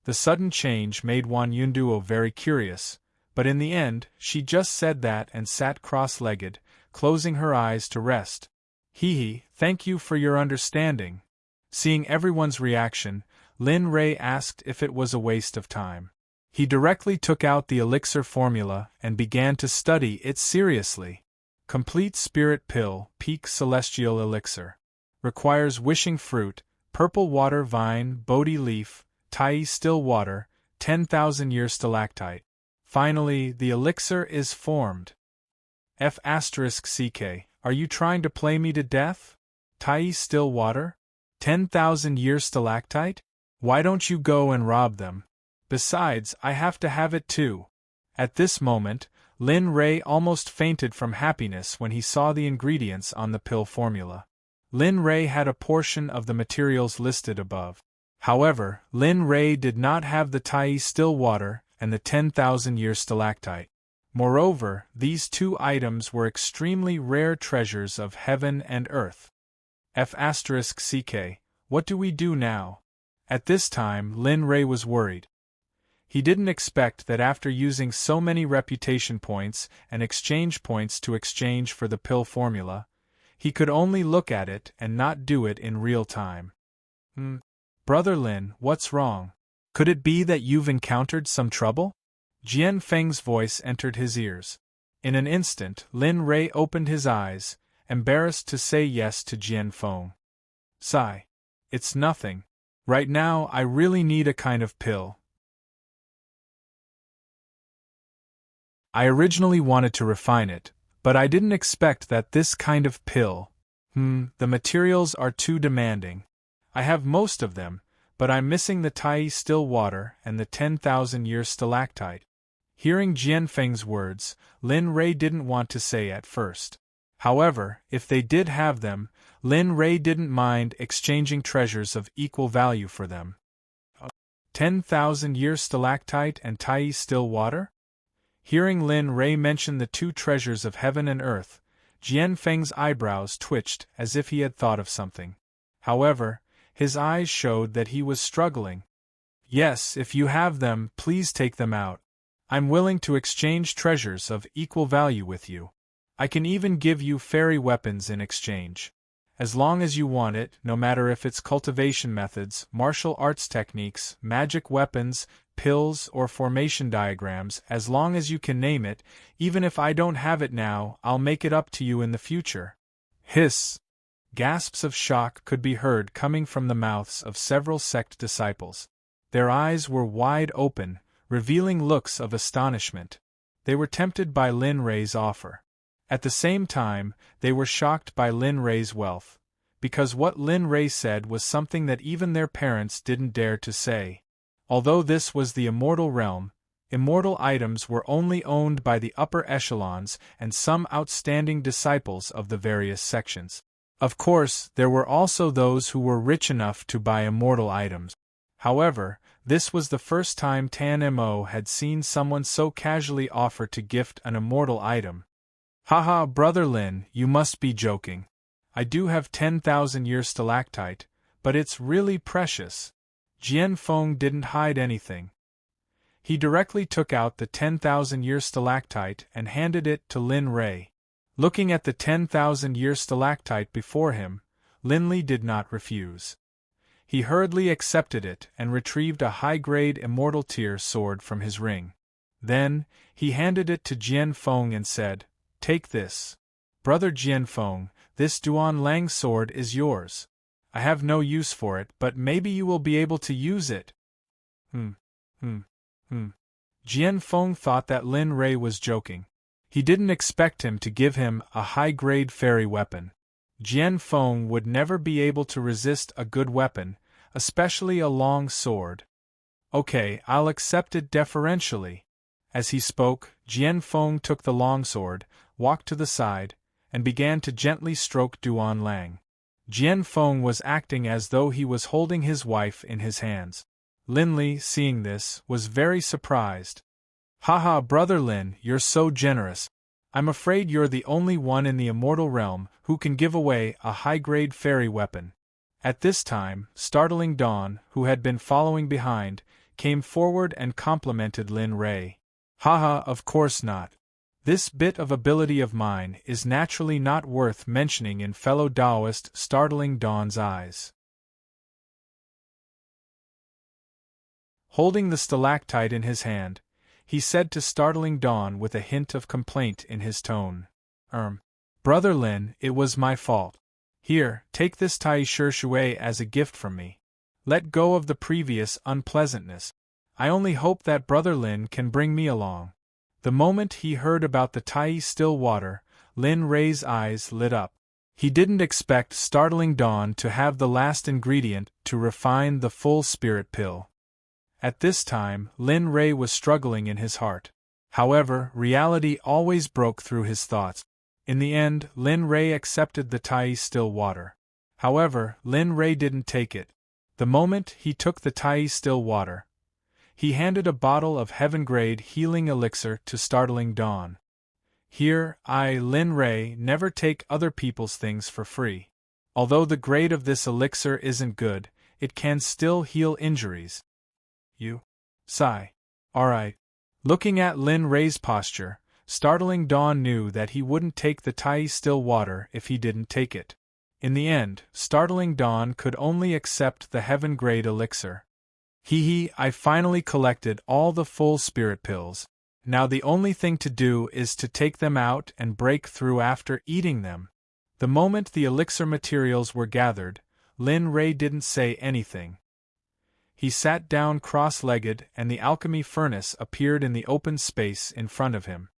The sudden change made Wan Yunduo very curious, but in the end, she just said that and sat cross-legged, closing her eyes to rest. Thank you for your understanding. Seeing everyone's reaction, Lin Rei asked if it was a waste of time. He directly took out the elixir formula and began to study it seriously. Complete Spirit Pill, Peak Celestial Elixir. Requires wishing fruit, purple water vine, Bodhi leaf, Tai still water, 10,000-year stalactite. Finally, the elixir is formed. F***CK, are you trying to play me to death? Tai still water? 10,000-year stalactite? Why don't you go and rob them? Besides, I have to have it too. At this moment, Lin Rei almost fainted from happiness when he saw the ingredients on the pill formula. Lin Rei had a portion of the materials listed above. However, Lin Rei did not have the Tai still water and the 10,000-year stalactite. Moreover, these two items were extremely rare treasures of heaven and earth. F***CK, what do we do now? At this time, Lin Rei was worried. He didn't expect that after using so many reputation points and exchange points to exchange for the pill formula, he could only look at it and not do it in real time. Brother Lin, what's wrong? Could it be that you've encountered some trouble? Jian Feng's voice entered his ears. In an instant, Lin Rei opened his eyes, embarrassed to say yes to Jian Feng. Sigh. It's nothing. Right now, I really need a kind of pill. I originally wanted to refine it, but I didn't expect that this kind of pill. The materials are too demanding. I have most of them, but I'm missing the Tai still water and the 10,000-year stalactite. Hearing Jian Feng's words, Lin Rei didn't want to say at first. However, if they did have them, Lin Rei didn't mind exchanging treasures of equal value for them. 10,000-year stalactite and Tai still water? Hearing Lin Rei mention the two treasures of heaven and earth, Jian Feng's eyebrows twitched as if he had thought of something. However, his eyes showed that he was struggling. Yes, if you have them, please take them out. I'm willing to exchange treasures of equal value with you. I can even give you fairy weapons in exchange. As long as you want it, no matter if it's cultivation methods, martial arts techniques, magic weapons, pills, or formation diagrams, as long as you can name it, even if I don't have it now, I'll make it up to you in the future. Hiss! Gasps of shock could be heard coming from the mouths of several sect disciples. Their eyes were wide open, revealing looks of astonishment. They were tempted by Lin Rei's offer. At the same time, they were shocked by Lin Rei's wealth, because what Lin Rei said was something that even their parents didn't dare to say. Although this was the immortal realm, immortal items were only owned by the upper echelons and some outstanding disciples of the various sections. Of course, there were also those who were rich enough to buy immortal items. However, this was the first time Tan Mo had seen someone so casually offer to gift an immortal item. Haha, Brother Lin, you must be joking. I do have 10,000-year stalactite, but it's really precious. Jian Feng didn't hide anything. He directly took out the 10,000-year stalactite and handed it to Lin Rei. Looking at the 10,000-year stalactite before him, Lin Li did not refuse. He hurriedly accepted it and retrieved a high-grade immortal tier sword from his ring. Then, he handed it to Jian Feng and said, "Take this. Brother Jian Feng, this Duan Lang sword is yours. I have no use for it, but maybe you will be able to use it." Jian Feng thought that Lin Rei was joking. He didn't expect him to give him a high-grade fairy weapon. Jian Feng would never be able to resist a good weapon, especially a long sword. "Okay, I'll accept it deferentially." As he spoke, Jian Feng took the longsword, walked to the side, and began to gently stroke Duan Lang. Jian Feng was acting as though he was holding his wife in his hands. Lin Li, seeing this, was very surprised. "Haha, Brother Lin, you're so generous. I'm afraid you're the only one in the immortal realm who can give away a high-grade fairy weapon." At this time, Startling Dawn, who had been following behind, came forward and complimented Lin Rei. "Haha, of course not. This bit of ability of mine is naturally not worth mentioning in fellow Taoist Startling Dawn's eyes." Holding the stalactite in his hand, he said to Startling Dawn with a hint of complaint in his tone, Brother Lin, it was my fault. Here, take this Tai Shi Shui as a gift from me. Let go of the previous unpleasantness. I only hope that Brother Lin can bring me along." The moment he heard about the Tai still water, Lin Rei's eyes lit up. He didn't expect Startling Dawn to have the last ingredient to refine the full spirit pill. At this time, Lin Rei was struggling in his heart. However, reality always broke through his thoughts. In the end, Lin Rei accepted the Tai still water. However, Lin Rei didn't take it. The moment he took the Tai still water, he handed a bottle of heaven-grade healing elixir to Startling Dawn. "Here, I, Lin Rei, never take other people's things for free. Although the grade of this elixir isn't good, it can still heal injuries." "You? Sigh. Alright." Looking at Lin Rei's posture, Startling Dawn knew that he wouldn't take the Tai still water if he didn't take it. In the end, Startling Dawn could only accept the heaven-grade elixir. I finally collected all the full spirit pills. Now the only thing to do is to take them out and break through after eating them." The moment the elixir materials were gathered, Lin Rei didn't say anything. He sat down cross-legged and the alchemy furnace appeared in the open space in front of him.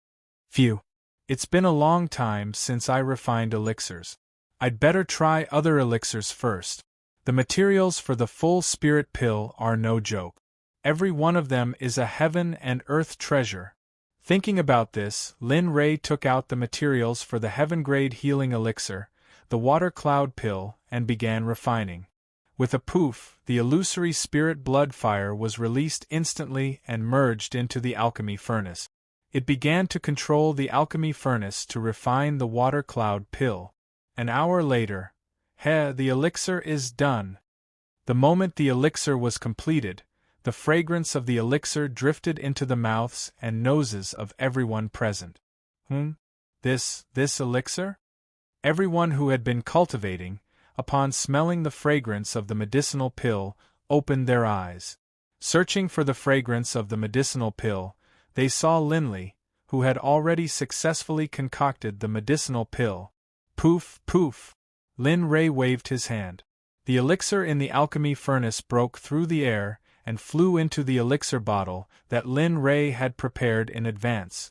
"Phew. It's been a long time since I refined elixirs. I'd better try other elixirs first. The materials for the full spirit pill are no joke. Every one of them is a heaven and earth treasure." Thinking about this, Lin Rei took out the materials for the heaven-grade healing elixir, the water cloud pill, and began refining. With a poof, the illusory spirit blood fire was released instantly and merged into the alchemy furnace. It began to control the alchemy furnace to refine the water cloud pill. An hour later, the elixir is done. The moment the elixir was completed, the fragrance of the elixir drifted into the mouths and noses of everyone present. This elixir? Everyone who had been cultivating, upon smelling the fragrance of the medicinal pill, opened their eyes. Searching for the fragrance of the medicinal pill, they saw Linley, who had already successfully concocted the medicinal pill. Poof, poof! Lin Ray waved his hand. The elixir in the alchemy furnace broke through the air and flew into the elixir bottle that Lin Ray had prepared in advance.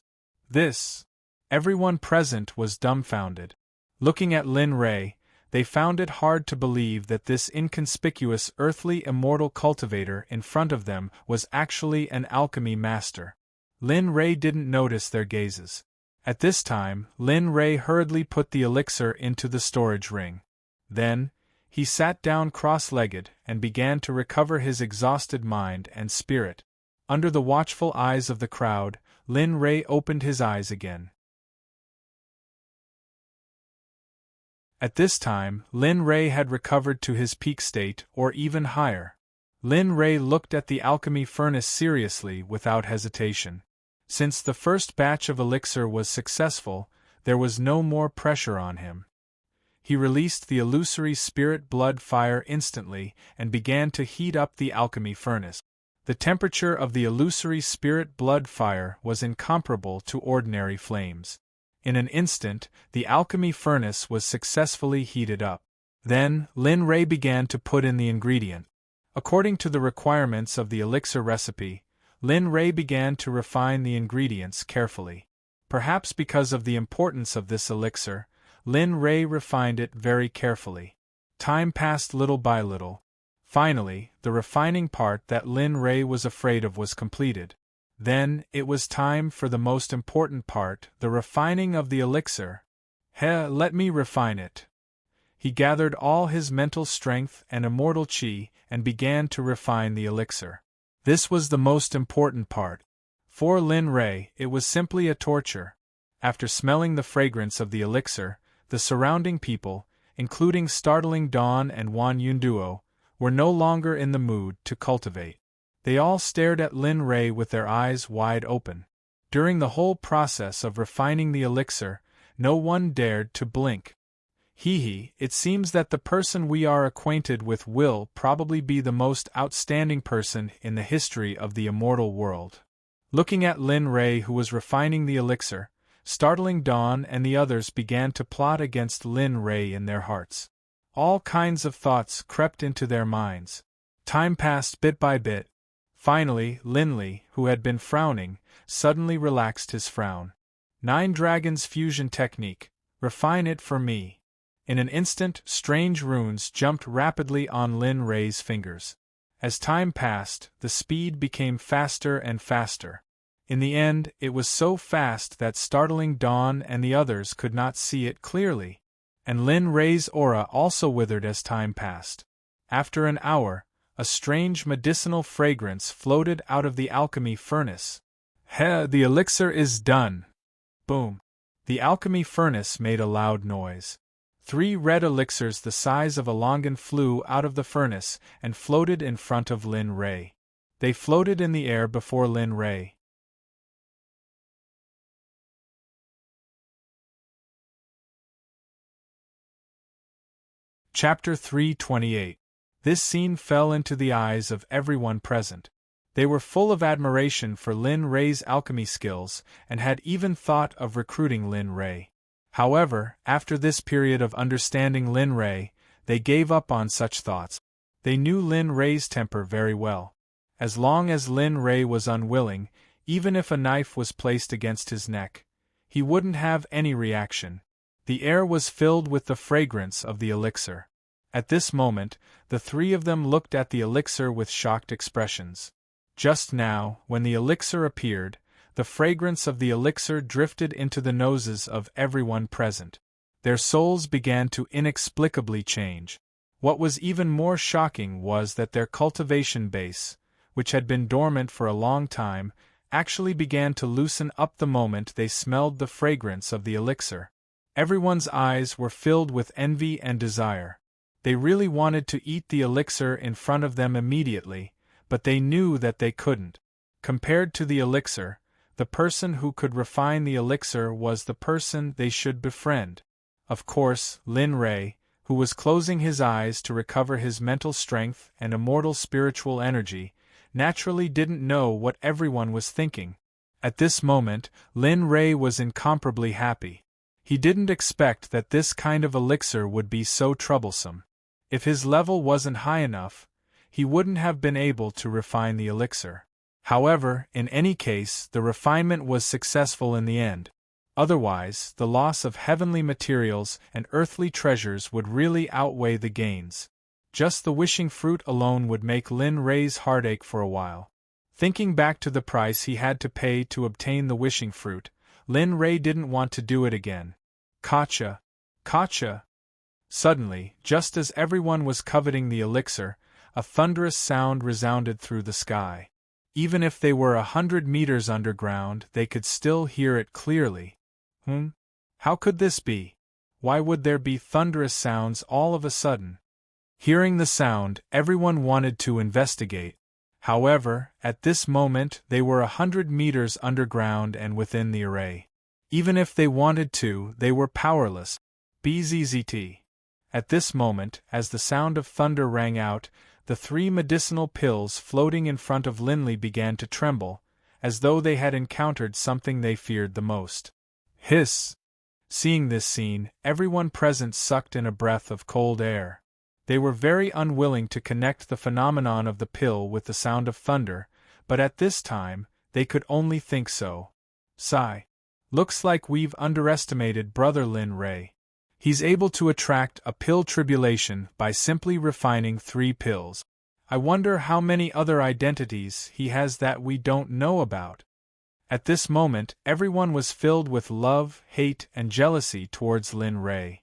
Everyone present was dumbfounded. Looking at Lin Ray, they found it hard to believe that this inconspicuous earthly immortal cultivator in front of them was actually an alchemy master. Lin Ray didn't notice their gazes. At this time, Lin Ray hurriedly put the elixir into the storage ring. Then, he sat down cross-legged and began to recover his exhausted mind and spirit. Under the watchful eyes of the crowd, Lin Ray opened his eyes again. At this time, Lin Ray had recovered to his peak state, or even higher. Lin Ray looked at the alchemy furnace seriously without hesitation. Since the first batch of elixir was successful, there was no more pressure on him. He released the illusory spirit blood fire instantly and began to heat up the alchemy furnace. The temperature of the illusory spirit blood fire was incomparable to ordinary flames. In an instant, the alchemy furnace was successfully heated up. Then, Lin Ray began to put in the ingredient. According to the requirements of the elixir recipe, Lin Ray began to refine the ingredients carefully. Perhaps because of the importance of this elixir, Lin Ray refined it very carefully. Time passed little by little. Finally, the refining part that Lin Ray was afraid of was completed. Then, it was time for the most important part, the refining of the elixir. Let me refine it. He gathered all his mental strength and immortal chi and began to refine the elixir. This was the most important part. For Lin Ray, it was simply a torture. After smelling the fragrance of the elixir, the surrounding people, including startling Dawn and Wan Yunduo, were no longer in the mood to cultivate. They all stared at Lin Ray with their eyes wide open. During the whole process of refining the elixir, no one dared to blink. It seems that the person we are acquainted with will probably be the most outstanding person in the history of the immortal world. Looking at Lin Ray, who was refining the elixir, startling Dawn and the others began to plot against Lin Ray in their hearts. All kinds of thoughts crept into their minds. Time passed bit by bit. Finally, Linley, who had been frowning, suddenly relaxed his frown. 9 Dragons Fusion Technique. Refine it for me. In an instant, strange runes jumped rapidly on Lin Ray's fingers. As time passed, the speed became faster and faster. In the end, it was so fast that startling Dawn and the others could not see it clearly. And Lin Ray's aura also withered as time passed. After an hour, a strange medicinal fragrance floated out of the alchemy furnace. The elixir is done. Boom. The alchemy furnace made a loud noise. 3 red elixirs the size of a longan flew out of the furnace and floated in front of Lin Ray. They floated in the air before Lin Ray. Chapter 328. This scene fell into the eyes of everyone present. They were full of admiration for Lin Ray's alchemy skills and had even thought of recruiting Lin Ray. However, after this period of understanding Lin Ray, they gave up on such thoughts. They knew Lin Ray's temper very well. As long as Lin Ray was unwilling, even if a knife was placed against his neck, he wouldn't have any reaction. The air was filled with the fragrance of the elixir. At this moment, the 3 of them looked at the elixir with shocked expressions. Just now, when the elixir appeared, the fragrance of the elixir drifted into the noses of everyone present. Their souls began to inexplicably change. What was even more shocking was that their cultivation base, which had been dormant for a long time, actually began to loosen up the moment they smelled the fragrance of the elixir. Everyone's eyes were filled with envy and desire. They really wanted to eat the elixir in front of them immediately, but they knew that they couldn't. Compared to the elixir, the person who could refine the elixir was the person they should befriend. Of course, Lin Rei, who was closing his eyes to recover his mental strength and immortal spiritual energy, naturally didn't know what everyone was thinking. At this moment, Lin Rei was incomparably happy. He didn't expect that this kind of elixir would be so troublesome. If his level wasn't high enough, he wouldn't have been able to refine the elixir. However, in any case, the refinement was successful in the end. Otherwise, the loss of heavenly materials and earthly treasures would really outweigh the gains. Just the wishing fruit alone would make Lin Rei's heart ache for a while. Thinking back to the price he had to pay to obtain the wishing fruit, Lin Rei didn't want to do it again. Gotcha! Gotcha! Suddenly, just as everyone was coveting the elixir, a thunderous sound resounded through the sky. Even if they were 100 meters underground, they could still hear it clearly. How could this be? Why would there be thunderous sounds all of a sudden? Hearing the sound, everyone wanted to investigate. However, at this moment they were 100 meters underground and within the array. Even if they wanted to, they were powerless. Bzzt. At this moment, as the sound of thunder rang out, the 3 medicinal pills floating in front of Linley began to tremble, as though they had encountered something they feared the most. Hiss! Seeing this scene, everyone present sucked in a breath of cold air. They were very unwilling to connect the phenomenon of the pill with the sound of thunder, but at this time, they could only think so. Sigh. Looks like we've underestimated Brother Lin Rei. He's able to attract a pill tribulation by simply refining 3 pills. I wonder how many other identities he has that we don't know about. At this moment, everyone was filled with love, hate, and jealousy towards Lin Rei.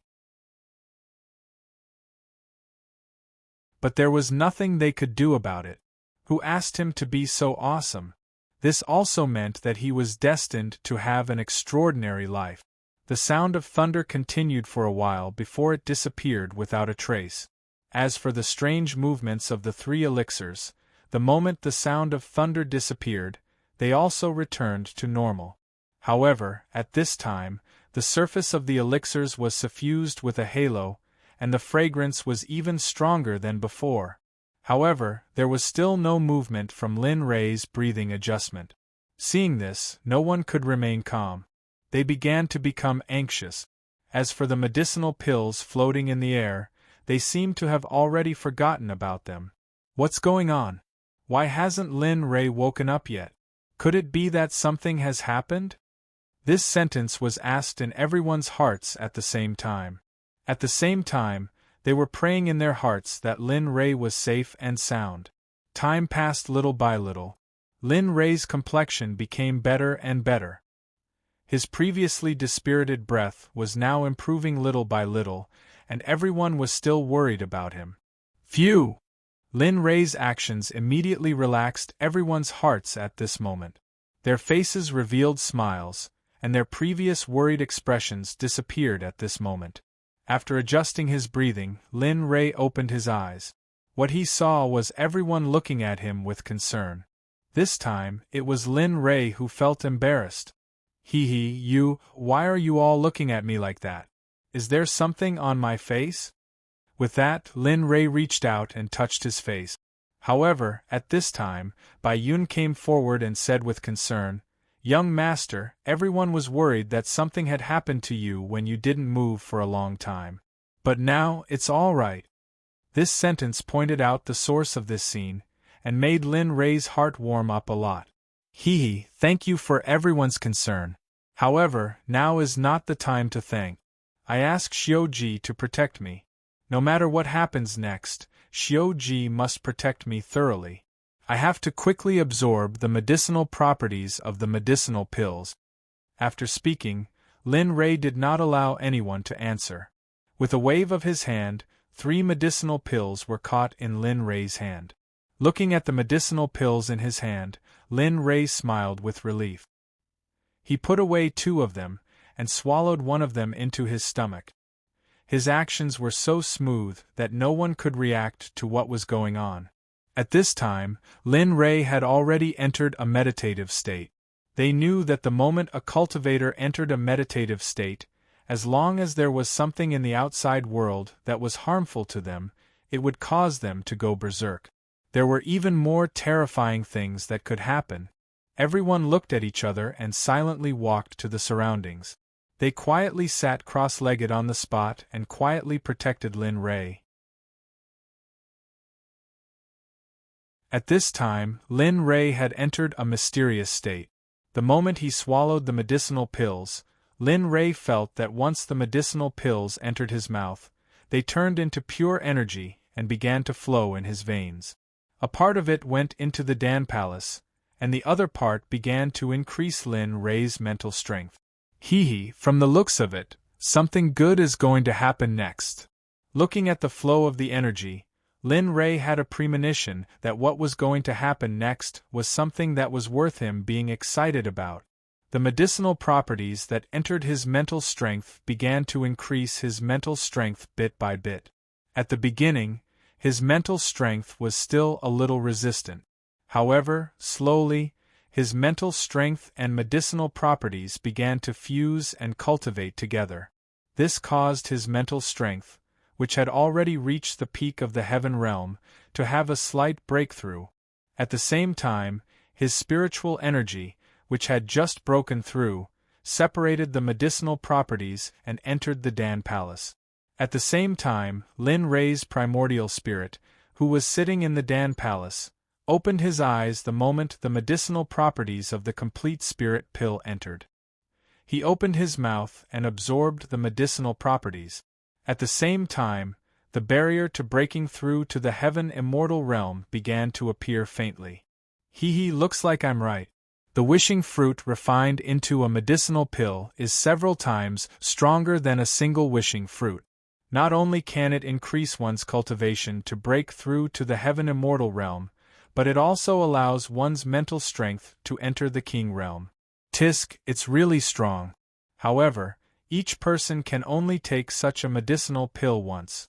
But there was nothing they could do about it. Who asked him to be so awesome? This also meant that he was destined to have an extraordinary life. The sound of thunder continued for a while before it disappeared without a trace. As for the strange movements of the 3 elixirs, the moment the sound of thunder disappeared, they also returned to normal. However, at this time, the surface of the elixirs was suffused with a halo, and the fragrance was even stronger than before. However, there was still no movement from Lin Rei's breathing adjustment. Seeing this, no one could remain calm. They began to become anxious. As for the medicinal pills floating in the air, they seemed to have already forgotten about them. What's going on? Why hasn't Lin Rei woken up yet? Could it be that something has happened? This sentence was asked in everyone's hearts at the same time. At the same time, they were praying in their hearts that Lin Rei was safe and sound. Time passed little by little. Lin Rei's complexion became better and better. His previously dispirited breath was now improving little by little, and everyone was still worried about him. Phew! Lin Rei's actions immediately relaxed everyone's hearts at this moment. Their faces revealed smiles, and their previous worried expressions disappeared at this moment. After adjusting his breathing, Lin Rei opened his eyes. What he saw was everyone looking at him with concern. This time, it was Lin Rei who felt embarrassed. Why are you all looking at me like that? Is there something on my face? With that, Lin Rei reached out and touched his face. However, at this time, Bai Yun came forward and said with concern, "Young master, everyone was worried that something had happened to you when you didn't move for a long time. But now, it's all right." This sentence pointed out the source of this scene, and made Lin Rei's heart warm up a lot. Thank you for everyone's concern. However, now is not the time to thank. I ask Xiuji to protect me. No matter what happens next, Xiuji must protect me thoroughly. I have to quickly absorb the medicinal properties of the medicinal pills. After speaking, Lin Rei did not allow anyone to answer. With a wave of his hand, 3 medicinal pills were caught in Lin Rei's hand. Looking at the medicinal pills in his hand, Lin Ray smiled with relief. He put away 2 of them, and swallowed one of them into his stomach. His actions were so smooth that no one could react to what was going on. At this time, Lin Ray had already entered a meditative state. They knew that the moment a cultivator entered a meditative state, as long as there was something in the outside world that was harmful to them, it would cause them to go berserk. There were even more terrifying things that could happen. Everyone looked at each other and silently walked to the surroundings. They quietly sat cross-legged on the spot and quietly protected Lin Ray. At this time, Lin Ray had entered a mysterious state. The moment he swallowed the medicinal pills, Lin Ray felt that once the medicinal pills entered his mouth, they turned into pure energy and began to flow in his veins. A part of it went into the Dan Palace, and the other part began to increase Lin Ray's mental strength. From the looks of it, something good is going to happen next. Looking at the flow of the energy, Lin Ray had a premonition that what was going to happen next was something that was worth him being excited about. The medicinal properties that entered his mental strength began to increase his mental strength bit by bit. At the beginning, his mental strength was still a little resistant. However, slowly, his mental strength and medicinal properties began to fuse and cultivate together. This caused his mental strength, which had already reached the peak of the heaven realm, to have a slight breakthrough. At the same time, his spiritual energy, which had just broken through, separated the medicinal properties and entered the Dan Palace. At the same time, Lin Ray's primordial spirit, who was sitting in the Dan Palace, opened his eyes the moment the medicinal properties of the complete spirit pill entered. He opened his mouth and absorbed the medicinal properties. At the same time, the barrier to breaking through to the heaven immortal realm began to appear faintly. Looks like I'm right. The wishing fruit refined into a medicinal pill is several times stronger than a single wishing fruit. Not only can it increase one's cultivation to break through to the heaven immortal realm, but it also allows one's mental strength to enter the king realm. It's really strong. However, each person can only take such a medicinal pill once.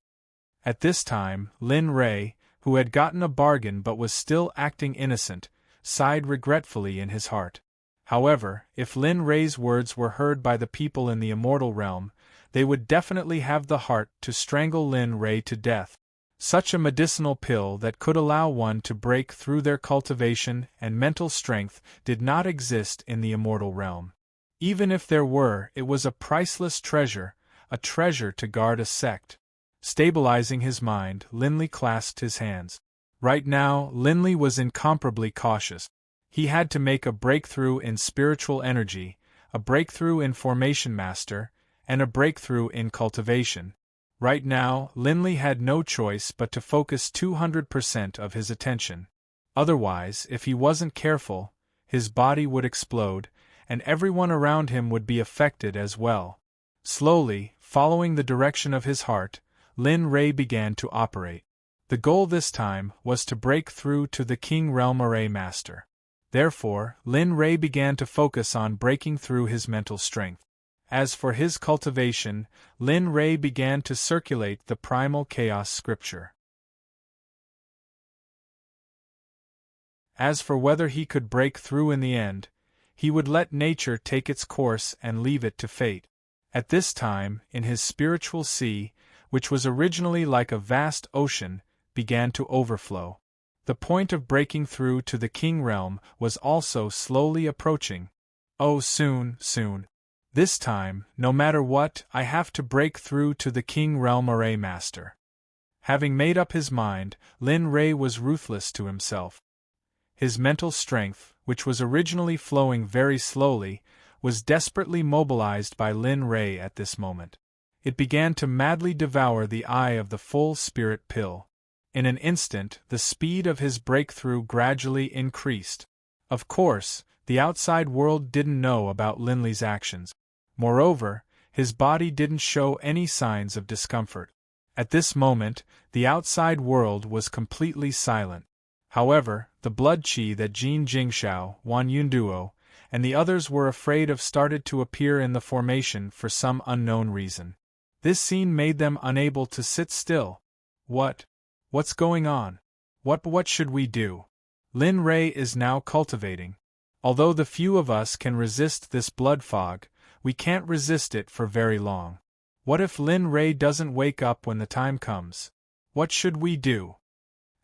At this time, Lin Ray, who had gotten a bargain but was still acting innocent, sighed regretfully in his heart. However, if Lin Ray's words were heard by the people in the immortal realm, they would definitely have the heart to strangle Lin Ray to death. Such a medicinal pill that could allow one to break through their cultivation and mental strength did not exist in the immortal realm. Even if there were, it was a priceless treasure, a treasure to guard a sect. Stabilizing his mind, Linley clasped his hands. Right now, Linley was incomparably cautious. He had to make a breakthrough in spiritual energy, a breakthrough in formation master, and a breakthrough in cultivation. Right now, Linley had no choice but to focus 200% of his attention. Otherwise, if he wasn't careful, his body would explode, and everyone around him would be affected as well. Slowly, following the direction of his heart, Lin Ray began to operate. The goal this time was to break through to the King Realm Array Master. Therefore, Lin Ray began to focus on breaking through his mental strength. As for his cultivation, Lin Ray began to circulate the primal chaos scripture. As for whether he could break through in the end, he would let nature take its course and leave it to fate. At this time, in his spiritual sea, which was originally like a vast ocean, began to overflow. The point of breaking through to the King Realm was also slowly approaching. Oh, soon. This time, no matter what, I have to break through to the King Realm Array Master. Having made up his mind, Lin Ray was ruthless to himself. His mental strength, which was originally flowing very slowly, was desperately mobilized by Lin Ray at this moment. It began to madly devour the eye of the full spirit pill. In an instant, the speed of his breakthrough gradually increased. Of course, the outside world didn't know about Linley's actions. Moreover, his body didn't show any signs of discomfort. At this moment, the outside world was completely silent. However, the blood chi that Jin Jingshao, Wan Yunduo, and the others were afraid of started to appear in the formation for some unknown reason. This scene made them unable to sit still. What's going on? What should we do? Lin Rei is now cultivating. Although the few of us can resist this blood fog, we can't resist it for very long. What if Lin Rei doesn't wake up when the time comes? What should we do?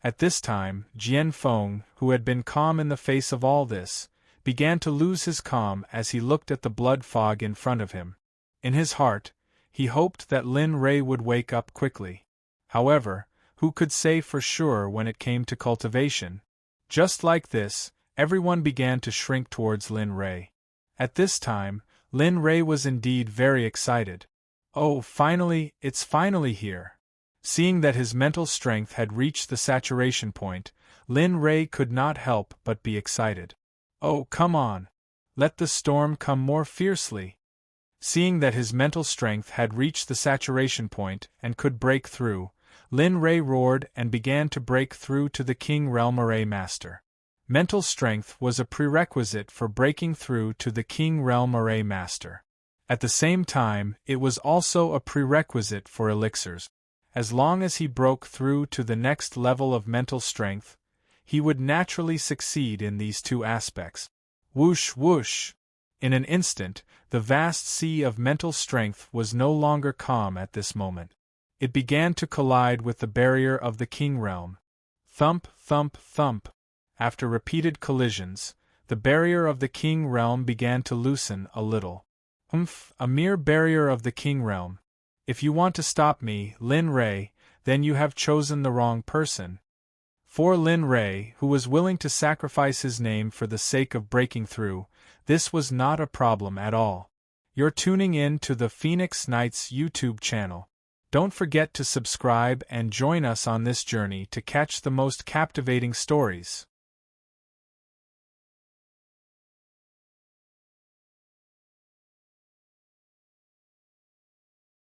At this time, Jian Feng, who had been calm in the face of all this, began to lose his calm as he looked at the blood fog in front of him. In his heart, he hoped that Lin Rei would wake up quickly. However, who could say for sure when it came to cultivation? Just like this, everyone began to shrink towards Lin Rei. At this time, Lin Rei was indeed very excited. Oh, finally, it's finally here. Seeing that his mental strength had reached the saturation point, Lin Rei could not help but be excited. Oh, come on! Let the storm come more fiercely. Seeing that his mental strength had reached the saturation point and could break through, Lin Rei roared and began to break through to the King Realm Master. Mental strength was a prerequisite for breaking through to the King Realm Master. At the same time, it was also a prerequisite for elixirs. As long as he broke through to the next level of mental strength, he would naturally succeed in these two aspects. Whoosh whoosh! In an instant, the vast sea of mental strength was no longer calm at this moment. It began to collide with the barrier of the King Realm. Thump, thump, thump. After repeated collisions, the barrier of the King Realm began to loosen a little. A mere barrier of the King Realm. If you want to stop me, Lin Rei, then you have chosen the wrong person. For Lin Rei, who was willing to sacrifice his name for the sake of breaking through, this was not a problem at all. You're tuning in to the Phoenix Knights YouTube channel. Don't forget to subscribe and join us on this journey to catch the most captivating stories.